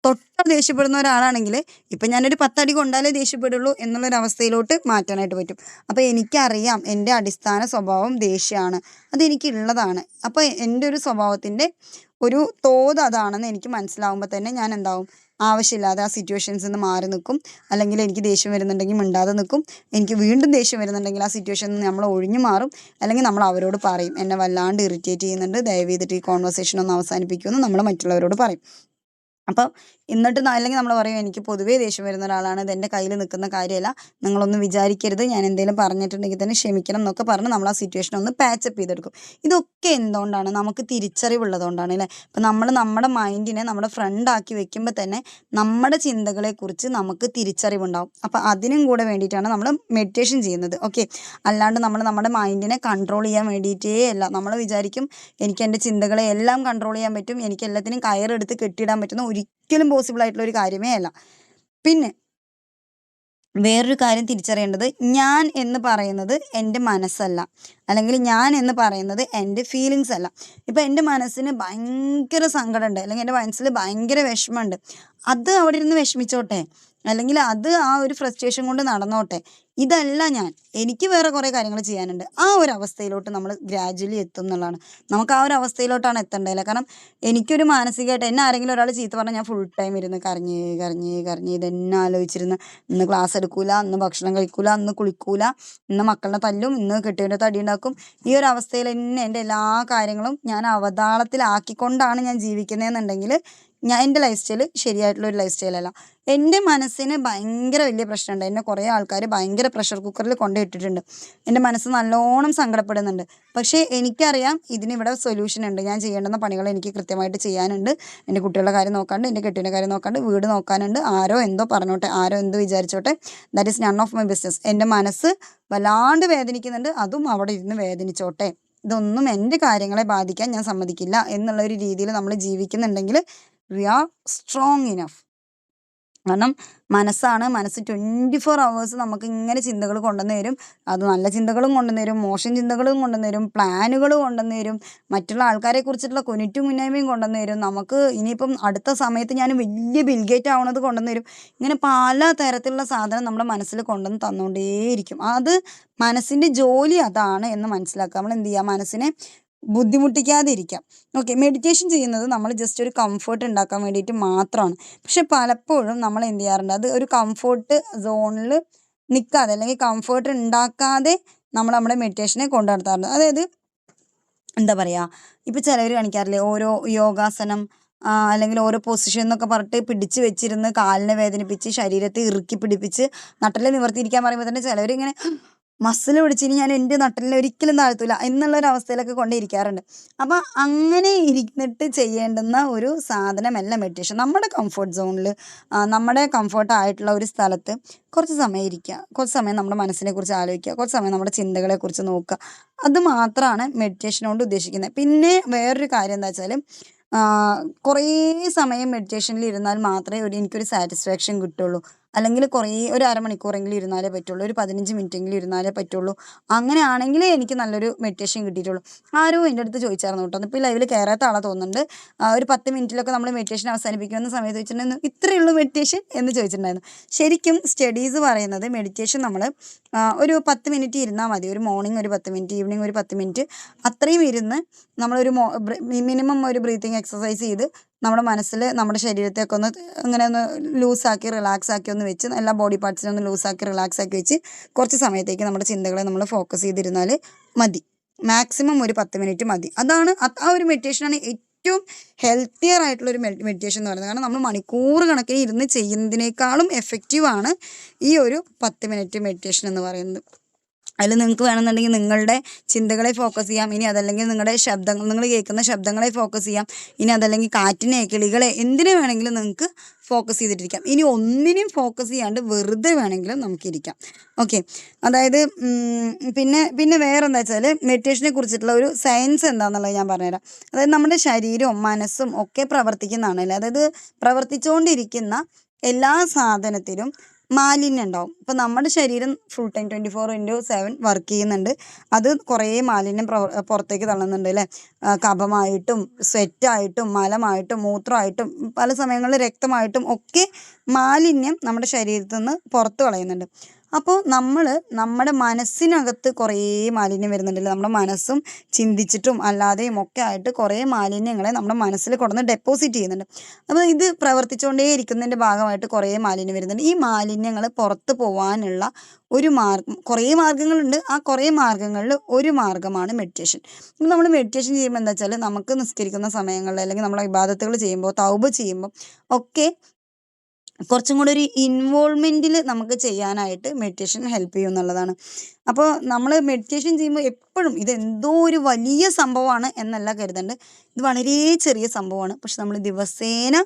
[SPEAKER 1] തൊട്ട് ദേഷ്യപ്പെടുന്ന ഒരാളാണെങ്കിൽ ഇപ്പം ഞാനൊരു 10 അടി കൊണ്ടാലേ ദേഷ്യപ്പെടുള്ളൂ എന്നുള്ളൊരവസ്ഥയിലോട്ട് മാറ്റാനായിട്ട് പറ്റും. അപ്പോൾ എനിക്കറിയാം എൻ്റെ അടിസ്ഥാന സ്വഭാവം ദേഷ്യമാണ്, അതെനിക്കുള്ളതാണ്. അപ്പോൾ എൻ്റെ ഒരു സ്വഭാവത്തിൻ്റെ ഒരു തോത് അതാണെന്ന് എനിക്ക് മനസ്സിലാവുമ്പോൾ തന്നെ ഞാൻ എന്താവും, ആവശ്യമില്ലാതെ ആ സിറ്റുവേഷൻസിൽ നിന്ന് മാറി നിൽക്കും. അല്ലെങ്കിൽ എനിക്ക് ദേഷ്യം വരുന്നുണ്ടെങ്കിൽ മിണ്ടാതെ നിൽക്കും. എനിക്ക് വീണ്ടും ദേഷ്യം വരുന്നുണ്ടെങ്കിൽ ആ സിറ്റുവേഷനിൽ നിന്ന് നമ്മൾ ഒഴിഞ്ഞു മാറും. അല്ലെങ്കിൽ നമ്മൾ അവരോട് പറയും, എന്നെ വല്ലാണ്ട് ഇറിറ്റേറ്റ് ചെയ്യുന്നുണ്ട്, ദയവ് ചെയ്തിട്ട് ഈ കോൺവെർസേഷൻ ഒന്ന് അവസാനിപ്പിക്കുമെന്ന് നമ്മൾ മറ്റുള്ളവരോട് പറയും. അപ്പം എന്നിട്ട് അല്ലെങ്കിൽ നമ്മൾ പറയും, എനിക്ക് പൊതുവേ ദേഷ്യം വരുന്ന ഒരാളാണ്, ഇത് എൻ്റെ കയ്യിൽ നിൽക്കുന്ന കാര്യമല്ല, നിങ്ങളൊന്നും വിചാരിക്കരുത്, ഞാൻ എന്തെങ്കിലും പറഞ്ഞിട്ടുണ്ടെങ്കിൽ തന്നെ ക്ഷമിക്കണം എന്നൊക്കെ പറഞ്ഞ് നമ്മൾ ആ സിറ്റുവേഷൻ ഒന്ന് പാച്ചപ്പ് ചെയ്തെടുക്കും. ഇതൊക്കെ എന്തുകൊണ്ടാണ്? നമുക്ക് തിരിച്ചറിവുള്ളതുകൊണ്ടാണ് അല്ലേ. ഇപ്പം നമ്മൾ നമ്മുടെ മൈൻഡിനെ നമ്മുടെ ഫ്രണ്ടാക്കി വെക്കുമ്പോൾ തന്നെ നമ്മുടെ ചിന്തകളെക്കുറിച്ച് നമുക്ക് തിരിച്ചറിവുണ്ടാവും. അപ്പം അതിനും കൂടെ വേണ്ടിയിട്ടാണ് നമ്മൾ മെഡിറ്റേഷൻ ചെയ്യുന്നത്. ഓക്കെ, അല്ലാണ്ട് നമ്മൾ നമ്മുടെ മൈൻഡിനെ കൺട്രോൾ ചെയ്യാൻ വേണ്ടിയിട്ടേ അല്ല. നമ്മൾ വിചാരിക്കും എനിക്ക് എൻ്റെ ചിന്തകളെ എല്ലാം കൺട്രോൾ ചെയ്യാൻ പറ്റും, എനിക്ക് എല്ലാത്തിനും കയറെടുത്ത് കെട്ടിയിടാൻ പറ്റുന്ന ഒരിക്കലും പോസിബിൾ ആയിട്ടുള്ള ഒരു കാര്യമേ അല്ല. പിന്നെ വേറൊരു കാര്യം തിരിച്ചറിയേണ്ടത്, ഞാൻ എന്ന് പറയുന്നത് എൻ്റെ മനസ്സല്ല, അല്ലെങ്കിൽ ഞാൻ എന്ന് പറയുന്നത് എൻ്റെ ഫീലിങ്സ് അല്ല. ഇപ്പം എൻ്റെ മനസ്സിന് ഭയങ്കര സങ്കടമുണ്ട്, അല്ലെങ്കിൽ എൻ്റെ മനസ്സിൽ ഭയങ്കര വിഷമമുണ്ട്, അത് അവിടെ ഇരുന്ന് വിഷമിച്ചോട്ടെ, അല്ലെങ്കിൽ അത് ആ ഒരു ഫ്രസ്ട്രേഷൻ കൊണ്ട് നടന്നോട്ടെ. ഇതല്ല ഞാൻ, എനിക്ക് വേറെ കുറേ കാര്യങ്ങൾ ചെയ്യാനുണ്ട്. ആ ഒരു അവസ്ഥയിലോട്ട് നമ്മൾ ഗ്രാജുവലി എത്തും എന്നുള്ളതാണ്. നമുക്ക് ആ ഒരു അവസ്ഥയിലോട്ടാണ് എത്തേണ്ടത്. കാരണം എനിക്കൊരു മാനസികമായിട്ട് എന്നെ ആരെങ്കിലും ഒരാൾ ചീത്ത പറഞ്ഞാൽ ഞാൻ ഫുൾ ടൈം ഇരുന്ന് കരഞ്ഞ് ഇതെന്നെ ആലോചിച്ചിരുന്ന് ഇന്ന് ക്ലാസ് എടുക്കൂല, ഇന്ന് ഭക്ഷണം കഴിക്കൂല, ഇന്ന് കുളിക്കൂല, ഇന്ന് മക്കളുടെ തല്ലും, ഇന്ന് കെട്ടിയവൻ്റെ തടി ഉണ്ടാക്കും. ഈ ഒരു അവസ്ഥയിൽ തന്നെ എൻ്റെ എല്ലാ കാര്യങ്ങളും ഞാൻ അവതാളത്തിലാക്കിക്കൊണ്ടാണ് ഞാൻ ജീവിക്കുന്നതെന്നുണ്ടെങ്കിൽ എൻ്റെ ലൈഫ് സ്റ്റൈൽ ശരിയായിട്ടുള്ളൊരു ലൈഫ് സ്റ്റൈലല്ല. എൻ്റെ മനസ്സിന് ഭയങ്കര വലിയ പ്രശ്നമുണ്ട്. എന്നെ കുറേ ആൾക്കാർ ഭയങ്കര പ്രഷർ കുക്കറിൽ കൊണ്ടിട്ടിട്ടുണ്ട്. എൻ്റെ മനസ്സ് നല്ലോണം സങ്കടപ്പെടുന്നുണ്ട്. പക്ഷേ എനിക്കറിയാം ഇതിനിവിടെ സൊല്യൂഷൻ ഉണ്ട്. ഞാൻ ചെയ്യേണ്ടുന്ന പണികൾ എനിക്ക് കൃത്യമായിട്ട് ചെയ്യാനുണ്ട്. എൻ്റെ കുട്ടികളുടെ കാര്യം നോക്കാണ്ട്, എൻ്റെ കെട്ടിൻ്റെ കാര്യം നോക്കാണ്ട്, വീട് നോക്കാനുണ്ട്. ആരോ എന്തോ പറഞ്ഞോട്ടെ, ആരോ എന്ത് വിചാരിച്ചോട്ടെ, that is none of my business. എൻ്റെ മനസ്സ് വല്ലാണ്ട് വേദനിക്കുന്നുണ്ട്, അതും അവിടെ ഇരുന്ന് വേദനിച്ചോട്ടെ, ഇതൊന്നും എൻ്റെ കാര്യങ്ങളെ ബാധിക്കാൻ ഞാൻ സമ്മതിക്കില്ല എന്നുള്ളൊരു രീതിയിൽ നമ്മൾ ജീവിക്കുന്നുണ്ടെങ്കിൽ വി ആർ സ്ട്രോങ് ഇനഫ്. കാരണം മനസ്സ് 24 hours നമുക്ക് ഇങ്ങനെ ചിന്തകൾ കൊണ്ടുവന്ന് തരും. അത് നല്ല ചിന്തകളും കൊണ്ടുവന്ന് തരും, മോശം ചിന്തകളും കൊണ്ടുവന്ന് തരും, പ്ലാനുകൾ കൊണ്ടുവന്ന് തരും, മറ്റുള്ള ആൾക്കാരെ കുറിച്ചിട്ടുള്ള കുനിറ്റും കുന്നായ്മയും കൊണ്ടുവന്ന് തരും. നമുക്ക് ഇനിയിപ്പം അടുത്ത സമയത്ത് ഞാൻ വലിയ ബിൽഗേറ്റ് ആവണത് കൊണ്ടുവന്ന് തരും. ഇങ്ങനെ പല തരത്തിലുള്ള സാധനം നമ്മുടെ മനസ്സിൽ കൊണ്ടുവന്ന് തന്നുകൊണ്ടേയിരിക്കും. അത് മനസ്സിൻ്റെ ജോലി അതാണ് എന്ന് മനസ്സിലാക്കുക. നമ്മൾ എന്ത് ചെയ്യുക, മനസ്സിനെ ബുദ്ധിമുട്ടിക്കാതെ ഇരിക്കാം. ഓക്കെ, മെഡിറ്റേഷൻ ചെയ്യുന്നത് നമ്മൾ ജസ്റ്റ് ഒരു കംഫർട്ട് ഉണ്ടാക്കാൻ വേണ്ടിയിട്ട് മാത്രമാണ്. പക്ഷെ പലപ്പോഴും നമ്മൾ എന്ത് ചെയ്യാറുണ്ട്, അത് ഒരു കംഫർട്ട് സോണിൽ നിൽക്കാതെ, അല്ലെങ്കിൽ കംഫർട്ട് ഉണ്ടാക്കാതെ നമ്മൾ നമ്മുടെ മെഡിറ്റേഷനെ കൊണ്ടു നടത്താറുണ്ട്. അതായത് എന്താ പറയുക, ഇപ്പോൾ ചിലവർ കാണിക്കാറില്ലേ, ഓരോ യോഗാസനം അല്ലെങ്കിൽ ഓരോ പൊസിഷൻ എന്നൊക്കെ പറഞ്ഞിട്ട് പിടിച്ച് വെച്ചിരുന്ന് കാലിനെ വേദനിപ്പിച്ച് ശരീരത്തെ ഇറുക്കി പിടിപ്പിച്ച് നട്ടല് നിവർത്തിയിരിക്കാൻ പറയുമ്പോൾ തന്നെ ചിലവരിങ്ങനെ മസിൽ പിടിച്ച് ഇനി ഞാൻ എൻ്റെ നട്ടലിനെ ഒരിക്കലും താഴ്ത്തൂല എന്നുള്ളൊരവസ്ഥയിലൊക്കെ കൊണ്ടിരിക്കാറുണ്ട്. അപ്പം അങ്ങനെ ഇരുന്നിട്ട് ചെയ്യേണ്ടുന്ന ഒരു സാധനമല്ല മെഡിറ്റേഷൻ. നമ്മുടെ കംഫർട്ട് സോണിൽ നമ്മുടെ കംഫർട്ടായിട്ടുള്ള ഒരു സ്ഥലത്ത് കുറച്ച് സമയം ഇരിക്കുക, കുറച്ച് സമയം നമ്മുടെ മനസ്സിനെ കുറിച്ച് ആലോചിക്കുക, കുറച്ച് സമയം നമ്മുടെ ചിന്തകളെ കുറിച്ച് നോക്കുക. അത് മാത്രമാണ് മെഡിറ്റേഷൻ കൊണ്ട് ഉദ്ദേശിക്കുന്നത്. പിന്നെ വേറൊരു കാര്യം എന്താ വെച്ചാൽ കുറേ സമയം മെഡിറ്റേഷനിൽ ഇരുന്നാൽ മാത്രമേ എനിക്കൊരു സാറ്റിസ്ഫാക്ഷൻ കിട്ടുള്ളൂ. അല്ലെങ്കിൽ ഒരു അരമണിക്കൂറെങ്കിലും ഇരുന്നാലേ പറ്റുള്ളൂ, ഒരു 15 മിനിറ്റെങ്കിലും ഇരുന്നാലേ പറ്റുള്ളൂ. അങ്ങനെയാണെങ്കിലേ എനിക്ക് നല്ലൊരു മെഡിറ്റേഷൻ കിട്ടിയിട്ടുള്ളൂ. ആരോ എൻ്റെ അടുത്ത് ചോദിച്ചായിരുന്നു കേട്ടോ, ഇപ്പോൾ ലൈവിൽ കയറാത്ത ആളെ തോന്നുന്നുണ്ട്, ഒരു 10 മിനിറ്റിലൊക്കെ നമ്മൾ മെഡിറ്റേഷൻ അവസാനിപ്പിക്കുന്ന സമയത്ത് ചോദിച്ചിട്ടുണ്ടായിരുന്നു ഇത്രയേ ഉള്ളൂ മെഡിറ്റേഷൻ എന്ന് ചോദിച്ചിട്ടുണ്ടായിരുന്നു. ശരിക്കും സ്റ്റഡീസ് പറയുന്നത് മെഡിറ്റേഷൻ നമ്മൾ ഒരു 10 മിനിറ്റ് ഇരുന്നാൽ മതി. ഒരു മോർണിംഗ് ഒരു 10 മിനിറ്റ്, ഈവനിങ് ഒരു 10 മിനിറ്റ്, അത്രയും ഇരുന്ന് നമ്മളൊരു മിനിമം ഒരു ബ്രീത്തിങ് എക്സസൈസ് ചെയ്ത് നമ്മുടെ മനസ്സിൽ നമ്മുടെ ശരീരത്തെയൊക്കെ ഒന്ന് ഇങ്ങനെ ഒന്ന് ലൂസാക്കി റിലാക്സ് ആക്കി ഒന്ന് വെച്ച് എല്ലാ ബോഡി പാർട്സിനെ ഒന്ന് ലൂസാക്കി റിലാക്സ് ആക്കി വെച്ച് കുറച്ച് സമയത്തേക്ക് നമ്മുടെ ചിന്തകളെ നമ്മൾ ഫോക്കസ് ചെയ്തിരുന്നാൽ മതി. മാക്സിമം ഒരു 10 മിനിറ്റ് മതി. അതാണ് ആ ഒരു മെഡിറ്റേഷനാണ് ഏറ്റവും ഹെൽത്തിയർ ആയിട്ടുള്ള ഒരു മെഡിറ്റേഷൻ എന്ന് പറയുന്നത്. കാരണം നമ്മൾ മണിക്കൂർ കണക്കിന് ഇരുന്ന് ചെയ്യുന്നതിനേക്കാളും എഫക്റ്റീവാണ് ഈ ഒരു 10 മിനിറ്റ് മെഡിറ്റേഷൻ എന്ന് പറയുന്നത്. അതിൽ നിങ്ങൾക്ക് വേണമെന്നുണ്ടെങ്കിൽ നിങ്ങളുടെ ചിന്തകളെ ഫോക്കസ് ചെയ്യാം, ഇനി അതല്ലെങ്കിൽ നിങ്ങളുടെ ശബ്ദങ്ങൾ, നിങ്ങൾ കേൾക്കുന്ന ശബ്ദങ്ങളെ ഫോക്കസ് ചെയ്യാം, ഇനി അതല്ലെങ്കിൽ കാറ്റിനെ, കിളികളെ, എന്തിനെ വേണമെങ്കിലും നിങ്ങൾക്ക് ഫോക്കസ് ചെയ്തിട്ടിരിക്കാം. ഇനി ഒന്നിനെയും ഫോക്കസ് ചെയ്യാണ്ട് വെറുതെ വേണമെങ്കിലും നമുക്കിരിക്കാം. ഓക്കെ, അതായത് പിന്നെ വേറെ എന്താ വെച്ചാൽ മെഡിറ്റേഷനെ കുറിച്ചിട്ടുള്ള ഒരു സയൻസ് എന്താണെന്നുള്ളത് ഞാൻ പറഞ്ഞുതരാം. അതായത് നമ്മുടെ ശരീരവും മനസ്സും ഒക്കെ പ്രവർത്തിക്കുന്നതാണല്ലേ. അതായത് പ്രവർത്തിച്ചുകൊണ്ടിരിക്കുന്ന എല്ലാ സാധനത്തിലും മാലിന്യം ഉണ്ടാവും. ഇപ്പം നമ്മുടെ ശരീരം ഫുൾ ടൈം 24/7 വർക്ക് ചെയ്യുന്നുണ്ട്. അത് കുറേ മാലിന്യം പുറത്തേക്ക് തള്ളുന്നുണ്ട് അല്ലേ. കഫമായിട്ടും സ്വെറ്റായിട്ടും മലമായിട്ടും മൂത്രമായിട്ടും പല സമയങ്ങളിൽ രക്തമായിട്ടും ഒക്കെ മാലിന്യം നമ്മുടെ ശരീരത്തിൽ നിന്ന് പുറത്ത് കളയുന്നുണ്ട്. അപ്പോൾ നമ്മുടെ മനസ്സിനകത്ത് കുറേ മാലിന്യം വരുന്നുണ്ടല്ലോ. നമ്മുടെ മനസ്സും ചിന്തിച്ചിട്ടും അല്ലാതെയും ഒക്കെ ആയിട്ട് കുറേ മാലിന്യങ്ങളെ നമ്മുടെ മനസ്സിൽ കൊണ്ടുവന്ന് ഡെപ്പോസിറ്റ് ചെയ്യുന്നുണ്ട്. അപ്പോൾ ഇത് പ്രവർത്തിച്ചുകൊണ്ടേ ഇരിക്കുന്നതിൻ്റെ ഭാഗമായിട്ട് കുറേ മാലിന്യം വരുന്നുണ്ട്. ഈ മാലിന്യങ്ങൾ പുറത്ത് പോകാനുള്ള ഒരു കുറേ മാർഗ്ഗങ്ങളുണ്ട്. ആ കുറേ മാർഗ്ഗങ്ങളിൽ ഒരു മാർഗ്ഗമാണ് മെഡിറ്റേഷൻ. ഇപ്പം നമ്മൾ മെഡിറ്റേഷൻ ചെയ്യുമ്പോൾ എന്താ വെച്ചാൽ നമുക്ക് നിസ്കരിക്കുന്ന സമയങ്ങളിൽ അല്ലെങ്കിൽ നമ്മൾ ഇബാദത്തുകൾ ചെയ്യുമ്പോൾ തൗബ ചെയ്യുമ്പോൾ ഒക്കെ കുറച്ചും കൂടെ ഒരു ഇൻവോൾവ്മെൻറ്റിൽ നമുക്ക് ചെയ്യാനായിട്ട് മെഡിറ്റേഷൻ ഹെൽപ്പ് ചെയ്യും എന്നുള്ളതാണ്. അപ്പോൾ നമ്മൾ മെഡിറ്റേഷൻ ചെയ്യുമ്പോൾ എപ്പോഴും ഇതെന്തോ ഒരു വലിയ സംഭവമാണ് എന്നല്ല കരുതേണ്ടത്. ഇത് വളരെ ചെറിയ സംഭവമാണ്, പക്ഷെ നമ്മൾ ദിവസേന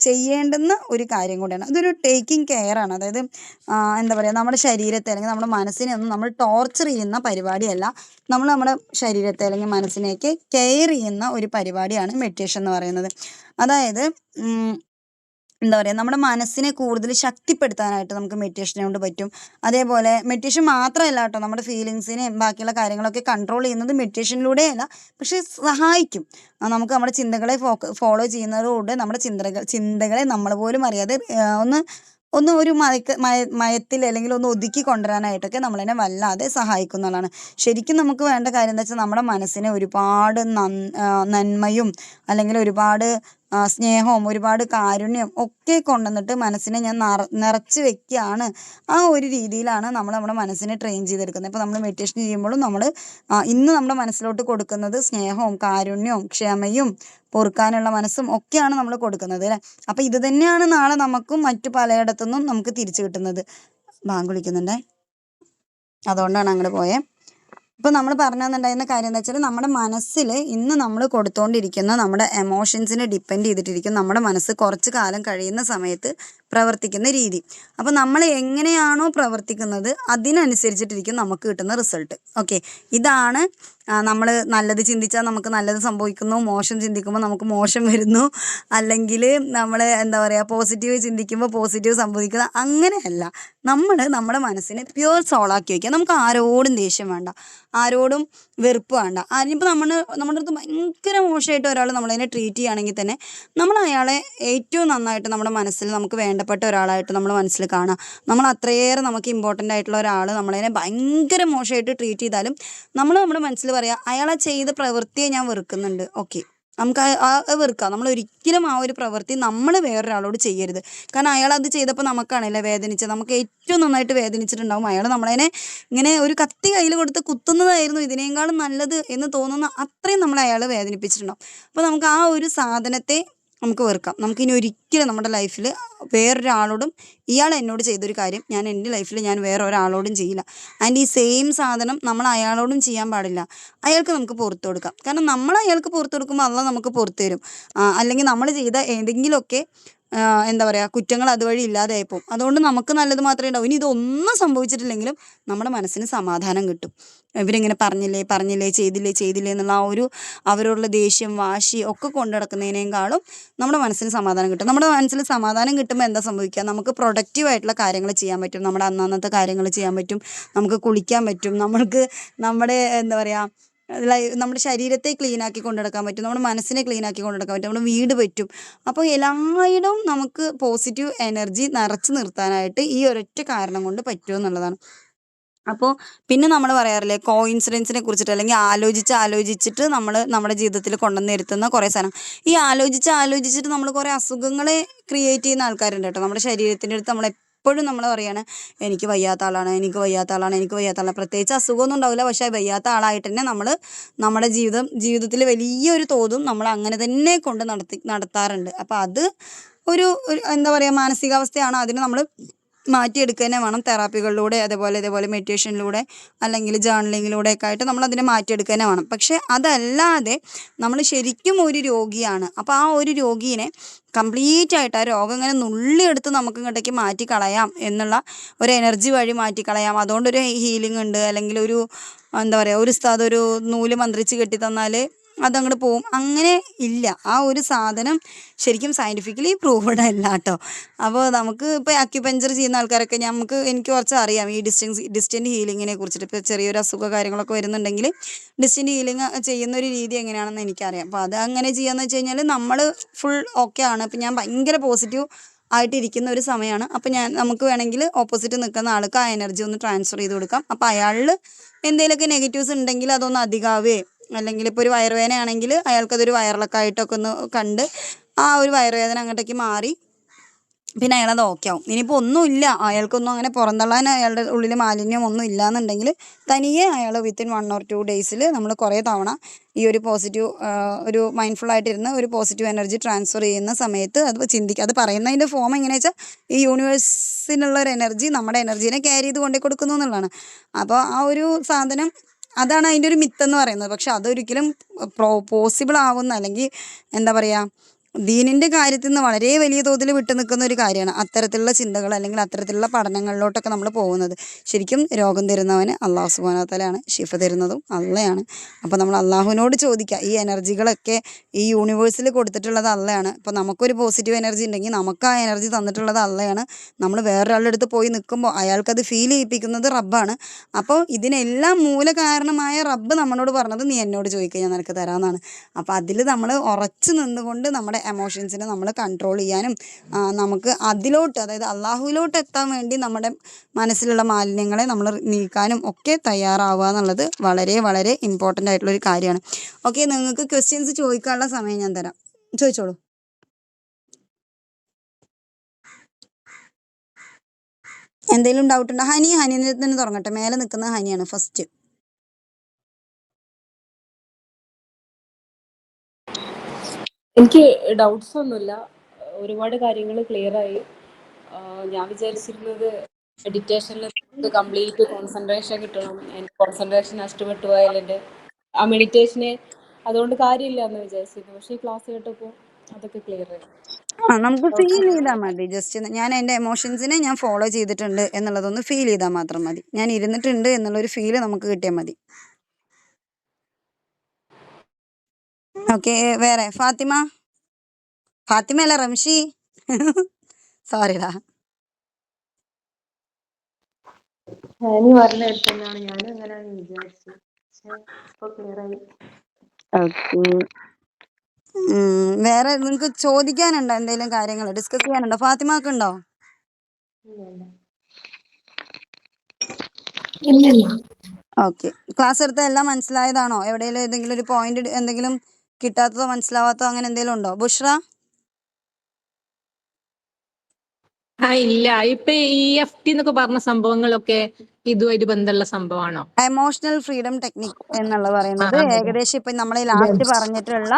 [SPEAKER 1] ചെയ്യേണ്ടുന്ന ഒരു കാര്യം കൂടെയാണ്. അതൊരു ടേക്കിംഗ് കെയർ ആണ്. അതായത് എന്താ പറയുക, നമ്മുടെ ശരീരത്തെ അല്ലെങ്കിൽ നമ്മുടെ മനസ്സിനെ ഒന്നും നമ്മൾ ടോർച്ചർ ചെയ്യുന്ന പരിപാടിയല്ല. നമ്മൾ നമ്മുടെ ശരീരത്തെ അല്ലെങ്കിൽ മനസ്സിനെയൊക്കെ കെയർ ചെയ്യുന്ന ഒരു പരിപാടിയാണ് മെഡിറ്റേഷൻ എന്ന് പറയുന്നത്. അതായത് എന്താ പറയുക, നമ്മുടെ മനസ്സിനെ കൂടുതൽ ശക്തിപ്പെടുത്താനായിട്ട് നമുക്ക് മെഡിറ്റേഷനെ കൊണ്ട് പറ്റും. അതേപോലെ മെഡിറ്റേഷൻ മാത്രമല്ല കേട്ടോ, നമ്മുടെ ഫീലിങ്സിനെയും ബാക്കിയുള്ള കാര്യങ്ങളൊക്കെ കൺട്രോൾ ചെയ്യുന്നത് മെഡിറ്റേഷനിലൂടെയല്ല, പക്ഷെ സഹായിക്കും. നമുക്ക് നമ്മുടെ ചിന്തകളെ ഫോളോ ചെയ്യുന്നതോടെ നമ്മുടെ ചിന്തകളെ നമ്മൾ പോലും അറിയാതെ ഒന്ന് ഒരു മയത്തിൽ അല്ലെങ്കിൽ ഒന്ന് ഒതുക്കി കൊണ്ടുവരാനായിട്ടൊക്കെ നമ്മളതിനെ വല്ലാതെ സഹായിക്കുന്നതാണ്. ശരിക്കും നമുക്ക് വേണ്ട കാര്യം എന്താ വെച്ചാൽ നമ്മുടെ മനസ്സിനെ ഒരുപാട് നന്മയും അല്ലെങ്കിൽ ഒരുപാട് സ്നേഹവും ഒരുപാട് കാരുണ്യം ഒക്കെ കൊണ്ടുവന്നിട്ട് മനസ്സിനെ ഞാൻ നിറച്ച് വെക്കുകയാണ്. ആ ഒരു രീതിയിലാണ് നമ്മൾ നമ്മുടെ മനസ്സിനെ ട്രെയിൻ ചെയ്തെടുക്കുന്നത്. ഇപ്പോൾ നമ്മൾ മെഡിറ്റേഷൻ ചെയ്യുമ്പോഴും നമ്മൾ ഇന്ന് നമ്മുടെ മനസ്സിലോട്ട് കൊടുക്കുന്നത് സ്നേഹവും കാരുണ്യവും ക്ഷമയും പൊറുക്കാനുള്ള മനസ്സും ഒക്കെയാണ് നമ്മൾ കൊടുക്കുന്നത് അല്ലേ. അപ്പം ഇത് തന്നെയാണ് നാളെ നമുക്കും മറ്റു പലയിടത്തുനിന്നും നമുക്ക് തിരിച്ചു കിട്ടുന്നത്. ബാങ്ക് വിളിക്കുന്നുണ്ടേ, അതുകൊണ്ടാണ് അങ്ങോട്ട് പോയേ. ഇപ്പോൾ നമ്മൾ പറഞ്ഞു തന്നിട്ടുണ്ടായിരുന്ന കാര്യം എന്താ വെച്ചാൽ നമ്മുടെ മനസ്സിൽ ഇന്ന് നമ്മൾ കൊടുത്തുകൊണ്ടിരിക്കുന്ന നമ്മുടെ എമോഷൻസിനെ ഡിപ്പെൻഡ് ചെയ്തിട്ടിരിക്കും നമ്മുടെ മനസ്സ് കുറച്ച് കാലം കഴിയുന്ന സമയത്ത് പ്രവർത്തിക്കുന്ന രീതി. അപ്പോൾ നമ്മൾ എങ്ങനെയാണോ പ്രവർത്തിക്കുന്നത് അതിനനുസരിച്ചിട്ടിരിക്കും നമുക്ക് കിട്ടുന്ന റിസൾട്ട്. ഓക്കെ, ഇതാണ് നമ്മൾ നല്ലത് ചിന്തിച്ചാൽ നമുക്ക് നല്ലത് സംഭവിക്കുന്നു, മോശം ചിന്തിക്കുമ്പോൾ നമുക്ക് മോശം വരുന്നു, അല്ലെങ്കിൽ നമ്മൾ എന്താ പറയുക പോസിറ്റീവ് ചിന്തിക്കുമ്പോൾ പോസിറ്റീവ് സംഭവിക്കുന്നത്. അങ്ങനെയല്ല, നമ്മുടെ മനസ്സിനെ പ്യുവർ സോളാക്കി വയ്ക്കുക. നമുക്ക് ആരോടും ദേഷ്യം വേണ്ട, ആരോടും വെറുപ്പ് വേണ്ട. ഇപ്പോൾ നമ്മുടെ അടുത്ത് ഭയങ്കര മോശമായിട്ട് ഒരാൾ നമ്മളതിനെ ട്രീറ്റ് ചെയ്യുകയാണെങ്കിൽ തന്നെ നമ്മൾ അയാളെ ഏറ്റവും നന്നായിട്ട് നമ്മുടെ മനസ്സിൽ നമുക്ക് വേണ്ടപ്പെട്ട ഒരാളായിട്ട് നമ്മൾ മനസ്സിൽ കാണാം. നമ്മൾ അത്രയേറെ നമുക്ക് ഇമ്പോർട്ടൻ്റ് ആയിട്ടുള്ള ഒരാൾ നമ്മളതിനെ ഭയങ്കര മോശമായിട്ട് ട്രീറ്റ് ചെയ്താലും നമ്മുടെ മനസ്സിൽ പറയാം അയാളെ ചെയ്ത പ്രവൃത്തിയെ ഞാൻ വെറുക്കുന്നുണ്ട്. ഓക്കെ, നമുക്ക് വെറുക്കാം. നമ്മൾ ഒരിക്കലും ആ ഒരു പ്രവൃത്തി നമ്മൾ വേറൊരാളോട് ചെയ്യരുത്. കാരണം അയാൾ അത് ചെയ്തപ്പോൾ നമുക്കാണല്ലേ വേദനിച്ചത്, നമുക്ക് ഏറ്റവും നന്നായിട്ട് വേദനിച്ചിട്ടുണ്ടാവും. അയാൾ നമ്മളതിനെ ഇങ്ങനെ ഒരു കത്തി കയ്യിൽ കൊടുത്ത് കുത്തുന്നതായിരുന്നു ഇതിനേക്കാളും നല്ലത് എന്ന് തോന്നുന്ന അത്രയും നമ്മളെ അയാൾ വേദനിപ്പിച്ചിട്ടുണ്ടാവും. അപ്പോൾ നമുക്ക് ആ ഒരു സാധനത്തെ നമുക്ക് വെറുക്കാം. നമുക്കിനി ഒരിക്കലും നമ്മുടെ ലൈഫിൽ വേറൊരാളോടും ഇയാൾ എന്നോട് ചെയ്തൊരു കാര്യം ഞാൻ എൻ്റെ ലൈഫിൽ ഞാൻ വേറെ ഒരാളോടും ചെയ്യില്ല. ആൻഡ് ഈ സെയിം സാധനം നമ്മൾ അയാളോടും ചെയ്യാൻ പാടില്ല. അയാൾക്ക് നമുക്ക് പുറത്തു കൊടുക്കാം. കാരണം നമ്മൾ അയാൾക്ക് പുറത്തു കൊടുക്കുമ്പോൾ അള്ളാഹ് നമുക്ക് പുറത്തു തരും. അല്ലെങ്കിൽ നമ്മൾ ചെയ്ത ഏതെങ്കിലുമൊക്കെ എന്താ പറയുക കുറ്റങ്ങൾ അതുവഴി ഇല്ലാതെയായി പോകും. അതുകൊണ്ട് നമുക്ക് നല്ലത് മാത്രമേ ഉണ്ടാവും. ഇനി ഇതൊന്നും സംഭവിച്ചിട്ടില്ലെങ്കിലും നമ്മുടെ മനസ്സിന് സമാധാനം കിട്ടും. ഇവരിങ്ങനെ പറഞ്ഞില്ലേ ചെയ്തില്ലേ എന്നുള്ള ആ ഒരു അവരോടുള്ള ദേഷ്യം വാശി ഒക്കെ കൊണ്ടു നടക്കുന്നതിനേക്കാളും നമ്മുടെ മനസ്സിന് സമാധാനം കിട്ടും. നമ്മുടെ മനസ്സിൽ സമാധാനം കിട്ടുമ്പോൾ എന്താ സംഭവിക്കുക, നമുക്ക് പ്രൊഡക്റ്റീവായിട്ടുള്ള കാര്യങ്ങൾ ചെയ്യാൻ പറ്റും. നമ്മുടെ അന്നന്നത്തെ കാര്യങ്ങൾ ചെയ്യാൻ പറ്റും. നമുക്ക് കുളിക്കാൻ പറ്റും. നമ്മൾക്ക് നമ്മുടെ എന്താ പറയുക നമ്മുടെ ശരീരത്തെ ക്ലീനാക്കി കൊണ്ടു നടക്കാൻ പറ്റും. നമ്മുടെ മനസ്സിനെ ക്ലീനാക്കി കൊണ്ടു നടക്കാൻ പറ്റും. നമ്മുടെ വീട് പറ്റും. അപ്പോൾ എല്ലായിടവും നമുക്ക് പോസിറ്റീവ് എനർജി നിറച്ച് നിർത്താനായിട്ട് ഈ ഒരൊറ്റ കാരണം കൊണ്ട് പറ്റുമെന്നുള്ളതാണ്. അപ്പോൾ പിന്നെ നമ്മൾ പറയാറില്ലേ കോയിൻസിഡൻസിനെ കുറിച്ചിട്ട്, അല്ലെങ്കിൽ ആലോചിച്ചിട്ട് നമ്മൾ നമ്മുടെ ജീവിതത്തിൽ കൊണ്ടുവന്ന് ഇരുത്തുന്ന കുറേ സാധനം. ഈ ആലോചിച്ചിട്ട് നമ്മൾ കുറേ അസുഖങ്ങളെ ക്രിയേറ്റ് ചെയ്യുന്ന ആൾക്കാരുണ്ട് കേട്ടോ. നമ്മുടെ ശരീരത്തിൻ്റെ അടുത്ത് എപ്പോഴും നമ്മൾ പറയാണ് എനിക്ക് വയ്യാത്ത ആളാണ്. പ്രത്യേകിച്ച് അസുഖമൊന്നും ഉണ്ടാവില്ല, പക്ഷേ വയ്യാത്ത ആളായിട്ട് തന്നെ നമ്മൾ നമ്മുടെ ജീവിതത്തിൽ വലിയൊരു തോതും നമ്മൾ അങ്ങനെ തന്നെ കൊണ്ട് നടത്താറുണ്ട്. അപ്പോൾ അത് ഒരു എന്താ പറയുക മാനസികാവസ്ഥയാണ്. അതിന് നമ്മൾ മാറ്റിയെടുക്കുക തന്നെ വേണം. തെറാപ്പികളിലൂടെ അതേപോലെ മെഡിറ്റേഷനിലൂടെ അല്ലെങ്കിൽ ജേർണലിങ്ങിലൂടെ ഒക്കെ ആയിട്ട് നമ്മൾ അതിനെ മാറ്റിയെടുക്കുക തന്നെ വേണം. പക്ഷെ അതല്ലാതെ നമ്മൾ ശരിക്കും ഒരു രോഗിയാണ്. അപ്പോൾ ആ ഒരു രോഗീനെ കംപ്ലീറ്റ് ആയിട്ട് ആ രോഗം ഇങ്ങനെ നുള്ളിയെടുത്ത് നമുക്ക് ഇങ്ങോട്ടേക്ക് മാറ്റിക്കളയാം എന്നുള്ള ഒരു എനർജി വഴി മാറ്റിക്കളയാം. അതുകൊണ്ടൊരു ഹീലിംഗ് ഉണ്ട്. അല്ലെങ്കിൽ ഒരു എന്താ പറയുക ഒരു ഉസ്താദ് ഒരു നൂല് മന്ത്രിച്ച് കെട്ടി തന്നാൽ അതങ്ങോട്ട് പോവും. അങ്ങനെ ഇല്ല. ആ ഒരു സാധനം ശരിക്കും സയൻറ്റിഫിക്കലി പ്രൂവ്ഡ് അല്ല കേട്ടോ. അപ്പോൾ നമുക്ക് ഇപ്പോൾ അക്യുപഞ്ചർ ചെയ്യുന്ന ആൾക്കാരൊക്കെ എനിക്ക് കുറച്ച് അറിയാം ഈ ഡിസ്റ്റൻറ്റ് ഹീലിങ്ങിനെ കുറിച്ചിട്ട്. ഇപ്പോൾ ചെറിയൊരു അസുഖ കാര്യങ്ങളൊക്കെ വരുന്നുണ്ടെങ്കിൽ ഡിസ്റ്റൻറ്റ് ഹീലിംഗ് ചെയ്യുന്ന ഒരു രീതി എങ്ങനെയാണെന്ന് എനിക്കറിയാം. അപ്പോൾ അത് അങ്ങനെ ചെയ്യാന്ന് വെച്ച് കഴിഞ്ഞാൽ നമ്മൾ ഫുൾ ഓക്കെ ആണ്. ഇപ്പം ഞാൻ ഭയങ്കര പോസിറ്റീവ് ആയിട്ടിരിക്കുന്ന ഒരു സമയമാണ്. അപ്പോൾ നമുക്ക് വേണമെങ്കിൽ ഓപ്പോസിറ്റ് നിൽക്കുന്ന ആൾക്ക് ആ എനർജി ഒന്ന് ട്രാൻസ്ഫർ ചെയ്ത് കൊടുക്കാം. അപ്പോൾ അയാളിൽ എന്തെങ്കിലുമൊക്കെ നെഗറ്റീവ്സ് ഉണ്ടെങ്കിൽ അതൊന്ന് അധികാവേ, അല്ലെങ്കിൽ ഇപ്പോൾ ഒരു വയറുവേദന ആണെങ്കിൽ അയാൾക്കതൊരു വയറിളക്കം ആയിട്ടൊക്കെ ഒന്ന് കണ്ട് ആ ഒരു വയറുവേദന അങ്ങോട്ടേക്ക് മാറി പിന്നെ അയാളത് ഓക്കെ ആവും. ഇനിയിപ്പോൾ ഒന്നുമില്ല, അയാൾക്കൊന്നും അങ്ങനെ പുറന്തള്ളാൻ അയാളുടെ ഉള്ളിൽ മാലിന്യം ഒന്നും ഇല്ലയെന്നുണ്ടെങ്കിൽ തനിയെ അയാൾ വിത്തിൻ 1 or 2 ഡേയ്സിൽ നമ്മൾ കുറേ തവണ ഈ ഒരു പോസിറ്റീവ് ഒരു മൈൻഡ്ഫുള്ളായിട്ടിരുന്ന് ഒരു പോസിറ്റീവ് എനർജി ട്രാൻസ്ഫർ ചെയ്യുന്ന സമയത്ത് അത് ചിന്തിക്കുക. അത് പറയുന്നതിൻ്റെ ഫോം എങ്ങനെയാണെന്ന് വെച്ചാൽ ഈ യൂണിവേഴ്സിനുള്ള ഒരു എനർജി നമ്മുടെ എനർജീനെ ക്യാരി ചെയ്ത് കൊണ്ടേ കൊടുക്കുന്നു എന്നുള്ളതാണ്. അപ്പോൾ ആ ഒരു സാധനം അതാണ് അതിൻ്റെ ഒരു മിത്തെന്ന് പറയുന്നത്. പക്ഷെ അതൊരിക്കലും പോസിബിൾ ആവുന്ന, അല്ലെങ്കിൽ എന്താ പറയുക ദീനിൻ്റെ കാര്യത്തിൽ നിന്ന് വളരെ വലിയ തോതിൽ വിട്ടു നിൽക്കുന്ന ഒരു കാര്യമാണ് അത്തരത്തിലുള്ള ചിന്തകൾ അല്ലെങ്കിൽ അത്തരത്തിലുള്ള പഠനങ്ങളിലോട്ടൊക്കെ നമ്മൾ പോകുന്നത്. ശരിക്കും രോഗം തരുന്നവന് അള്ളാഹു സുബ്ഹാനഹു വ തആലയാണ്, ശിഫ തരുന്നതും അള്ളയാണ്. അപ്പോൾ നമ്മൾ അള്ളാഹുവിനോട് ചോദിക്കുക. ഈ എനർജികളൊക്കെ ഈ യൂണിവേഴ്സിൽ കൊടുത്തിട്ടുള്ളത് അള്ളയാണ്. ഇപ്പോൾ നമുക്കൊരു പോസിറ്റീവ് എനർജി ഉണ്ടെങ്കിൽ നമുക്ക് ആ എനർജി തന്നിട്ടുള്ളത് അള്ളയാണ്. നമ്മൾ വേറൊരാളുടെ അടുത്ത് പോയി നിൽക്കുമ്പോൾ അയാൾക്കത് ഫീൽ ചെയ്യിപ്പിക്കുന്നത് റബ്ബാണ്. അപ്പോൾ ഇതിനെല്ലാം മൂല കാരണമായ റബ്ബ് നമ്മളോട് പറഞ്ഞത് നീ എന്നോട് ചോദിക്കുക ഞാൻ നിനക്ക് തരാമെന്നാണ്. അപ്പോൾ അതിൽ നമ്മൾ ഉറച്ചു നിന്നുകൊണ്ട് നമ്മുടെ എമോഷൻസിനെ നമ്മൾ കൺട്രോൾ ചെയ്യാനും നമുക്ക് അതിലോട്ട്, അതായത് അള്ളാഹുവിലോട്ട് എത്താൻ വേണ്ടി നമ്മുടെ മനസ്സിലുള്ള മാലിന്യങ്ങളെ നമ്മൾ നീക്കാനും ഒക്കെ തയ്യാറാവുക എന്നുള്ളത് വളരെ വളരെ ഇമ്പോർട്ടൻ്റ് ആയിട്ടുള്ളൊരു കാര്യമാണ്. ഓക്കെ, നിങ്ങൾക്ക് ക്വസ്റ്റ്യൻസ് ചോദിക്കാനുള്ള സമയം ഞാൻ തരാം. ചോദിച്ചോളൂ. എന്തെങ്കിലും ഡൗട്ട് ഉണ്ടോ? ഹനിയിൽ തന്നെ തുടങ്ങട്ടെ. മേലെ നിൽക്കുന്നത് ഹനിയാണ് ഫസ്റ്റ്.
[SPEAKER 2] എനിക്ക് ഡൗട്ട്സ് ഒന്നുമില്ല. ഒരുപാട് കാര്യങ്ങൾ ക്ലിയർ ആയി. ഞാൻ വിചാരിച്ചിരുന്നത് മെഡിറ്റേഷനിൽ നമുക്ക് കംപ്ലീറ്റ് കോൺസെൻട്രേഷൻ കിട്ടണം. എനിക്ക് കോൺസെൻട്രേഷൻ നഷ്ടപ്പെട്ടു പോയാൽ എൻ്റെ ആ മെഡിറ്റേഷനെ അതുകൊണ്ട് കാര്യമില്ല എന്ന് വിചാരിച്ചിരുന്നു. പക്ഷേ ഈ ക്ലാസ് കേട്ടപ്പോൾ അതൊക്കെ ക്ലിയർ ആയി.
[SPEAKER 1] നമുക്ക് ഫീൽ ചെയ്താൽ മതി. ജസ്റ്റ് ഞാൻ എൻ്റെ എമോഷൻസിനെ ഞാൻ ഫോളോ ചെയ്തിട്ടുണ്ട് എന്നുള്ളതൊന്ന് ഫീൽ ചെയ്താൽ മാത്രം മതി. ഞാൻ ഇരുന്നിട്ടുണ്ട് എന്നുള്ളൊരു ഫീല് നമുക്ക് കിട്ടിയാൽ മതി. ഓക്കെ, വേറെ ഫാത്തിമ അല്ല റംഷി. സോറിടാ.
[SPEAKER 4] പറഞ്ഞ തന്നെയാണ് ഞാനും അങ്ങനെയാണ് വിചാരിച്ചത്. പക്ഷെ ഇപ്പൊ ക്ലിയർ ആയി.
[SPEAKER 1] ഓക്കെ, വേറെ നിങ്ങൾക്ക് ചോദിക്കാനുണ്ടോ? എന്തെങ്കിലും കാര്യങ്ങൾ ഡിസ്കസ് ചെയ്യാനുണ്ടോ? ഫാത്തിമാക്ക് ഉണ്ടോ? ഓക്കെ, ക്ലാസ് എടുത്ത എല്ലാം മനസ്സിലായതാണോ? എവിടെയെങ്കിലും ഏതെങ്കിലും ഒരു പോയിന്റ് എന്തെങ്കിലും കിട്ടാത്തതോ മനസ്സിലാവാത്തതോ അങ്ങനെ എന്തെങ്കിലും ഉണ്ടോ? ബുഷ്ര?
[SPEAKER 5] ഇല്ല. ഇപ്പൊ EFT എന്നൊക്കെ പറഞ്ഞ സംഭവങ്ങളൊക്കെ ഇതുമായിട്ട് ബന്ധമുള്ള സംഭവമാണോ?
[SPEAKER 1] എമോഷണൽ ഫ്രീഡം ടെക്നിക് എന്നുള്ള പറയുന്നത് ഏകദേശം ഇപ്പൊ നമ്മൾ ലാസ്റ്റ് പറഞ്ഞിട്ടുള്ള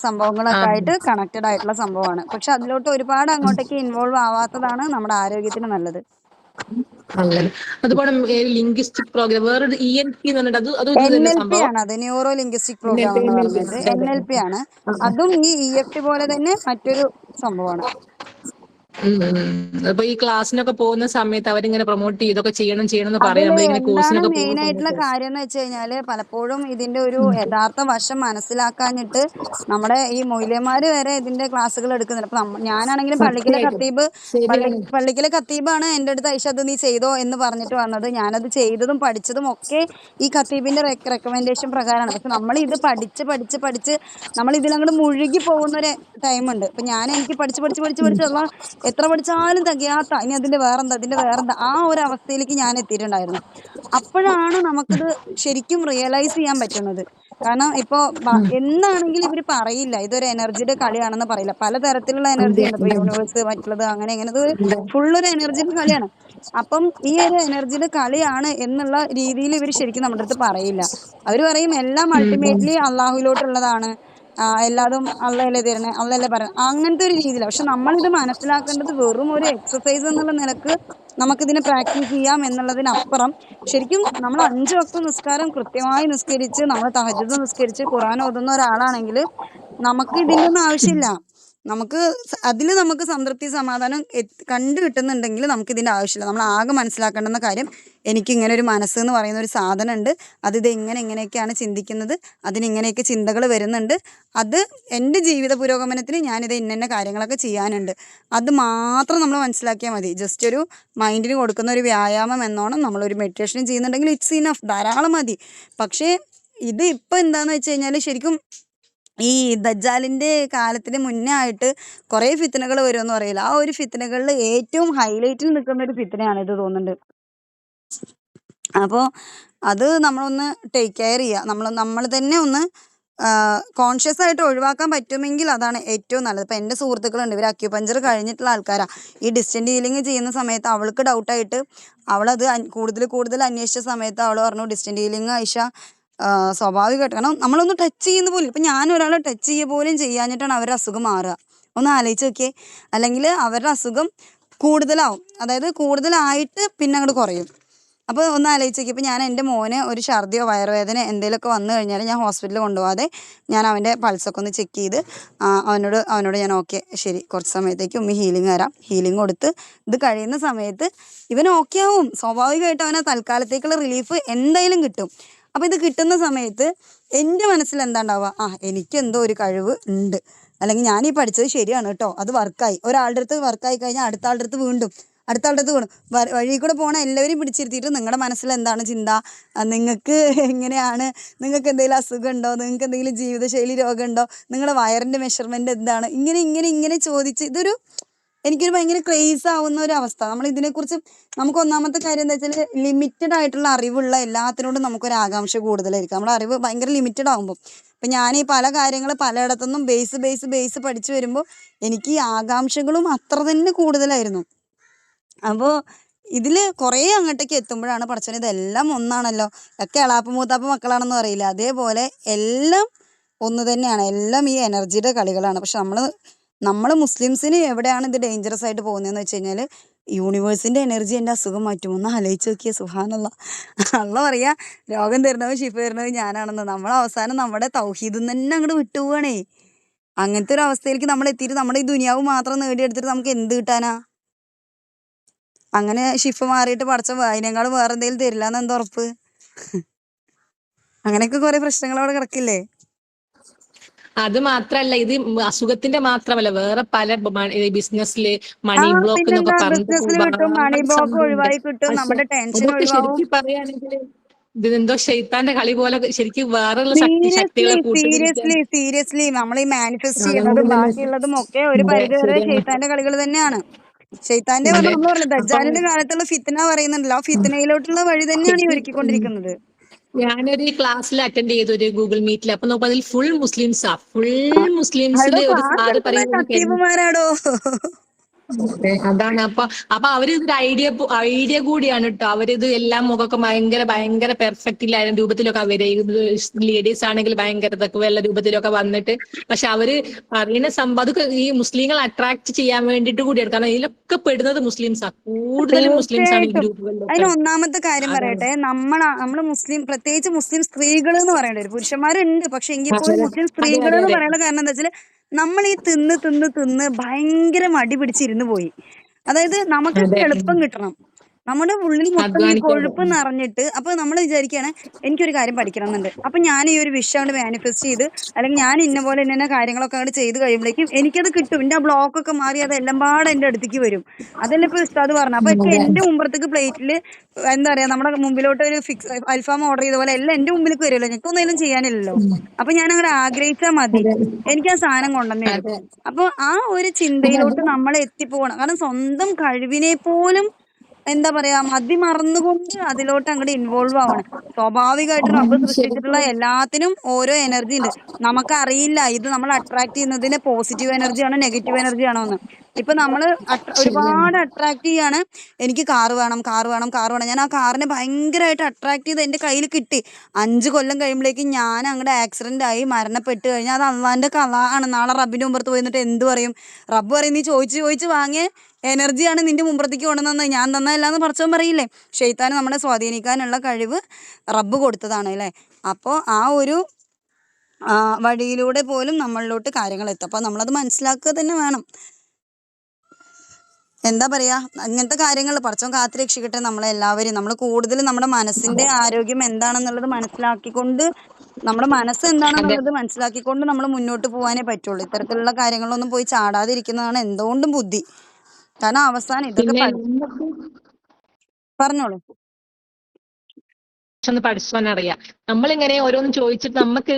[SPEAKER 1] സംഭവങ്ങളൊക്കെ
[SPEAKER 5] ആ
[SPEAKER 1] ആയിട്ട് കണക്റ്റഡ് ആയിട്ടുള്ള സംഭവമാണ്. പക്ഷെ അതിലോട്ട് ഒരുപാട് അങ്ങോട്ടേക്ക് ഇൻവോൾവ് ആവാത്തതാണ് നമ്മുടെ ആരോഗ്യത്തിന് നല്ലത്.
[SPEAKER 5] നല്ലത്. അതുപോലെ ലിംഗ്വിസ്റ്റിക് പ്രോഗ്രാം വേറെ ENP എന്ന് പറഞ്ഞിട്ട് അതും ഇത് തന്നെ
[SPEAKER 1] NLP
[SPEAKER 5] സംഭവം.
[SPEAKER 1] ആണ് അത്, ന്യൂറോ ലിംഗ്വിസ്റ്റിക് പ്രോഗ്രാം എന്ന്
[SPEAKER 5] NLP
[SPEAKER 1] പറഞ്ഞത്. NLP ആണ്. അതും ഈ EFT പോലെ തന്നെ മറ്റൊരു സംഭവമാണ്.
[SPEAKER 5] അപ്പൊ ഈ ക്ലാസ്സിനൊക്കെ പോകുന്ന സമയത്ത് അവരിങ്ങനെ പ്രൊമോട്ട് ചെയ്തൊക്കെ ചെയ്യണം എന്ന് പറയും.
[SPEAKER 1] അതില്
[SPEAKER 5] നമ്മളിങ്ങനെ
[SPEAKER 1] എന്താണ്
[SPEAKER 5] കോഴ്സിനൊക്കെ
[SPEAKER 1] മെയിൻ
[SPEAKER 5] പോകുന്ന
[SPEAKER 1] ആയിട്ടുള്ള
[SPEAKER 5] സമയത്ത്.
[SPEAKER 1] കാര്യം എന്ന് വെച്ച് കഴിഞ്ഞാല് പലപ്പോഴും ഇതിന്റെ ഒരു യഥാർത്ഥ വശം മനസ്സിലാക്കാഞ്ഞിട്ട് നമ്മുടെ ഈ മൊയ്ലിയന്മാര് വരെ ഇതിന്റെ ക്ലാസ്സുകൾ എടുക്കുന്നില്ല. അപ്പൊ ഞാനാണെങ്കിലും
[SPEAKER 5] സത്യമായിട്ടും ശരിയാണ്.
[SPEAKER 1] പള്ളിക്കലെ ഖത്തീബാണ് എൻ്റെ അടുത്ത് ഐഷ അത് നീ ചെയ്തോ എന്ന് പറഞ്ഞിട്ട് വന്നത്. ഞാനത് ചെയ്തതും പഠിച്ചതും ഒക്കെ ഈ ഖത്തീബിന്റെ റെക്കമെൻഡേഷൻ പ്രകാരമാണ്. പക്ഷെ നമ്മൾ ഇത് പഠിച്ച് നമ്മൾ ഇതിലങ്ങോട്ട് മുഴുകി പോകുന്ന ഒരു ടൈമുണ്ട്. ഇപ്പൊ എനിക്ക് പഠിച്ച് എത്ര പഠിച്ചാലും തികയാത്ത ഇനി അതിന്റെ വേറെന്താ ആ ഒരു അവസ്ഥയിലേക്ക് ഞാൻ എത്തിയിട്ടുണ്ടായിരുന്നു. അപ്പോഴാണ് നമുക്കിത് ശരിക്കും റിയലൈസ് ചെയ്യാൻ പറ്റുന്നത്. കാരണം ഇപ്പൊ എന്നാണെങ്കിലും ഇവര് പറയില്ല ഇതൊരു എനർജിയുടെ കളിയാണെന്ന് പറയില്ല. പലതരത്തിലുള്ള എനർജി ഉണ്ട്. ഇപ്പൊ യൂണിവേഴ്സ് മറ്റുള്ളത് അങ്ങനെ ഇത് ഫുള്ളൊരു എനർജിയുടെ കളിയാണ്. അപ്പം ഈ ഒരു എനർജിയുടെ കളിയാണ് എന്നുള്ള രീതിയിൽ ഇവർ ശരിക്കും നമ്മുടെ അടുത്ത് പറയില്ല. അവര് പറയും എല്ലാം അൾട്ടിമേറ്റ്ലി അള്ളാഹുലോട്ടുള്ളതാണ്, എല്ലാതും അള്ളയല്ലേ തരണേ, അള്ളയല്ലേ പറയണേ, അങ്ങനത്തെ ഒരു രീതിയിലാണ്. പക്ഷെ നമ്മളിത് മനസ്സിലാക്കേണ്ടത് വെറും ഒരു എക്സസൈസ് എന്നുള്ള നിലക്ക് നമുക്കിതിനെ പ്രാക്ടീസ് ചെയ്യാം എന്നുള്ളതിനപ്പുറം ശരിക്കും നമ്മൾ 5 വക്ത നിസ്കാരം കൃത്യമായി നിസ്കരിച്ച് നമ്മൾ തഹജ്ജുദ് നിസ്കരിച്ച് ഖുർആൻ ഓതുന്ന ഒരാളാണെങ്കിൽ നമുക്ക് ഇതിൻ്റെ ഒന്നും ആവശ്യമില്ല. നമുക്ക് നമുക്ക് സംതൃപ്തി സമാധാനം കണ്ടു കിട്ടുന്നുണ്ടെങ്കിൽ നമുക്ക് ഇതിൻ്റെ ആവശ്യമില്ല. നമ്മൾ ആകെ മനസ്സിലാക്കേണ്ടുന്ന കാര്യം എനിക്ക് ഇങ്ങനെ ഒരു മനസ്സ് എന്ന് പറയുന്ന ഒരു സാധനം ഉണ്ട്, ഇത് ഇങ്ങനെയൊക്കെയാണ് ചിന്തിക്കുന്നത്, അതിനിങ്ങനെയൊക്കെ ചിന്തകൾ വരുന്നുണ്ട്, അത് എൻ്റെ ജീവിത പുരോഗമനത്തിന് ഞാനിത് ഇന്ന കാര്യങ്ങളൊക്കെ ചെയ്യാനുണ്ട്, അത് മാത്രം നമ്മൾ മനസ്സിലാക്കിയാൽ മതി. ജസ്റ്റ് ഒരു മൈൻഡിന് കൊടുക്കുന്ന ഒരു വ്യായാമം എന്നോണം നമ്മളൊരു മെഡിറ്റേഷൻ ചെയ്യുന്നുണ്ടെങ്കിൽ ഇറ്റ്സ് ഇനഫ്, ധാരാളം മതി. പക്ഷേ ഇത് ഇപ്പം എന്താണെന്ന് വെച്ച് കഴിഞ്ഞാൽ ശരിക്കും ഈ ദജ്ജാലിൻ്റെ കാലത്തിന് മുന്നേ ആയിട്ട് കുറേ ഫിത്തനകൾ വരുമെന്ന് പറയില്ല. ആ ഒരു ഫിത്തനകളിൽ ഏറ്റവും ഹൈലൈറ്റിൽ നിൽക്കുന്ന ഒരു ഫിത്തനയാണ് ഇത് തോന്നുന്നുണ്ട്. അപ്പോൾ അത് നമ്മളൊന്ന് ടേക്ക് കെയർ ചെയ്യുക. നമ്മൾ തന്നെ ഒന്ന് കോൺഷ്യസ് ആയിട്ട് ഒഴിവാക്കാൻ പറ്റുമെങ്കിൽ അതാണ് ഏറ്റവും നല്ലത്. ഇപ്പം എൻ്റെ സുഹൃത്തുക്കളുണ്ട്, ഇവർ അക്യുപഞ്ചർ കഴിഞ്ഞിട്ടുള്ള ആൾക്കാരാണ്. ഈ ഡിസ്റ്റൻറ്റ് ഹീലിംഗ് ചെയ്യുന്ന സമയത്ത് അവൾക്ക് ഡൗട്ടായിട്ട് അവളത് കൂടുതൽ അന്വേഷിച്ച സമയത്ത് അവൾ പറഞ്ഞു ഡിസ്റ്റൻറ്റ് ഹീലിംഗ് ഐഷ സ്വാഭാവികമായിട്ട്, കാരണം നമ്മളൊന്ന് ടച്ച് ചെയ്യുന്ന പോലും, ഇപ്പം ഞാൻ ഒരാളെ ടച്ച് ചെയ്യുക പോലും ചെയ്യാഞ്ഞിട്ടാണ് അവരുടെ അസുഖം മാറുക. ഒന്ന് ആലോചിച്ച് നോക്കിയേ. അല്ലെങ്കിൽ അവരുടെ അസുഖം കൂടുതലാവും, അതായത് കൂടുതലായിട്ട് പിന്നെ അങ്ങോട്ട് കുറയും. അപ്പോൾ ഒന്ന് ആലോചിച്ച് നോക്കി. ഇപ്പോൾ ഞാൻ എൻ്റെ മോന് ഒരു ഛർദിയോ വയറുവേദന എന്തെങ്കിലുമൊക്കെ വന്നു കഴിഞ്ഞാൽ ഞാൻ ഹോസ്പിറ്റലിൽ കൊണ്ടുപോകാതെ ഞാൻ അവൻ്റെ പൾസൊക്കെ ഒന്ന് ചെക്ക് ചെയ്ത് അവനോട് ഞാൻ ഓക്കെ ശരി കുറച്ച് സമയത്തേക്ക് ഉമ്മി ഹീലിംഗ് തരാം, ഹീലിംഗ് കൊടുത്ത് ഇത് കഴിയുന്ന സമയത്ത് ഇവൻ ഓക്കെ ആവും. സ്വാഭാവികമായിട്ട് അവന് തൽക്കാലത്തേക്കുള്ള റിലീഫ് എന്തായാലും കിട്ടും. അപ്പോൾ ഇത് കിട്ടുന്ന സമയത്ത് എൻ്റെ മനസ്സിൽ എന്താ ഉണ്ടാവുക, എനിക്കെന്തോ ഒരു കഴിവ് ഉണ്ട്, അല്ലെങ്കിൽ ഞാൻ ഈ പഠിച്ചത് ശരിയാണ് കേട്ടോ, അത് വർക്കായി. ഒരാളുടെ അടുത്ത് വർക്കായി കഴിഞ്ഞാൽ അടുത്ത ആളുടെ അടുത്ത് വീണ്ടും വീണ്ടും വഴി കൂടെ പോകണ എല്ലാവരെയും പിടിച്ചിരുത്തിയിട്ട് നിങ്ങളുടെ മനസ്സിൽ എന്താണ് ചിന്ത, നിങ്ങൾക്ക് എങ്ങനെയാണ്, നിങ്ങൾക്ക് എന്തെങ്കിലും അസുഖം ഉണ്ടോ, നിങ്ങൾക്ക് എന്തെങ്കിലും ജീവിതശൈലി രോഗമുണ്ടോ, നിങ്ങളുടെ വയറിൻ്റെ മെഷർമെൻറ്റ് എന്താണ്, ഇങ്ങനെ ചോദിച്ച് എനിക്കൊരു ഭയങ്കര ക്രേസ് ആവുന്ന ഒരു അവസ്ഥ. നമ്മൾ ഇതിനെക്കുറിച്ച് നമുക്ക് ഒന്നാമത്തെ കാര്യം എന്താ വെച്ചാൽ ലിമിറ്റഡ് ആയിട്ടുള്ള അറിവുള്ള എല്ലാത്തിനോടും നമുക്കൊരു ആകാംക്ഷ കൂടുതലായിരിക്കും. നമ്മുടെ അറിവ് ഭയങ്കര ലിമിറ്റഡ് ആകുമ്പോൾ. ഇപ്പം ഞാൻ ഈ പല കാര്യങ്ങൾ പലയിടത്തുനിന്നും ബേസ് പഠിച്ചു വരുമ്പോൾ എനിക്ക് ഈ ആകാംക്ഷകളും അത്ര തന്നെ കൂടുതലായിരുന്നു. അപ്പോൾ ഇതിൽ കുറേ അങ്ങോട്ടേക്ക് എത്തുമ്പോഴാണ് പഠിച്ചത് ഇതെല്ലാം ഒന്നാണല്ലോ, ഒക്കെ എളാപ്പ മൂത്താപ്പ മക്കളാണെന്ന് പറയില്ല, അതേപോലെ എല്ലാം ഒന്ന് തന്നെയാണ്, എല്ലാം ഈ എനർജിയുടെ കളികളാണ്. പക്ഷെ നമ്മൾ മുസ്ലിംസിന് എവിടെയാണ് ഇത് ഡേഞ്ചറസ് ആയിട്ട് പോകുന്നതെന്ന് വെച്ച് കഴിഞ്ഞാൽ യൂണിവേഴ്സിൻ്റെ എനർജി എൻ്റെ അസുഖം മാറ്റും. ഒന്ന് ആലോചിച്ച് നോക്കിയ സുബ്ഹാനല്ലാ. അള്ള പറയാ രോഗം തരുന്നവൻ ശിഫ തരുന്നവൻ ഞാനാണെന്ന്. നമ്മൾ അവസാനം നമ്മുടെ തൗഹീദിൽ തന്നെ അങ്ങോട്ട് വിട്ടുപോവാണേ. അങ്ങനത്തെ ഒരു അവസ്ഥയിലേക്ക് നമ്മൾ എത്തിയിട്ട് നമ്മുടെ ഈ ദുനിയാവ് മാത്രം നേടിയെടുത്തിട്ട് നമുക്ക് എന്ത് കിട്ടാനാ? അങ്ങനെ ഷിഫ മാറിയിട്ട് പഠിച്ച അതിനേക്കാളും വേറെ എന്തെങ്കിലും തരില്ല എന്ന് എന്താ ഉറപ്പ്? അങ്ങനെയൊക്കെ കുറെ പ്രശ്നങ്ങൾ അവിടെ കിടക്കില്ലേ?
[SPEAKER 5] അത് മാത്രല്ല, ഇത് അസുഖത്തിന്റെ മാത്രമല്ല, വേറെ പല ബിസിനസ്സില് മണി ബ്ലോക്ക് എന്നൊക്കെ
[SPEAKER 1] പിന്നെന്താ,
[SPEAKER 5] പറഞ്ഞിട്ട്
[SPEAKER 1] ബിസിനസ്സിൽ കിട്ടും, മണി
[SPEAKER 5] ഒരുപാട്
[SPEAKER 1] ബ്ലോക്ക്
[SPEAKER 5] സംഭവമുണ്ട്.
[SPEAKER 1] ഒഴിവായി കിട്ടും,
[SPEAKER 5] പക്ഷെ
[SPEAKER 1] നമ്മുടെ ടെൻഷൻ
[SPEAKER 5] അതൊക്കെ
[SPEAKER 1] ഒഴിവാവും.
[SPEAKER 5] ശരിക്കും പറയുകയാണെങ്കിൽ ഇതെന്തോ ശൈത്താന്റെ കളി പോലെ ശരിക്കും വേറെയുള്ള ശക്തികളെ കൂട്ടുപിടിക്കാൻ.
[SPEAKER 1] സീരിയസ്ലി നമ്മൾ ഈ മാനിഫെസ്റ്റ് ചെയ്യുന്നതും ബാക്കിയുള്ളതും ഒക്കെ ഒരു പരിധി വരെ
[SPEAKER 5] ശരിയാണ്.
[SPEAKER 1] ഷെയ്ത്താന്റെ കളികൾ തന്നെയാണ്. ഷെയ്ത്താന്റെ നമ്മൾ പറഞ്ഞു
[SPEAKER 5] അപ്പം
[SPEAKER 1] ദജ്ജാലിന്റെ കാലത്തുള്ള ഫിത്ന പറയുന്നുണ്ടല്ലോ, ആ ഫിത്നയിലോട്ടുള്ള വഴി തന്നെയാണ് ഈ ഒരുക്കിക്കൊണ്ടിരിക്കുന്നത്.
[SPEAKER 5] ഞാനൊരു ക്ലാസ്സിൽ അറ്റൻഡ് ചെയ്തു, ഒരു ഗൂഗിൾ മീറ്റിൽ. അപ്പൊ നോക്കുമ്പോൾ അതിൽ ഫുൾ മുസ്ലിംസില് ഒരു സാറ്
[SPEAKER 1] ഖത്തീബുമാരാടോ.
[SPEAKER 5] അതാണ് അപ്പൊ അവര് ഇതൊരു ഐഡിയ കൂടിയാണ് കേട്ടോ. അവരിത് എല്ലാം മുഖമൊക്കെ ഭയങ്കര പെർഫെക്റ്റ് ഇല്ലായിരുന്നു രൂപത്തിലൊക്കെ അവര് ലേഡീസ് ആണെങ്കിൽ ഭയങ്കര ഇതൊക്കെ വല്ല രൂപത്തിലൊക്കെ വന്നിട്ട്, പക്ഷെ അവര് പറയുന്ന സംഭവം അതൊക്കെ ഈ മുസ്ലിങ്ങൾ അട്രാക്ട് ചെയ്യാൻ വേണ്ടിയിട്ട് കൂടിയാണ്. കാരണം ഇതിലൊക്കെ പെടുന്നത് മുസ്ലിംസാ, കൂടുതലും മുസ്ലിംസ് ആണ് ഈ
[SPEAKER 1] തീർച്ചയായിട്ടും.
[SPEAKER 5] ഗ്രൂപ്പുകളിലൊക്കെ.
[SPEAKER 1] അതിന് ഒന്നാമത്തെ കാര്യം
[SPEAKER 5] അതാണ്.
[SPEAKER 1] പറയട്ടെ, നമ്മള് മുസ്ലിം, പ്രത്യേകിച്ച് മുസ്ലിം സ്ത്രീകൾ എന്ന് പറയേണ്ടി വരും. പുരുഷന്മാരുണ്ട്, പക്ഷെ എങ്കിൽ പോലും
[SPEAKER 5] അതെ
[SPEAKER 1] മുസ്ലിം
[SPEAKER 5] അതെ
[SPEAKER 1] സ്ത്രീകൾ
[SPEAKER 5] അതെ
[SPEAKER 1] എന്ന്
[SPEAKER 5] അതെ
[SPEAKER 1] പറയുന്ന കാരണം എന്താ വെച്ചാൽ നമ്മൾ ഈ തിന്ന് ഭയങ്കര മടി പിടിച്ചിരുന്നു പോയി. അതായത് നമുക്കൊക്കെ
[SPEAKER 5] അതെ
[SPEAKER 1] എളുപ്പം കിട്ടണം, നമ്മുടെ ഉള്ളിൽ മൊത്തം ഈ
[SPEAKER 5] അധ്വാനിക്കാതെ.
[SPEAKER 1] കൊഴുപ്പ് നിറഞ്ഞിട്ട്. അപ്പൊ നമ്മൾ വിചാരിക്കുകയാണ് എനിക്കൊരു കാര്യം പഠിക്കണം എന്നുണ്ട്, അപ്പൊ ഞാൻ ഈ ഒരു വിഷയം കൊണ്ട് മാനിഫെസ്റ്റ് ചെയ്ത്, അല്ലെങ്കിൽ ഞാൻ ഇന്ന പോലെ ഇന്ന കാര്യങ്ങളൊക്കെ അങ്ങോട്ട് ചെയ്ത് കഴിയുമ്പോഴേക്കും എനിക്കത് കിട്ടും. എന്റെ ആ ബ്ലോക്ക് ഒക്കെ മാറി അത് എല്ലാം പാടെ എന്റെ അടുത്തേക്ക് വരും. അതല്ലേ ഇപ്പൊ ഉസ്താദ് പറഞ്ഞു. അപ്പൊ ഒക്കെ
[SPEAKER 5] അതെ
[SPEAKER 1] എന്റെ മുമ്പത്തേക്ക് പ്ലേറ്റില് എന്താ പറയാ, നമ്മുടെ മുമ്പിലോട്ട് ഒരു അൽഫാം ഓർഡർ ചെയ്ത പോലെ എല്ലാം എന്റെ മുമ്പിലേക്ക് വരുമല്ലോ, എനിക്കൊന്നും ചെയ്യാനില്ലല്ലോ. അപ്പൊ ഞാൻ അങ്ങനെ ആഗ്രഹിച്ചാൽ മതി,
[SPEAKER 5] അതെ
[SPEAKER 1] എനിക്ക് ആ സാധനം കൊണ്ടുവന്ന് തരും.
[SPEAKER 5] അതെ
[SPEAKER 1] അപ്പൊ ആ ഒരു
[SPEAKER 5] അതെ
[SPEAKER 1] ചിന്തയിലോട്ട് നമ്മൾ എത്തിപ്പോകണം. കാരണം സ്വന്തം കഴിവിനെ പോലും എന്താ പറയാ മതിമറന്നുകൊണ്ട് അതിലോട്ട് അങ്ങോട്ട് ഇൻവോൾവ് ആവണം. സ്വാഭാവികമായിട്ട് റബ്ബ് സൃഷ്ടിച്ചിട്ടുള്ള
[SPEAKER 5] ശരിക്കും
[SPEAKER 1] എല്ലാത്തിനും ഓരോ എനർജി ഉണ്ട്. നമുക്കറിയില്ല ഇത് നമ്മൾ അട്രാക്ട് ചെയ്യുന്നതിന് പോസിറ്റീവ് എനർജി ആണോ നെഗറ്റീവ് എനർജി ആണോ എന്ന്. ഇപ്പൊ നമ്മള്
[SPEAKER 5] ശരിയാണ്.
[SPEAKER 1] ഒരുപാട് അട്രാക്ട് ചെയ്യാണ്, എനിക്ക് കാറ് വേണം കാറ് വേണം കാറ് വേണം. ഞാൻ ആ കാറിനെ ഭയങ്കരമായിട്ട് അട്രാക്ട് ചെയ്ത് എന്റെ കയ്യിൽ കിട്ടി. 5 കൊല്ലം കഴിയുമ്പോഴേക്കും ഞാൻ അങ്ങോട്ട് ആക്സിഡന്റ് ആയി മരണപ്പെട്ട് കഴിഞ്ഞാൽ അത് അള്ളാന്റെ കല ആണ്. നാളെ റബ്ബിന്റെ മുമ്പത്ത് പോയിട്ട് എന്ത് പറയും? റബ്ബ് പറയും, നീ ചോദിച്ച് വാങ്ങിയ എനർജിയാണ് നിന്റെ മുമ്പത്തേക്ക് കൊണ്ടുവന്നത്, ഞാൻ തന്നതല്ലാന്ന് പടച്ചവൻ പറയില്ലേ. ഷെയ്ത്താന് നമ്മളെ സ്വാധീനിക്കാനുള്ള കഴിവ് റബ്ബ് കൊടുത്തതാണ് അല്ലേ. അപ്പോൾ ആ ഒരു വഴിയിലൂടെ പോലും നമ്മളിലോട്ട് കാര്യങ്ങൾ എത്തും. അപ്പൊ നമ്മളത് മനസ്സിലാക്കുക തന്നെ വേണം. എന്താ പറയാ, അങ്ങനത്തെ കാര്യങ്ങൾ പടച്ചവൻ കാത്തു രക്ഷിക്കട്ടെ നമ്മളെ എല്ലാവരും. നമ്മൾ കൂടുതലും നമ്മുടെ മനസ്സിന്റെ ആരോഗ്യം എന്താണെന്നുള്ളത് മനസ്സിലാക്കിക്കൊണ്ട്, നമ്മുടെ മനസ്സ്
[SPEAKER 5] അതെ
[SPEAKER 1] എന്താണെന്നുള്ളത് മനസ്സിലാക്കിക്കൊണ്ട് നമ്മൾ മുന്നോട്ട് പോകാനേ പറ്റുള്ളൂ. ഇത്തരത്തിലുള്ള കാര്യങ്ങളൊന്നും പോയി ചാടാതിരിക്കുന്നതാണ് എന്തുകൊണ്ടും ബുദ്ധി. കാരണം അവസാനം ഇതൊക്കെ
[SPEAKER 5] പിന്നെ
[SPEAKER 1] പറഞ്ഞോളൂ.
[SPEAKER 5] ഒന്ന് പഠിച്ചവനറിയാം. നമ്മളിങ്ങനെ ഓരോന്ന് ചോദിച്ചിട്ട് നമുക്ക്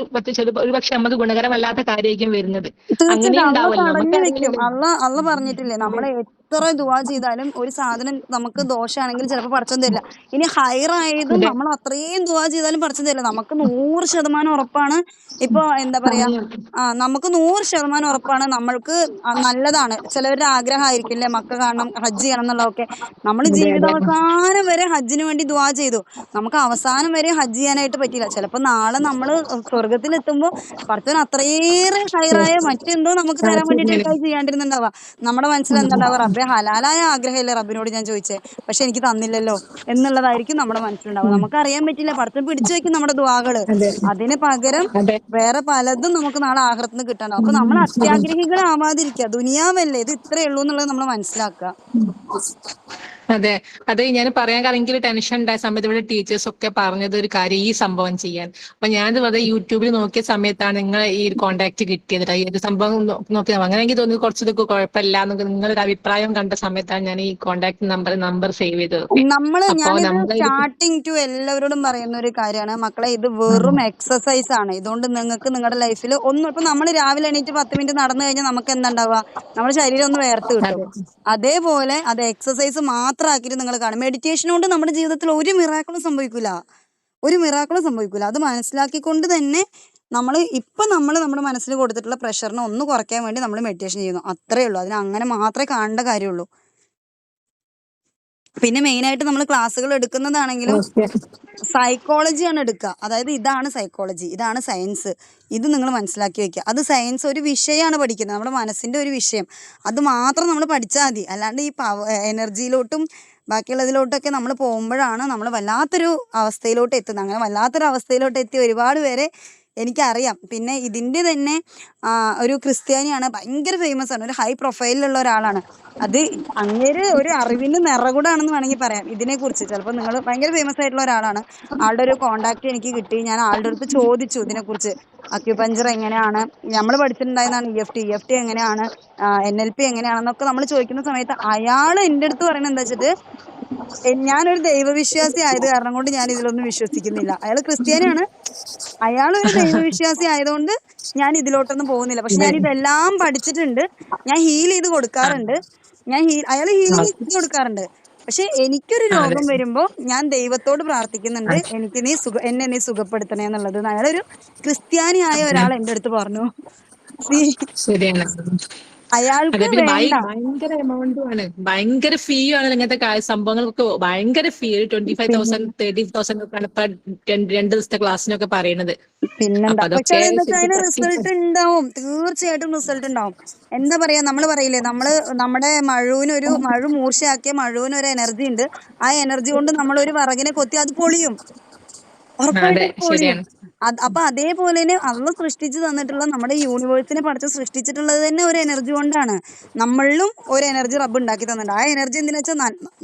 [SPEAKER 5] ഒരു പക്ഷെ നമുക്ക് ഗുണകരമല്ലാത്ത കാര്യമായിരിക്കും വരുന്നത്. അങ്ങനെ
[SPEAKER 1] തീർച്ചയായിട്ടും അള്ള
[SPEAKER 5] ഉണ്ടാവല്ലോ നമുക്ക്
[SPEAKER 1] തടഞ്ഞു
[SPEAKER 5] ആരെങ്കിലും.
[SPEAKER 1] വെക്കും. അള്ള പറഞ്ഞിട്ടില്ലേ, നമ്മൾ എത്ര ദുആ ചെയ്താലും ഒരു സാധനം നമുക്ക് ദോഷമാണെങ്കിൽ ചിലപ്പോൾ പടച്ചോൻ തരില്ല. ഇനി ഹൈറായതും
[SPEAKER 5] അതെ
[SPEAKER 1] നമ്മൾ അത്രയും ദുആ ചെയ്താലും പടച്ചോൻ തരില്ല. നമുക്ക് 100% ഉറപ്പാണ്. ഇപ്പൊ എന്താ പറയാ, നമുക്ക് 100% ഉറപ്പാണ് നമ്മൾക്ക് നല്ലതാണ്. ചിലവരുടെ ആഗ്രഹമായിരിക്കില്ലേ മക്ക കാണണം ഹജ്ജ് ചെയ്യണം എന്നുള്ളതൊക്കെ. നമ്മൾ
[SPEAKER 5] അതെ അതെ
[SPEAKER 1] ജീവിതാവസാനം വരെ ഹജ്ജിന് വേണ്ടി ദുആ ചെയ്തു, നമുക്ക് അവസാനം വരെ ഹജ്ജ് ചെയ്യാനായിട്ട് പറ്റിയില്ല. ചിലപ്പോൾ നാളെ നമ്മൾ സ്വർഗത്തിലെത്തുമ്പോൾ പടച്ചോൻ അത്രയേറെ ഹൈറായ മറ്റെന്തോ നമുക്ക് തരാൻ വേണ്ടിയിട്ടായിരിക്കും അത് ചെയ്യാണ്ടിരുന്നുണ്ടാവുക. നമ്മുടെ മനസ്സിൽ എന്താ ഉണ്ടാവുക, റബ്ബെ ഹലാലായ ആഗ്രഹമല്ലേ റബ്ബിനോട് ഞാൻ ചോദിച്ചേ, പക്ഷെ എനിക്ക് തന്നില്ലല്ലോ എന്നുള്ളതായിരിക്കും നമ്മുടെ മനസ്സിലുണ്ടാവുക. നമുക്ക് അറിയാൻ പറ്റില്ല, പടച്ചോൻ പിടിച്ചു വെക്കും നമ്മുടെ ദുആകള്.
[SPEAKER 5] അതെ
[SPEAKER 1] അതിന് പകരം
[SPEAKER 5] അതെ
[SPEAKER 1] വേറെ പലതും നമുക്ക് നാളെ ആഖിറത്തിൽ നിന്ന് കിട്ടാണ്ടാവും. അപ്പൊ നമ്മൾ അത്യാഗ്രഹികളാവാതിരിക്കുക. ദുനിയാവല്ലേ ഇത്, ഇത്രയേ ഉള്ളൂ എന്നുള്ളത് നമ്മൾ മനസ്സിലാക്കുക.
[SPEAKER 5] അതെ അതെ ഞാൻ പറയാൻ കാരണം എനിക്കൊരു ടെൻഷൻ ഉണ്ടായ സമയത്ത് ഇവിടെ ടീച്ചേഴ്സ് ഒക്കെ പറഞ്ഞത് ഒരു കാര്യം ഈ സംഭവം ചെയ്യാൻ. അപ്പൊ ഞാനത് വെറുതെ യൂട്യൂബിൽ നോക്കിയ സമയത്താണ് നിങ്ങളെ ഈ ഒരു കോണ്ടാക്ട് കിട്ടിയത്. ഈ ഒരു സംഭവം നോക്കി അങ്ങനെ എനിക്ക് തോന്നി കുറച്ചതൊക്കെ കുഴപ്പമില്ല എന്നൊക്കെ നിങ്ങളൊരു അഭിപ്രായം കണ്ട സമയത്താണ് ഞാൻ ഈ കോണ്ടാക്ട് നമ്പർ സേവ് ചെയ്തതൊക്കെ. അപ്പൊ
[SPEAKER 1] ഞാനിത്
[SPEAKER 5] നമ്മളെ
[SPEAKER 1] സ്റ്റാർട്ടിങ് ടു എല്ലാവരോടും പറയുന്ന ഒരു കാര്യമാണ് മക്കളെ, ഇത് വെറും എക്സസൈസ് ആണ്. ഇതുകൊണ്ട് നിങ്ങൾക്ക് നിങ്ങളുടെ ലൈഫിൽ ഒന്നും, ഇപ്പൊ നമ്മൾ രാവിലെ എണീറ്റ് 10 മിനിറ്റ് നടന്നു കഴിഞ്ഞാൽ നമുക്ക് എന്താ ഉണ്ടാവുക, നമ്മുടെ ശരീരം ഒന്ന് വേർത്ത് കിട്ടും.
[SPEAKER 5] അതെ
[SPEAKER 1] അതേപോലെ അത് എക്സസൈസ് മാത്രം ആക്കിയിട്ട് നിങ്ങൾ കാണും. മെഡിറ്റേഷൻ കൊണ്ട് നമ്മുടെ ജീവിതത്തിൽ ഒരു മിറാക്കിളും സംഭവിക്കില്ല, ഒരു മിറാക്കിളും സംഭവിക്കില്ല. അത് മനസ്സിലാക്കിക്കൊണ്ട് തന്നെ നമ്മൾ നമ്മുടെ മനസ്സിൽ കൊടുത്തിട്ടുള്ള പ്രഷറിനെ ഒന്ന് കുറയ്ക്കാൻ വേണ്ടി നമ്മൾ മെഡിറ്റേഷൻ ചെയ്യുന്നു, അത്രേ ഉള്ളൂ. അതിന് അങ്ങനെ മാത്രമേ കാണേണ്ട കാര്യമുള്ളൂ. പിന്നെ മെയിനായിട്ട് നമ്മൾ ക്ലാസ്സുകൾ എടുക്കുന്നതാണെങ്കിലും
[SPEAKER 5] ഓക്കെ
[SPEAKER 1] സൈക്കോളജിയാണ് എടുക്കുക. അതായത് ഇതാണ് സൈക്കോളജി, ഇതാണ് സയൻസ്. ഇത് നിങ്ങൾ മനസ്സിലാക്കി വെക്കുക. അത് സയൻസ് ഒരു വിഷയമാണ് പഠിക്കുന്നത്, നമ്മുടെ മനസ്സിൻ്റെ ഒരു വിഷയം. അത് മാത്രം നമ്മൾ പഠിച്ചാൽ മതി. അല്ലാണ്ട് ഈ എനർജിയിലോട്ടും ബാക്കിയുള്ളതിലോട്ടൊക്കെ നമ്മൾ പോകുമ്പോഴാണ് നമ്മൾ വല്ലാത്തൊരു അവസ്ഥയിലോട്ട് എത്തുന്നത്. അങ്ങനെ വല്ലാത്തൊരു അവസ്ഥയിലോട്ട് എത്തി ഒരുപാട് പേരെ എനിക്കറിയാം. പിന്നെ ഇതിൻ്റെ തന്നെ ഒരു ക്രിസ്ത്യാനിയാണ്, ഭയങ്കര ഫേമസ് ആണ്, ഒരു ഹൈ പ്രൊഫൈലിലുള്ള ഒരാളാണ്. അത് അങ്ങേര് ഒരു അറിവിന് നിറകൂടാണെന്ന് വേണമെങ്കിൽ പറയാം ഇതിനെക്കുറിച്ച്. ചിലപ്പോൾ നിങ്ങൾ ഭയങ്കര ഫേമസ് ആയിട്ടുള്ള ഒരാളാണ്. ആളുടെ ഒരു കോണ്ടാക്ട് എനിക്ക് കിട്ടി. ഞാൻ ആളുടെ അടുത്ത് ചോദിച്ചു ഇതിനെക്കുറിച്ച്, അക്യുപഞ്ചർ എങ്ങനെയാണ്, നമ്മൾ പഠിച്ചിട്ടുണ്ടായിരുന്നതാണ് EFT എങ്ങനെയാണ്, NLP എങ്ങനെയാണെന്നൊക്കെ നമ്മൾ ചോദിക്കുന്ന സമയത്ത് അയാൾ എൻ്റെ അടുത്ത് പറയുന്നത് എന്താ വെച്ചിട്ട്, ഞാനൊരു ദൈവവിശ്വാസി ആയത് കാരണം കൊണ്ട് ഞാൻ ഇതിലൊന്നും വിശ്വസിക്കുന്നില്ല. അയാൾ ക്രിസ്ത്യാനിയാണ്, അയാളൊരു ദൈവവിശ്വാസി ആയതുകൊണ്ട് ഞാൻ ഇതിലോട്ടൊന്നും പോകുന്നില്ല. പക്ഷെ ഞാൻ ഇതെല്ലാം പഠിച്ചിട്ടുണ്ട്, ഞാൻ ഹീൽ ചെയ്ത് കൊടുക്കാറുണ്ട്, അയാൾ ഹീലിംഗ് ചെയ്ത് കൊടുക്കാറുണ്ട്. പക്ഷെ എനിക്കൊരു
[SPEAKER 5] അതെ
[SPEAKER 1] രോഗം വരുമ്പോ ഞാൻ ദൈവത്തോട് പ്രാർത്ഥിക്കുന്നുണ്ട്, എന്നെ നീ സുഖപ്പെടുത്തണേ എന്നുള്ളത്. അയാളൊരു ക്രിസ്ത്യാനിയായ ഒരാൾ എൻ്റെ അടുത്ത് പറഞ്ഞു.
[SPEAKER 5] ശരിയാണ്.
[SPEAKER 1] അയാൾക്ക്
[SPEAKER 5] അതെ പിന്നെ
[SPEAKER 1] വേണ്ട.
[SPEAKER 5] ഭയങ്കര എമൗണ്ടും ആണ്, ഭയങ്കര ഫീ ആണ് ഇങ്ങനത്തെ സംഭവങ്ങൾക്ക് ഭയങ്കര ഫീ. 25,000 30,000 ഒക്കെയാണ് ഇപ്പൊ 2 ദിവസത്തെ ക്ലാസ്സിനൊക്കെ പറയുന്നത്.
[SPEAKER 1] പിന്നെന്താ.
[SPEAKER 5] അപ്പൊ
[SPEAKER 1] പക്ഷെ
[SPEAKER 5] അതൊക്കെ
[SPEAKER 1] അതെന്താ വെച്ചാൽ
[SPEAKER 5] ശരിക്കും
[SPEAKER 1] അതിന്
[SPEAKER 5] തട്ടിപ്പ്.
[SPEAKER 1] റിസൾട്ട് ഉണ്ടാവും, തീർച്ചയായിട്ടും റിസൾട്ട് ഉണ്ടാവും. എന്താ പറയാ, നമ്മള് പറയില്ലേ, നമ്മുടെ മഴു മൂർച്ചയാക്കിയ മഴുവിന് ഒരു എനർജി ഉണ്ട്. ആ എനർജി കൊണ്ട് നമ്മൾ ഒരു വിറകിനെ കൊത്തി അത് പൊളിയും,
[SPEAKER 5] അതെ
[SPEAKER 1] ഉറപ്പായിട്ടും പൊളിയും.
[SPEAKER 5] ശരിയാണ്.
[SPEAKER 1] അപ്പൊ അതേപോലെ തന്നെ അള്ള സൃഷ്ടിച്ചു തന്നിട്ടുള്ള നമ്മുടെ യൂണിവേഴ്സിനെ പഠിച്ച് സൃഷ്ടിച്ചിട്ടുള്ളത് തന്നെ ഒരു എനർജി കൊണ്ടാണ്. നമ്മളിലും ഒരു എനർജി റബ്ബ് ഉണ്ടാക്കി തന്നിട്ടുണ്ട്. ആ എനർജി എന്തിനാ വെച്ചാൽ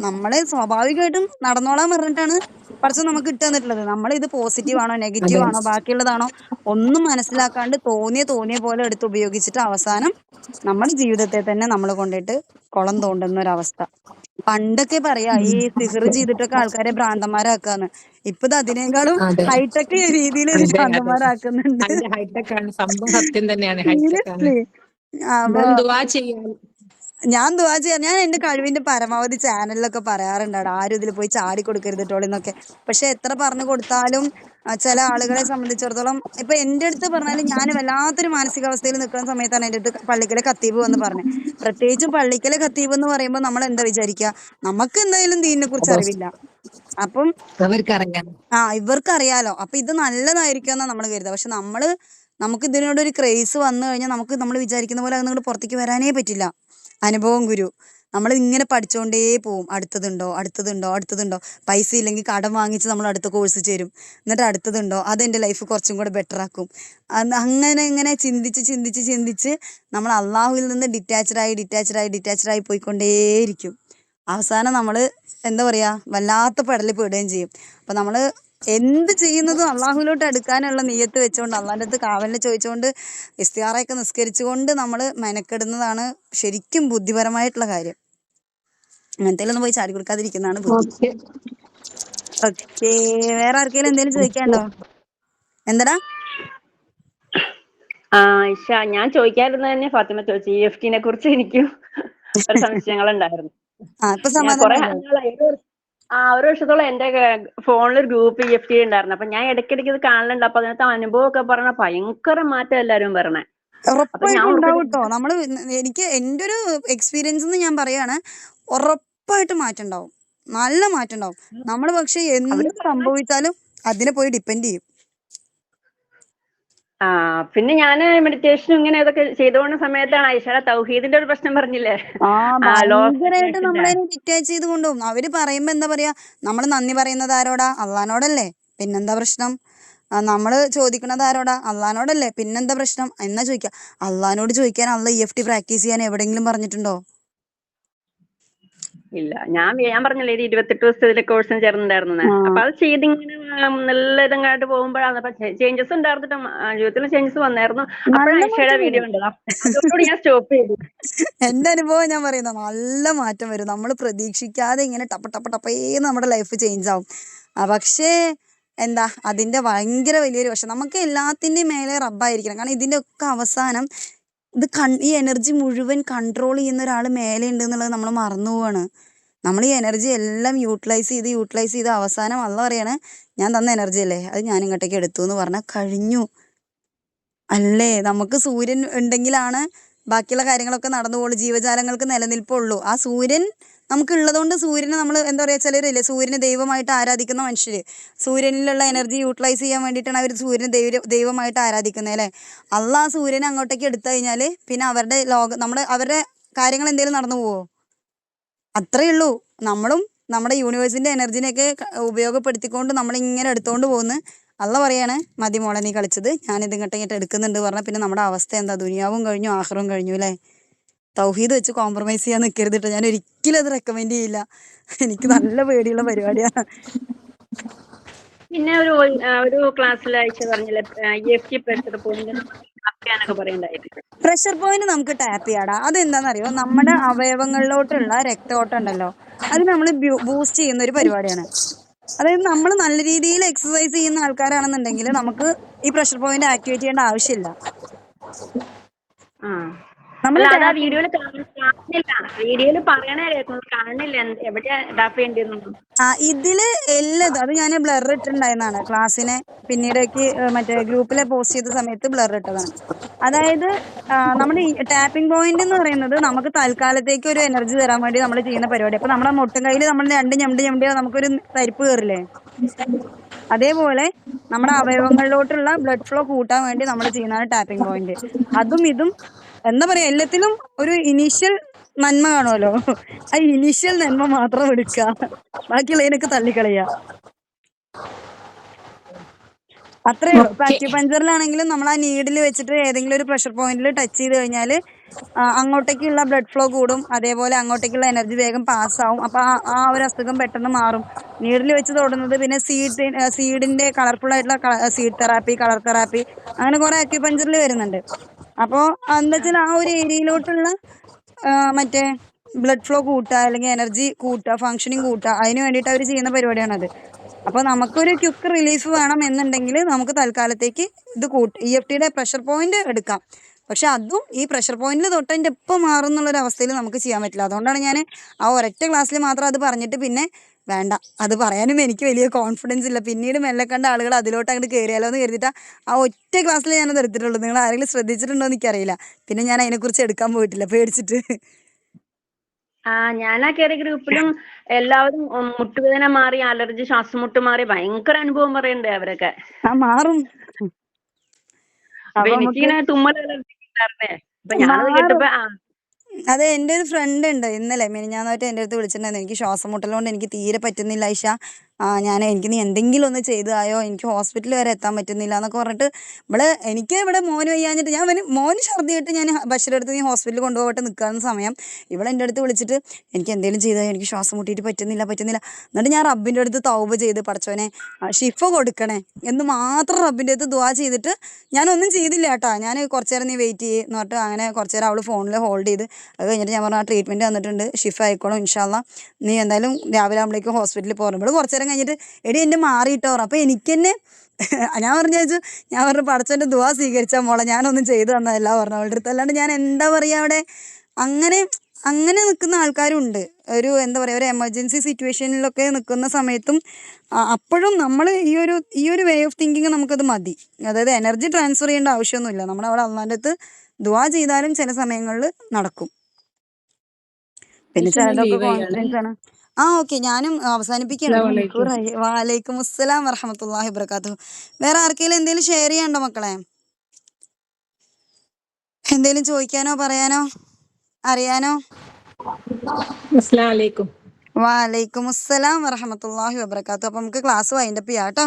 [SPEAKER 1] നമ്മളെ സ്വാഭാവികമായിട്ടും നടന്നോളാൻ പറഞ്ഞിട്ടാണ് പഠിച്ച് നമുക്ക് ഇട്ട് തന്നിട്ടുള്ളത്. നമ്മൾ ഇത് പോസിറ്റീവ് ആണോ നെഗറ്റീവ്
[SPEAKER 5] അതെ
[SPEAKER 1] ആണോ ബാക്കിയുള്ളതാണോ ഒന്നും മനസ്സിലാക്കാണ്ട് തോന്നിയ പോലെ എടുത്ത് ഉപയോഗിച്ചിട്ട് അവസാനം നമ്മുടെ ജീവിതത്തെ തന്നെ നമ്മൾ കൊണ്ടിട്ട് കുളം തോണ്ടുന്ന ഒരവസ്ഥ. പണ്ടൊക്കെ പറയാ ഈ സിഹർ ചെയ്തിട്ടൊക്കെ ആൾക്കാരെ ഭ്രാന്തന്മാരാക്കാന്ന്. ഇപ്പൊ ഇത് അതിനേക്കാളും
[SPEAKER 5] അതെ
[SPEAKER 1] ഹൈടെക് രീതിയിൽ
[SPEAKER 5] അതെ അതെ
[SPEAKER 1] ഭ്രാന്തന്മാരാക്കുന്നുണ്ട്.
[SPEAKER 5] അതിന്റെ ഹൈടെക് ആണ് സംഭവം, സത്യം തന്നെയാണ്, ഹൈടെക് ആണ്.
[SPEAKER 1] സീരിയസ്ലി. അപ്പൊ
[SPEAKER 5] എന്തായാലും ദുആ ചെയ്യാൻ.
[SPEAKER 1] ഞാൻ ദുആ ചെയ്യാം. ഞാൻ എന്റെ കഴിവിന്റെ പരമാവധി ചാനലിലൊക്കെ പറയാറുണ്ട്, ആരും ഇതിൽ പോയി ചാടി കൊടുക്കരുത് ടോളിന്നൊക്കെ. പക്ഷെ എത്ര പറഞ്ഞു കൊടുത്താലും ചില ആളുകളെ സംബന്ധിച്ചിടത്തോളം ഇപ്പൊ എന്റെ അടുത്ത് പറഞ്ഞാലും ഞാൻ വല്ലാത്തൊരു മാനസികാവസ്ഥയിൽ നിൽക്കുന്ന സമയത്താണ് എന്റെ അടുത്ത് പള്ളിക്കലെ ഖത്തീബ് വന്ന് പറഞ്ഞത്. പ്രത്യേകിച്ചും പള്ളിക്കലെ ഖത്തീബ് എന്ന് പറയുമ്പോൾ നമ്മൾ എന്താ വിചാരിക്കുക, നമുക്ക് എന്തായാലും ദീനിനെ കുറിച്ച് അറിവില്ല. അപ്പം
[SPEAKER 5] അവർക്കറിയാം.
[SPEAKER 1] ഇവർക്കറിയാലോ, അപ്പൊ ഇത് നല്ലതായിരിക്കും എന്നാ നമ്മൾ കരുതുക. പക്ഷെ നമുക്ക് ഇതിനോടൊരു ക്രേസ് വന്നു കഴിഞ്ഞാൽ നമ്മൾ വിചാരിക്കുന്ന പോലെ അത് നിങ്ങളുടെ പുറത്തേക്ക് വരാനേ പറ്റില്ല. അനുഭവം ഗുരു. നമ്മൾ ഇങ്ങനെ പഠിച്ചുകൊണ്ടേ പോവും. അടുത്തതുണ്ടോ, പൈസ ഇല്ലെങ്കിൽ കടം വാങ്ങിച്ച് നമ്മൾ അടുത്ത കോഴ്സ് ചേരും, എന്നിട്ട് അടുത്തതുണ്ടോ, അതെന്റെ ലൈഫ് കുറച്ചും കൂടെ ബെറ്റർ ആക്കും. ഇങ്ങനെ ചിന്തിച്ച് നമ്മൾ അള്ളാഹുവിൽ നിന്ന് ഡിറ്റാച്ച്ഡായി പോയിക്കൊണ്ടേയിരിക്കും. അവസാനം നമ്മൾ എന്താ പറയാ, വല്ലാത്ത പെടലിൽ പെടുകയും ചെയ്യും. അപ്പൊ നമ്മൾ എന്ത് ചെയ്യുന്നതും അള്ളാഹുവിലോട്ട് അടുക്കാനുള്ള നിയ്യത്ത് വെച്ചുകൊണ്ട്, അള്ളാഹിൻ്റെ അടുത്ത് കാവലിനെ ചോദിച്ചുകൊണ്ട്, ഇസ്തിഹാറയൊക്കെ നിസ്കരിച്ചുകൊണ്ട് നമ്മൾ മെനക്കെടുന്നതാണ് ശരിക്കും ബുദ്ധിപരമായിട്ടുള്ള കാര്യം. അങ്ങനത്തേലൊന്നും പോയി ചാടി കൊടുക്കാതിരിക്കുന്നതാണ് ബുദ്ധി.
[SPEAKER 5] ഓക്കെ.
[SPEAKER 1] ഓക്കേ, വേറെ ആർക്കെങ്കിലും എന്തെങ്കിലും ചോദിക്കാണ്ടോ? എന്തടാ?
[SPEAKER 6] ഇഷ, ഞാൻ ചോദിക്കാതിരുന്നത് തന്നെ ഫാത്തിമ ചോദിച്ചു. EFT നെ കുറിച്ച് എനിക്കും ഒരു സംശയങ്ങളുണ്ടായിരുന്നു.
[SPEAKER 1] ഇപ്പൊ
[SPEAKER 6] ഞാൻ കുറെ
[SPEAKER 1] സമാധാനമായോ?
[SPEAKER 6] നാളായി, ഒരു വർഷത്തോളം എന്റെ ഫോണിൽ ഒരു ഗ്രൂപ്പ് EFT ഉണ്ടായിരുന്നു. അപ്പൊ ഞാൻ ഇടയ്ക്കിടയ്ക്ക് ഇത് കാണലുണ്ട്. അപ്പൊ അതിനകത്ത് അനുഭവമൊക്കെ പറഞ്ഞ ഭയങ്കര മാറ്റം എല്ലാരും പറഞ്ഞേ. അപ്പൊ ഞാൻ
[SPEAKER 1] ഉറപ്പായിട്ടും ഉണ്ടാവും
[SPEAKER 6] ഓർക്കും,
[SPEAKER 1] കേട്ടോ. എനിക്ക് എൻ്റെ ഒരു എക്സ്പീരിയൻസ് ഞാൻ പറയാണ്, ഉറപ്പായിട്ട് മാറ്റം ഉണ്ടാവും, നല്ല മാറ്റം ഉണ്ടാവും. നമ്മൾ പക്ഷെ എന്ത്
[SPEAKER 6] അവര് പറഞ്ഞ
[SPEAKER 1] സംഭവിച്ചാലും അതിനെ പോയി ഡിപ്പെൻഡ് ചെയ്യും.
[SPEAKER 6] പിന്നെ ഞാന് മെഡിറ്റേഷനും ഇങ്ങനെ ഇതൊക്കെ ചെയ്തുകൊണ്ട സമയത്താണ് ഐഷയുടെ തൗഹീദിന്റെ ഒരു പ്രശ്നം പറഞ്ഞില്ലേ, ലോ ഓഫ്
[SPEAKER 1] ഭയങ്കരമായിട്ട്
[SPEAKER 6] അട്രാക്ഷന്റെ.
[SPEAKER 1] നമ്മളതിനെ ഡിറ്റാച്ച് ചെയ്ത് കൊണ്ടുപോകും. അവര് പറയുമ്പോ എന്താ പറയാ, നമ്മൾ നന്ദി പറയുന്നത് ആരോടാ? അള്ളഹാനോടല്ലേ. പിന്നെന്താ പ്രശ്നം? നമ്മള് ചോദിക്കണത് ആരോടാ? അള്ളഹാനോടല്ലേ. പിന്നെന്താ പ്രശ്നം എന്നാ ചോദിക്കാം. അള്ളഹാനോട് ചോദിക്കാൻ അള്ള EFT പ്രാക്ടീസ് ചെയ്യാൻ എവിടെയെങ്കിലും പറഞ്ഞിട്ടുണ്ടോ?
[SPEAKER 6] ഇല്ല, ഞാൻ പറഞ്ഞില്ലേ, ഒരു 28 ദിവസത്തെ കോഴ്സിന് ചേർന്നിട്ടുണ്ടായിരുന്നു. അപ്പൊ അത് ചെയ്തിങ്ങനെ നല്ല ഇതങ്ങായിട്ട് പോകുമ്പോഴാണ് അപ്പൊ ചേഞ്ചസ് ഉണ്ടായിരുന്നിട്ട് ജീവിതത്തിൽ ചേഞ്ചസ് വന്നായിരുന്നു. അപ്പോഴാണ്
[SPEAKER 1] നല്ല
[SPEAKER 6] ഐഷയുടെ
[SPEAKER 1] മാറ്റം
[SPEAKER 6] വീഡിയോ
[SPEAKER 1] വരും.
[SPEAKER 6] ഉണ്ടത്. അതോടുകൂടി ഞാൻ സ്റ്റോപ്പ് ചെയ്തു.
[SPEAKER 1] എന്റെ അനുഭവം ഞാൻ പറയുന്ന, നല്ല മാറ്റം വരും. നമ്മൾ പ്രതീക്ഷിക്കാതെ ഇങ്ങനെ ടപ്പേന്ന് നമ്മുടെ ലൈഫ് ചേഞ്ച് ആവും. പക്ഷേ എന്താ, അതിന്റെ ഭയങ്കര വലിയൊരു വശം, നമുക്ക് എല്ലാത്തിന്റെയും മേലെ റബ്ബായിരിക്കണം. കാരണം ഇതിന്റെ ഒക്കെ അവസാനം ഈ എനർജി മുഴുവൻ കൺട്രോൾ ചെയ്യുന്ന ഒരാൾ മേലെ ഉണ്ട് എന്നുള്ളത് നമ്മൾ മറന്നു പോവാണ്. നമ്മൾ ഈ എനർജി എല്ലാം യൂട്ടിലൈസ് ചെയ്ത് അവസാനം അള്ള പറയാണ്, ഞാൻ തന്ന എനർജി അല്ലേ, അത് ഞാൻ ഇങ്ങോട്ടേക്ക് എടുത്തു എന്ന് പറഞ്ഞാൽ കഴിഞ്ഞു. അല്ലേ, നമുക്ക് സൂര്യൻ ഉണ്ടെങ്കിലാണ് ബാക്കിയുള്ള കാര്യങ്ങളൊക്കെ നടന്നു പോകുള്ളൂ, ജീവജാലങ്ങൾക്ക് നിലനിൽപ്പുള്ളൂ. ആ സൂര്യൻ നമുക്ക് ഉള്ളതുകൊണ്ട് സൂര്യനെ നമ്മൾ എന്താ പറയുക, ചിലരില്ലേ സൂര്യനെ ദൈവമായിട്ട് ആരാധിക്കുന്ന മനുഷ്യര്, സൂര്യനിലുള്ള എനർജി യൂട്ടിലൈസ് ചെയ്യാൻ വേണ്ടിയിട്ടാണ് അവർ സൂര്യനെ ദൈവമായിട്ട് ആരാധിക്കുന്നത് അല്ലേ. ആ സൂര്യനെ അങ്ങോട്ടേക്ക് എടുത്തു കഴിഞ്ഞാൽ പിന്നെ അവരുടെ കാര്യങ്ങൾ എന്തെങ്കിലും നടന്നു പോവോ? അത്രയേ ഉള്ളൂ. നമ്മളും നമ്മുടെ യൂണിവേഴ്സിന്റെ എനർജിനെയൊക്കെ ഉപയോഗപ്പെടുത്തിക്കൊണ്ട് നമ്മളിങ്ങനെ എടുത്തോണ്ട് പോകുന്നു. അള്ള പറയാണ്, മതി മോളെ നീ കളിച്ചത്, ഞാനിത് ഇങ്ങോട്ട് എടുക്കുന്നുണ്ട് പറഞ്ഞാൽ പിന്നെ നമ്മുടെ അവസ്ഥ എന്താ? ദുനിയാവും കഴിഞ്ഞു, ആഖിറവും കഴിഞ്ഞു അല്ലേ. തൗഹീദ് വെച്ച് കോംപ്രമൈസ് ചെയ്യാൻ നിൽക്കരുത് കേട്ടോ. ഞാൻ ഒരിക്കലും അത് റെക്കമെൻഡ് ചെയ്യില്ല. എനിക്ക് നല്ല പേടിയുള്ള പരിപാടിയാണ്.
[SPEAKER 6] പിന്നെ ഒരു ക്ലാസ്സിൽ ഐഷ പറഞ്ഞില്ലേ, EFT പ്രഷർ പോയിന്റ് ചെയ്യാനൊക്കെ പറയണ്ടായിരുന്നു.
[SPEAKER 1] പ്രഷർ പോയിന്റ് നമുക്ക് ടാപ്പ് ചെയ്യാടാ. അതെന്താണെന്നറിയോ, നമ്മുടെ അവയവങ്ങളിലോട്ടുള്ള രക്തയോട്ടം ഉണ്ടല്ലോ, അത് നമ്മൾ ബൂസ്റ്റ് ചെയ്യുന്ന ഒരു പരിപാടിയാണ്. അതായത് നമ്മൾ നല്ല രീതിയിൽ എക്സസൈസ് ചെയ്യുന്ന ആൾക്കാരാണെന്നുണ്ടെങ്കിൽ നമുക്ക് ഈ പ്രഷർ പോയിന്റ് ആക്ടിവേറ്റ് ചെയ്യേണ്ട ആവശ്യമില്ല. നമ്മൾ
[SPEAKER 6] അല്ല അത് ആ വീഡിയോയിൽ കാണുന്നില്ല. വീഡിയോയിൽ പറയണേ കേൾക്കുന്നു, കാണുന്നില്ല എവിടെയാ ടാപ്പ് ചെയ്യേണ്ടിയെന്നൊന്നും.
[SPEAKER 1] ഇതില് എല്ലതും അത് ഞാൻ ബ്ലർ ഇട്ടിട്ടുണ്ടായിരുന്നതാണ് ക്ലാസ്സിനെ പിന്നീടേക്ക് മറ്റേ ഗ്രൂപ്പിലെ പോസ്റ്റ് ചെയ്ത സമയത്ത് ബ്ലർ ഇട്ടതാണ്. അതായത് നമ്മുടെ ഈ ടാപ്പിംഗ് പോയിന്റ് എന്ന് പറയുന്നത് നമുക്ക് തൽക്കാലത്തേക്ക് ഒരു എനർജി തരാൻ വേണ്ടി നമ്മൾ ചെയ്യുന്ന പരിപാടി. അപ്പൊ നമ്മുടെ മുട്ടും കയ്യിൽ നമ്മൾ രണ്ട് ഞണ്ടിയാൽ നമുക്കൊരു തരിപ്പ് കയറില്ലേ, അതേപോലെ നമ്മുടെ അവയവങ്ങളിലോട്ടുള്ള ബ്ലഡ് ഫ്ലോ കൂട്ടാൻ വേണ്ടി നമ്മൾ ചെയ്യുന്നതാണ് ടാപ്പിംഗ് പോയിന്റ്. അതും ഇതും എന്താ പറയാ, എല്ലാത്തിലും ഒരു ഇനീഷ്യൽ നന്മ കാണുമല്ലോ, ആ ഇനീഷ്യൽ നന്മ മാത്രം എടുക്കുക, ബാക്കിയുള്ളതിനൊക്കെ തള്ളിക്കളയുക, അത്രേ ഉള്ളൂ. ഇപ്പൊ
[SPEAKER 5] ഓക്കെ.
[SPEAKER 1] അക്യുപഞ്ചറിലാണെങ്കിലും നമ്മൾ ആ നീഡിൽ വെച്ചിട്ട് ഏതെങ്കിലും ഒരു പ്രഷർ പോയിന്റിൽ ടച്ച് ചെയ്ത് കഴിഞ്ഞാൽ അങ്ങോട്ടേക്കുള്ള ബ്ലഡ് ഫ്ലോ കൂടും, അതേപോലെ അങ്ങോട്ടേക്കുള്ള എനർജി വേഗം പാസ്സാവും. അപ്പൊ ആ ഒരു അസുഖം പെട്ടെന്ന് മാറും. നീഡിൽ വെച്ച് തൊടുന്നത് പിന്നെ സീഡിന്റെ കളർഫുൾ ആയിട്ടുള്ള സീഡ് തെറാപ്പി, കളർ തെറാപ്പി, അങ്ങനെ കുറെ അക്യുപഞ്ചറിൽ വരുന്നുണ്ട്. അപ്പോൾ എന്താ വെച്ചാൽ ആ ഒരു ഏരിയയിലോട്ടുള്ള മറ്റേ ബ്ലഡ് ഫ്ലോ കൂട്ടുക, അല്ലെങ്കിൽ എനർജി കൂട്ടുക, ഫങ്ഷനിങ് കൂട്ടുക, അതിന് വേണ്ടിയിട്ട് അവർ ചെയ്യുന്ന പരിപാടിയാണത്. അപ്പൊ നമുക്കൊരു ക്വിക്ക് റിലീഫ് വേണം എന്നുണ്ടെങ്കിൽ നമുക്ക് തൽക്കാലത്തേക്ക് ഇത് EFTയുടെ പ്രഷർ പോയിന്റ് എടുക്കാം. പക്ഷെ അതും ഈ പ്രഷർ പോയിന്റിൽ തൊട്ടതിന്റെ എപ്പോൾ മാറും എന്നുള്ളൊരു അവസ്ഥയിൽ നമുക്ക് ചെയ്യാൻ പറ്റില്ല. അതുകൊണ്ടാണ് ഞാൻ ആ ഒരൊറ്റ ക്ലാസ്സിൽ മാത്രം അത് പറഞ്ഞിട്ട് പിന്നെ വേണ്ട, അത് പറയാനും എനിക്ക് വലിയ കോൺഫിഡൻസ് ഇല്ല, പിന്നീട് മെല്ലെ കണ്ട ആളുകൾ അതിലോട്ട് അങ്ങോട്ട് കയറിയാലോ എന്ന് കരുതിയിട്ടാ ആ ഒറ്റ ക്ലാസ്സിൽ ഞാനത് എടുത്തിട്ടുള്ളൂ. നിങ്ങൾ ആരെങ്കിലും ശ്രദ്ധിച്ചിട്ടുണ്ടോ എന്ന് എനിക്കറിയില്ല. പിന്നെ ഞാൻ അതിനെക്കുറിച്ച് എടുക്കാൻ പോയിട്ടില്ല പേടിച്ചിട്ട്.
[SPEAKER 6] ഞാൻ ആ കയറിയ ഗ്രൂപ്പിലും എല്ലാവരും മുട്ടുവേദന മാറി, അലർജി, ശ്വാസമുട്ട് മാറി, ഭയങ്കര അനുഭവം പറയുന്നുണ്ട് അവരൊക്കെ.
[SPEAKER 1] മാറും.
[SPEAKER 6] അപ്പൊ
[SPEAKER 1] അപ്പൊ നമുക്ക്
[SPEAKER 6] എനിക്കിങ്ങനെ തുമ്മൽ അലർജി ഉണ്ടായിരുന്നേ. അപ്പൊ ഞാനത്
[SPEAKER 1] മാറും.
[SPEAKER 6] കേട്ടപ്പോ
[SPEAKER 1] അതെ, എൻ്റെ ഒരു ഫ്രണ്ട് ഉണ്ട്, ഇന്നലെ മിനിഞ്ഞാന്നായിട്ട് എൻ്റെ അടുത്ത് വിളിച്ചിട്ടുണ്ടായിരുന്നു. എനിക്ക് ശ്വാസം മുട്ടലുകൊണ്ട് എനിക്ക് തീരെ പറ്റുന്നില്ല ഐഷ, എനിക്ക് നീ എന്തെങ്കിലും ഒന്ന് ചെയ്തായോ, എനിക്ക് ഹോസ്പിറ്റലിൽ വരെ എത്താൻ പറ്റുന്നില്ല എന്നൊക്കെ പറഞ്ഞിട്ട് എനിക്ക് ഇവിടെ മോന് വയ്യാഞ്ഞിട്ട് മോന് ഛർദിയായിട്ട് ഞാൻ ബഷീറെടുത്ത് നീ ഹോസ്പിറ്റലിൽ കൊണ്ടുപോകട്ടെ നിൽക്കാവുന്ന സമയം എൻ്റെ അടുത്ത് വിളിച്ചിട്ട് എനിക്ക് എന്തെങ്കിലും ചെയ്തായോ, എനിക്ക് ശ്വാസം മുട്ടിയിട്ട് പറ്റുന്നില്ല. എന്നിട്ട് ഞാൻ റബ്ബിൻ്റെ അടുത്ത് തൗബ ചെയ്ത് പടച്ചോനെ ഷിഫ കൊടുക്കണേ എന്ന് മാത്രം റബ്ബിൻ്റെ അടുത്ത് ദുആ ചെയ്തിട്ട് ഞാനൊന്നും ചെയ്തില്ല കേട്ടോ. ഞാൻ കുറച്ചു നേരം നീ വെയിറ്റ് ചെയ്യ് എന്ന് പറഞ്ഞിട്ട് അങ്ങനെ കുറച്ചു നേരം അവൾ ഫോണിൽ ഹോൾഡ് ചെയ്ത് അത് കഴിഞ്ഞിട്ട് ഞാൻ പറഞ്ഞു ആ ട്രീറ്റ്മെൻറ്റ് തന്നിട്ടുണ്ട്, ഷിഫ ആയിക്കോളും ഇൻഷാല്ലാ, നീ എന്തായാലും രാവിലെ ആകുമ്പോഴേക്കും ഹോസ്പിറ്റലിൽ പോകണം. ഇവിടെ കുറച്ചു നേരം കഴിഞ്ഞിട്ട് എടി എൻ്റെ മാറിയിട്ടോ. അപ്പോൾ എനിക്ക് തന്നെ ഞാൻ പറഞ്ഞു പടച്ചോൻ്റെ ദുആ സ്വീകരിച്ചാൽ മോളെ, ഞാനൊന്നും ചെയ്തു തന്നതല്ല പറഞ്ഞു അവളുടെ അടുത്ത്. അല്ലാണ്ട് ഞാൻ എന്താ പറയുക, അവിടെ അങ്ങനെ നിൽക്കുന്ന ആൾക്കാരുണ്ട്. ഒരു എന്താ പറയുക, ഒരു എമർജൻസി സിറ്റുവേഷനിലൊക്കെ നിൽക്കുന്ന സമയത്തും അപ്പോഴും നമ്മൾ ഈ ഒരു വേ ഓഫ് തിങ്കിങ് നമുക്കത് മതി. അതായത് എനർജി ട്രാൻസ്ഫർ ചെയ്യേണ്ട ആവശ്യമൊന്നുമില്ല. നമ്മളവിടെ അള്ളാൻ്റെ അടുത്ത് ദുആ ചെയ്താലും ചില സമയങ്ങളിൽ നടക്കും. പിന്നെ ചിലതൊക്കെ കോൺഫിഡൻസ് ആണ്. ഓക്കെ, ഞാനും അവസാനിപ്പിക്കുകയാണ്, ഒരു മണിക്കൂറായി. വലൈക്കും അസ്സലാം വറഹമത്തുള്ളാഹി വബറകാതുഹു. വേറെ ആർക്കെങ്കിലും എന്തെങ്കിലും ഷെയർ ചെയ്യാണ്ടോ മക്കളെ? എന്തെങ്കിലും ചോദിക്കാനോ പറയാനോ അറിയാനോ?
[SPEAKER 5] അസ്സലാമു അലൈക്കും.
[SPEAKER 1] വലൈക്കും അസ്സലാം വറഹമത്തുള്ളാഹി വബറകാതുഹു. അപ്പൊ നമുക്ക് ക്ലാസ് വൈൻഡപ്പ് ചെയ്യാം കേട്ടോ.